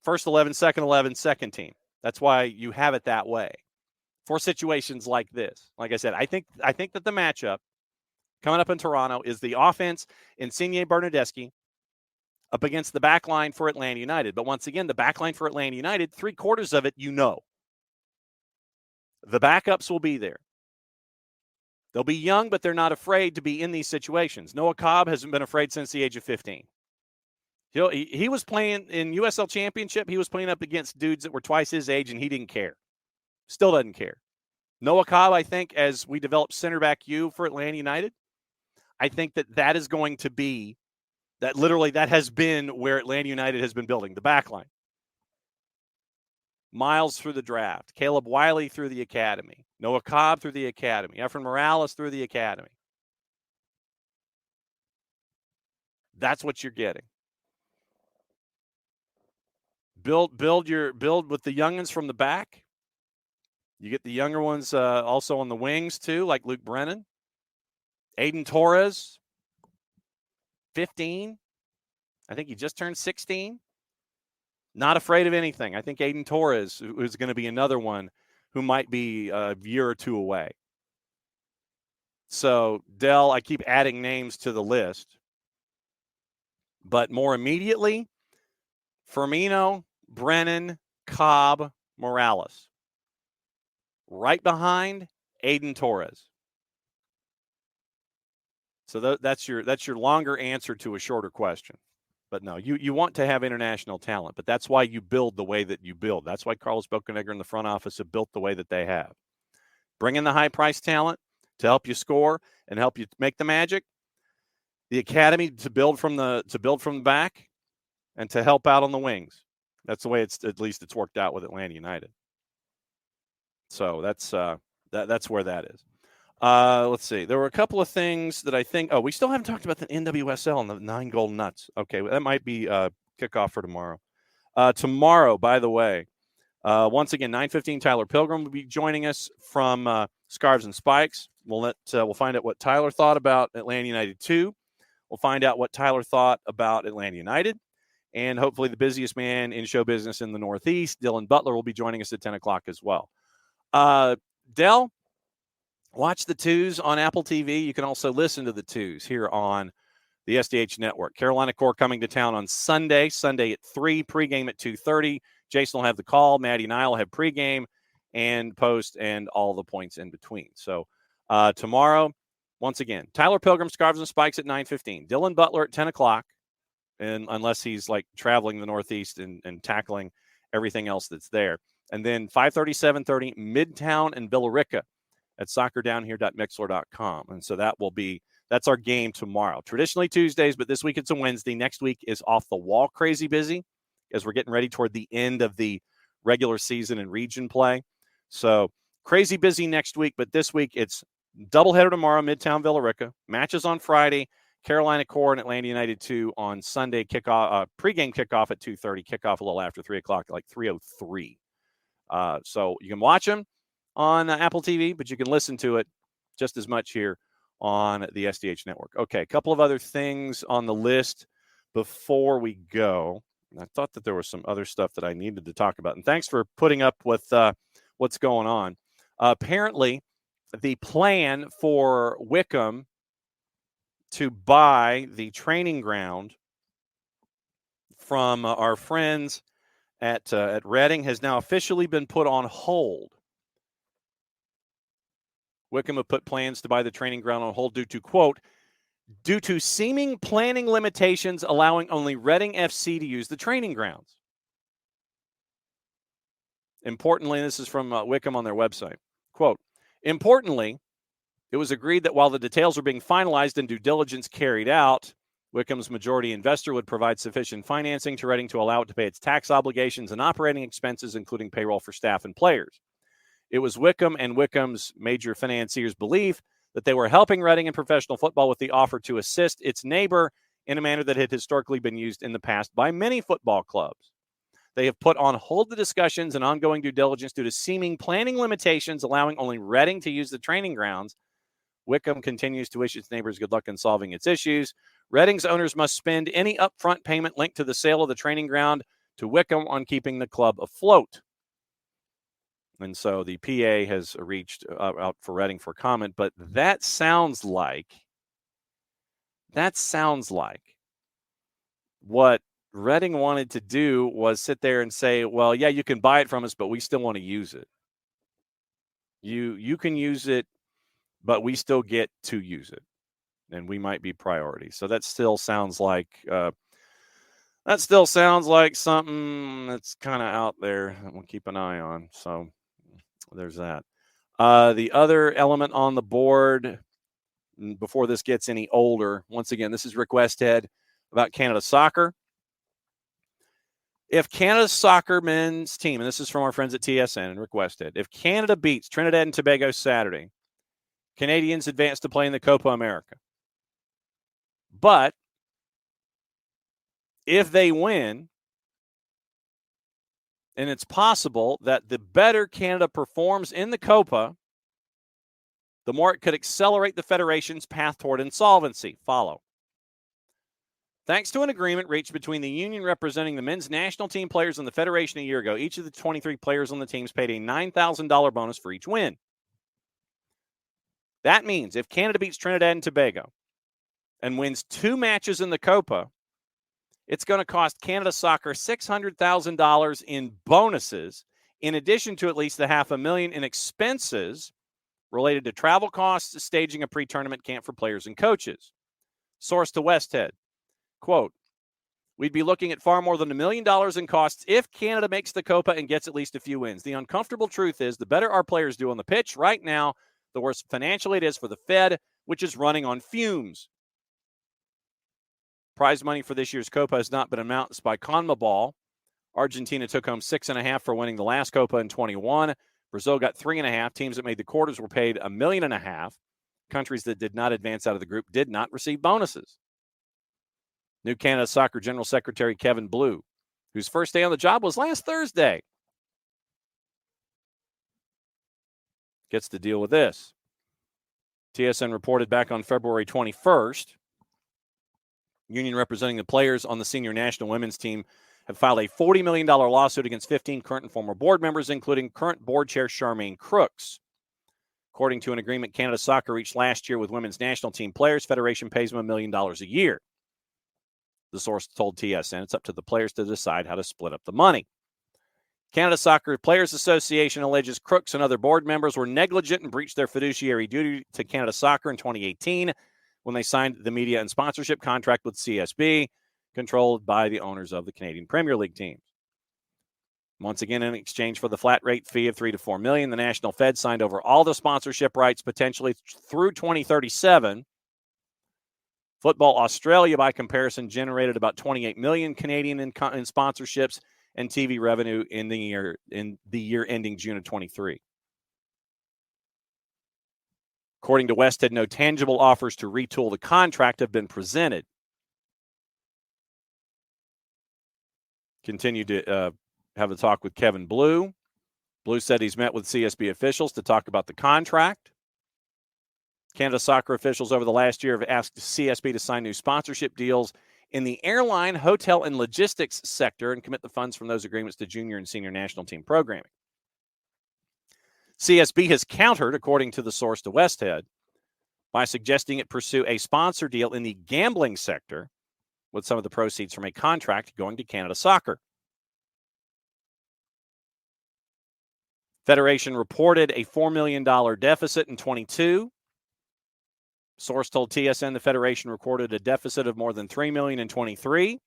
first 11, second team. That's why you have it that way. For situations like this. Like I said, I think that the matchup coming up in Toronto is the offense Insigne Bernardeschi up against the back line for Atlanta United. But once again, the back line for Atlanta United, 3/4 of it, The backups will be there. They'll be young, but they're not afraid to be in these situations. Noah Cobb hasn't been afraid since the age of 15. He was playing in USL Championship. He was playing up against dudes that were twice his age, and he didn't care. Still doesn't care. Noah Cobb, I think, as we develop center back U for Atlanta United, I think that is going to be that literally that has been where Atlanta United has been building the back line. Miles through the draft, Caleb Wiley through the academy, Noah Cobb through the academy, Efren Morales through the academy. That's what you're getting. Build with the youngins from the back. You get the younger ones also on the wings too, like Luke Brennan, Aiden Torres, 15. I think he just turned 16. Not afraid of anything. I think Aiden Torres is going to be another one who might be a year or two away. So, Dell, I keep adding names to the list. But more immediately, Firmino, Brennan, Cobb, Morales. Right behind, Aiden Torres. So that's your longer answer to a shorter question. But no, you want to have international talent, but that's why you build the way that you build. That's why Carlos Bocanegra and the front office have built the way that they have. Bring in the high-priced talent to help you score and help you make the magic. The academy to build from the back and to help out on the wings. That's the way it's worked out with Atlanta United. So that's where that is. Let's see. There were a couple of things that I think. Oh, we still haven't talked about the NWSL and the 9 Golden Nuts. Okay, that might be kickoff for tomorrow. Tomorrow, by the way, once again, 9:15. Tyler Pilgrim will be joining us from Scarves and Spikes. We'll find out what Tyler thought about Atlanta United 2. We'll find out what Tyler thought about Atlanta United, and hopefully the busiest man in show business in the Northeast, Dylan Butler, will be joining us at 10 o'clock as well. Dell. Watch the twos on Apple TV. You can also listen to the twos here on the SDH Network. Carolina Core coming to town on Sunday at 3, pregame at 2:30. Jason will have the call. Maddie and I will have pregame and post and all the points in between. So tomorrow, once again, Tyler Pilgrim, Scarves and Spikes at 9:15. Dylan Butler at 10 o'clock, and unless he's like traveling the Northeast and tackling everything else that's there. And then 5:30, 7:30, Midtown and Billerica at soccerdownhere.mixler.com. And so that's our game tomorrow. Traditionally Tuesdays, but this week it's a Wednesday. Next week is off the wall crazy busy as we're getting ready toward the end of the regular season and region play. So crazy busy next week, but this week it's doubleheader tomorrow, Midtown Billerica. Matches on Friday, Carolina Core and Atlanta United 2 on Sunday. Kickoff, pregame kickoff at 2:30, kickoff a little after 3 o'clock, like 3:03. So you can watch them on Apple TV, but you can listen to it just as much here on the SDH Network. Okay, a couple of other things on the list before we go. I thought that there was some other stuff that I needed to talk about. And thanks for putting up with what's going on. Apparently, the plan for Wickham to buy the training ground from our friends at Reading has now officially been put on hold. Wickham have put plans to buy the training ground on hold due to, quote, due to seeming planning limitations allowing only Reading FC to use the training grounds. Importantly, this is from Wickham on their website, quote, importantly, it was agreed that while the details were being finalized and due diligence carried out, Wickham's majority investor would provide sufficient financing to Reading to allow it to pay its tax obligations and operating expenses, including payroll for staff and players. It was Wickham and Wickham's major financiers' belief that they were helping Reading in professional football with the offer to assist its neighbor in a manner that had historically been used in the past by many football clubs. They have put on hold the discussions and ongoing due diligence due to seeming planning limitations allowing only Reading to use the training grounds. Wickham continues to wish its neighbors good luck in solving its issues. Reading's owners must spend any upfront payment linked to the sale of the training ground to Wickham on keeping the club afloat. And so the PA has reached out for Reading for comment, but that sounds like what Reading wanted to do was sit there and say, well, yeah, you can buy it from us, but we still want to use it. You can use it, but we still get to use it, and we might be priority. So that still sounds like That still sounds like something that's kind of out there that we'll keep an eye on. So there's that. The other element on the board, before this gets any older, once again, this is Rick Westhead about Canada soccer. If Canada's soccer men's team, and this is from our friends at TSN and Rick Westhead, if Canada beats Trinidad and Tobago Saturday, Canadians advance to play in the Copa America. But if they win, and it's possible that the better Canada performs in the Copa, the more it could accelerate the Federation's path toward insolvency. Follow. Thanks to an agreement reached between the union representing the men's national team players and the Federation a year ago, each of the 23 players on the teams paid a $9,000 bonus for each win. That means if Canada beats Trinidad and Tobago and wins 2 matches in the Copa, it's going to cost Canada Soccer $600,000 in bonuses, in addition to at least the $500,000 in expenses related to travel costs, staging a pre-tournament camp for players and coaches. Source to Westhead. Quote, we'd be looking at far more than $1 million in costs if Canada makes the Copa and gets at least a few wins. The uncomfortable truth is the better our players do on the pitch right now, the worse financially it is for the Fed, which is running on fumes. Prize money for this year's Copa has not been announced by CONMEBOL. Argentina took home 6.5 for winning the last Copa in 21. Brazil got 3.5. Teams that made the quarters were paid $1.5 million. Countries that did not advance out of the group did not receive bonuses. New Canada Soccer General Secretary Kevin Blue, whose first day on the job was last Thursday, gets to deal with this. TSN reported back on February 21st, union representing the players on the senior national women's team have filed a $40 million lawsuit against 15 current and former board members, including current board chair Charmaine Crooks. According to an agreement Canada Soccer reached last year with women's national team players, Federation pays them $1 million a year. The source told TSN it's up to the players to decide how to split up the money. Canada Soccer Players Association alleges Crooks and other board members were negligent and breached their fiduciary duty to Canada Soccer in 2018 when they signed the media and sponsorship contract with CSB, controlled by the owners of the Canadian Premier League teams. Once again, in exchange for the flat rate fee of $3 to $4 million, the National Fed signed over all the sponsorship rights potentially through 2037. Football Australia, by comparison, generated about 28 million Canadian in sponsorships and TV revenue in the year ending June of 23. According to Westhead, no tangible offers to retool the contract have been presented. Continued to have a talk with Kevin Blue. Blue said he's met with CSB officials to talk about the contract. Canada Soccer officials over the last year have asked CSB to sign new sponsorship deals in the airline, hotel, and logistics sector and commit the funds from those agreements to junior and senior national team programming. CSB has countered, according to the source to Westhead, by suggesting it pursue a sponsor deal in the gambling sector with some of the proceeds from a contract going to Canada Soccer. Federation reported a $4 million deficit in 22. Source told TSN the Federation recorded a deficit of more than $3 million in 23.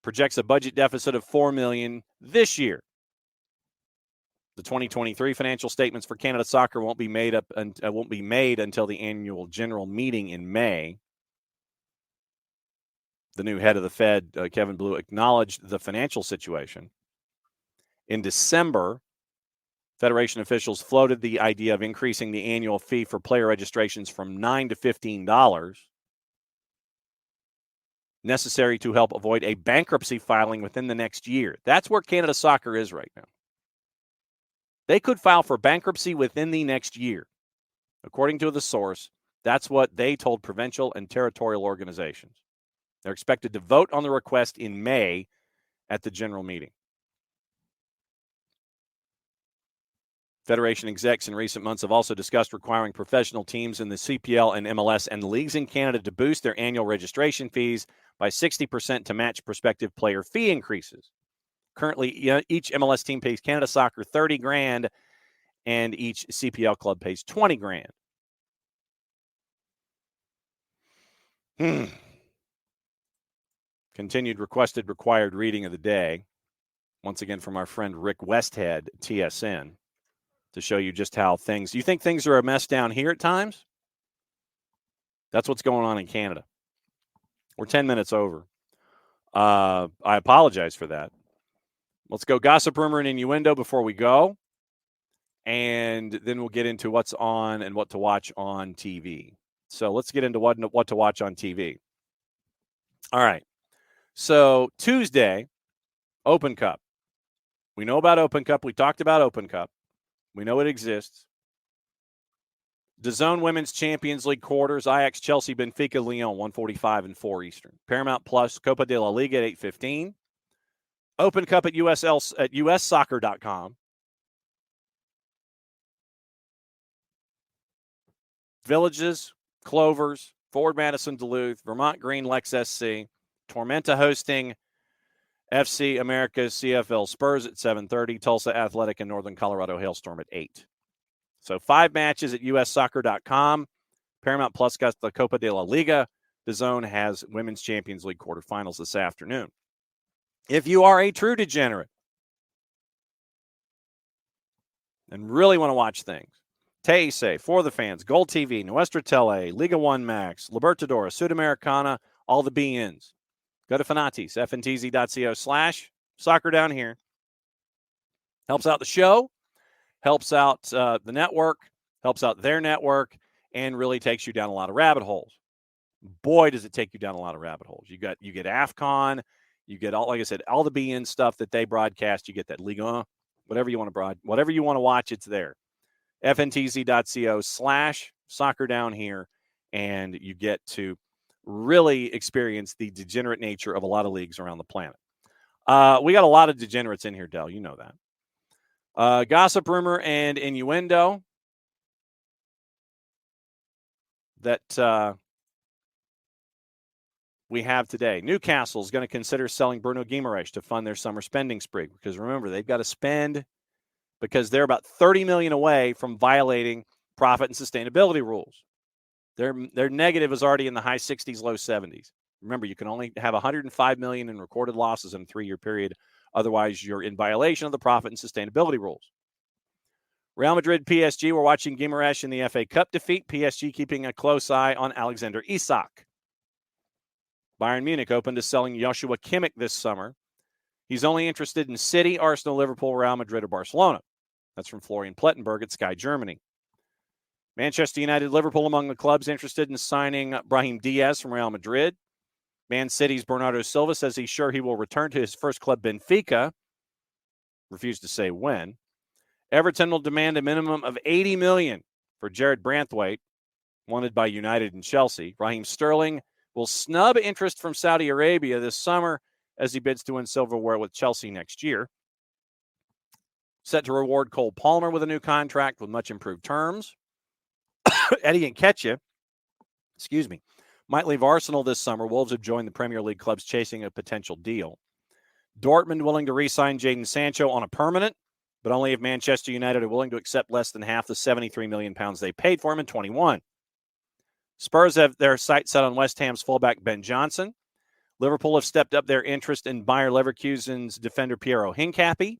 Projects a budget deficit of $4 million this year. The 2023 financial statements for Canada Soccer won't be made until the annual general meeting in May. The new head of the Fed, Kevin Blue, acknowledged the financial situation. In December, Federation officials floated the idea of increasing the annual fee for player registrations from $9 to $15, necessary to help avoid a bankruptcy filing within the next year. That's where Canada Soccer is right now. They could file for bankruptcy within the next year. According to the source, that's what they told provincial and territorial organizations. They're expected to vote on the request in May at the general meeting. Federation execs in recent months have also discussed requiring professional teams in the CPL and MLS and leagues in Canada to boost their annual registration fees by 60% to match prospective player fee increases. Currently, each MLS team pays Canada Soccer $30,000 and each CPL club pays $20,000. Continued requested required reading of the day. Once again from our friend Rick Westhead, TSN, to show you just how things. You think things are a mess down here at times? That's what's going on in Canada. We're 10 minutes over. I apologize for that. Let's go gossip, rumor, and innuendo before we go. And then we'll get into what's on and what to watch on TV. So let's get into what to watch on TV. All right. So Tuesday, Open Cup. We know about Open Cup. We talked about Open Cup. We know it exists. DAZN Women's Champions League quarters, Ajax, Chelsea, Benfica, Lyon, 1:45 and 4 Eastern. Paramount Plus, Copa de la Liga at 8:15. Open Cup at ussoccer.com. Villages, Clovers, Forward Madison, Duluth, Vermont Green, Lex SC, Tormenta hosting FC America's CFL Spurs at 7:30, Tulsa Athletic and Northern Colorado Hailstorm at 8. So 5 matches at ussoccer.com. Paramount Plus got the Copa de la Liga. DAZN has Women's Champions League quarterfinals this afternoon. If you are a true degenerate and really want to watch things, Teise, For the Fans, Gold TV, Nuestra Tele, Liga 1 Max, Libertadores, Sudamericana, all the BNs. Go to Fanatis, fntz.co/soccer down here. Helps out the show, helps out the network, helps out their network, and really takes you down a lot of rabbit holes. Boy, does it take you down a lot of rabbit holes. You get AFCON, you get all, like I said, all the BN stuff that they broadcast. You get that Liga, whatever you want to watch, it's there. fntz.co/soccer down here, and you get to really experience the degenerate nature of a lot of leagues around the planet. We got a lot of degenerates in here, Del. You know that. Gossip, rumor, and innuendo that we have today. Newcastle is going to consider selling Bruno Guimaraes to fund their summer spending spree, because remember, they've got to spend because they're about $30 million away from violating profit and sustainability rules. Their negative is already in the high 60s, low 70s. Remember, you can only have $105 million in recorded losses in a 3-year period. Otherwise, you're in violation of the profit and sustainability rules. Real Madrid, PSG, we're watching Guimaraes in the FA Cup defeat. PSG keeping a close eye on Alexander Isak. Bayern Munich open to selling Joshua Kimmich this summer. He's only interested in City, Arsenal, Liverpool, Real Madrid, or Barcelona. That's from Florian Plettenberg at Sky Germany. Manchester United, Liverpool among the clubs interested in signing Brahim Diaz from Real Madrid. Man City's Bernardo Silva says he's sure he will return to his first club, Benfica. Refused to say when. Everton will demand a minimum of $80 million for Jared Branthwaite, wanted by United and Chelsea. Raheem Sterling will snub interest from Saudi Arabia this summer as he bids to win silverware with Chelsea next year. Set to reward Cole Palmer with a new contract with much improved terms. Eddie Nketiah, might leave Arsenal this summer. Wolves have joined the Premier League clubs chasing a potential deal. Dortmund willing to re-sign Jadon Sancho on a permanent, but only if Manchester United are willing to accept less than half the £73 million they paid for him in 21. Spurs have their sights set on West Ham's fullback Ben Johnson. Liverpool have stepped up their interest in Bayer Leverkusen's defender Piero Hincapié.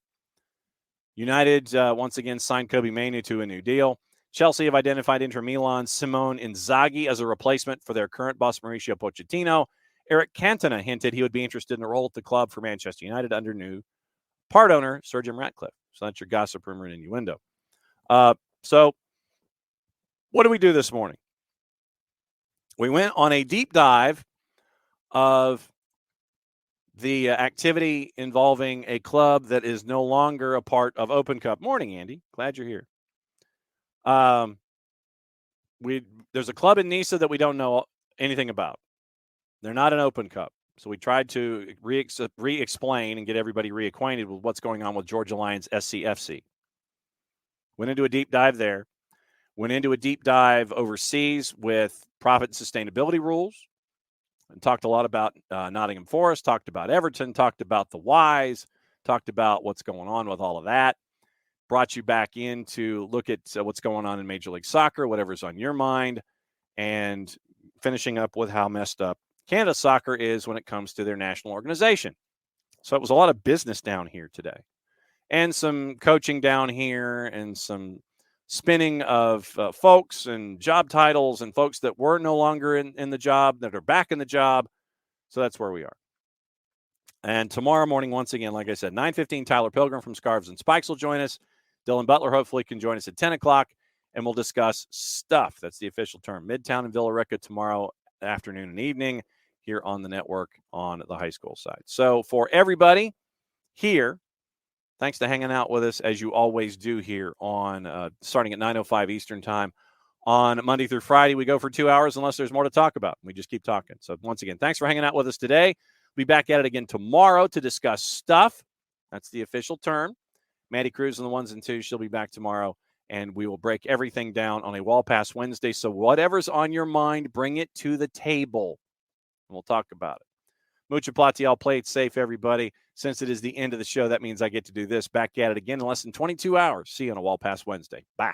United once again signed Kobe Mainoo to a new deal. Chelsea have identified Inter Milan's Simone Inzaghi as a replacement for their current boss Mauricio Pochettino. Eric Cantona hinted he would be interested in a role at the club for Manchester United under new part owner Sir Jim Ratcliffe. So that's your gossip, rumor, and innuendo. So what do we do this morning? We went on a deep dive of the activity involving a club that is no longer a part of Open Cup. Morning, Andy. Glad you're here. There's a club in Nisa that we don't know anything about. They're not an Open Cup. So we tried to re-explain and get everybody reacquainted with what's going on with Georgia Lions SCFC. Went into a deep dive there. Went into a deep dive overseas with profit and sustainability rules. And talked a lot about Nottingham Forest, talked about Everton, talked about the Wise, talked about what's going on with all of that. Brought you back in to look at what's going on in Major League Soccer, whatever's on your mind, and finishing up with how messed up Canada Soccer is when it comes to their national organization. So it was a lot of business down here today, and some coaching down here, and some spinning of folks and job titles and folks that were no longer in the job that are back in the job. So that's where we are. And tomorrow morning, once again, like I said, 9:15, Tyler Pilgrim from Scarves and Spikes will join us. Dylan Butler hopefully can join us at 10 o'clock, and we'll discuss stuff. That's the official term. Midtown and Villa Rica tomorrow afternoon and evening here on the network on the high school side. So for everybody here, thanks to hanging out with us as you always do here on starting at 9:05 Eastern time on Monday through Friday. We go for 2 hours unless there's more to talk about. We just keep talking. So once again, thanks for hanging out with us today. We'll be back at it again tomorrow to discuss stuff. That's the official term. Maddie Cruz and the ones and twos, she'll be back tomorrow, and we will break everything down on a Wall Pass Wednesday. So whatever's on your mind, bring it to the table, and we'll talk about it. Mucha Platiel, play it safe, everybody. Since it is the end of the show, that means I get to do this. Back at it again in less than 22 hours. See you on a Wall Pass Wednesday. Bye.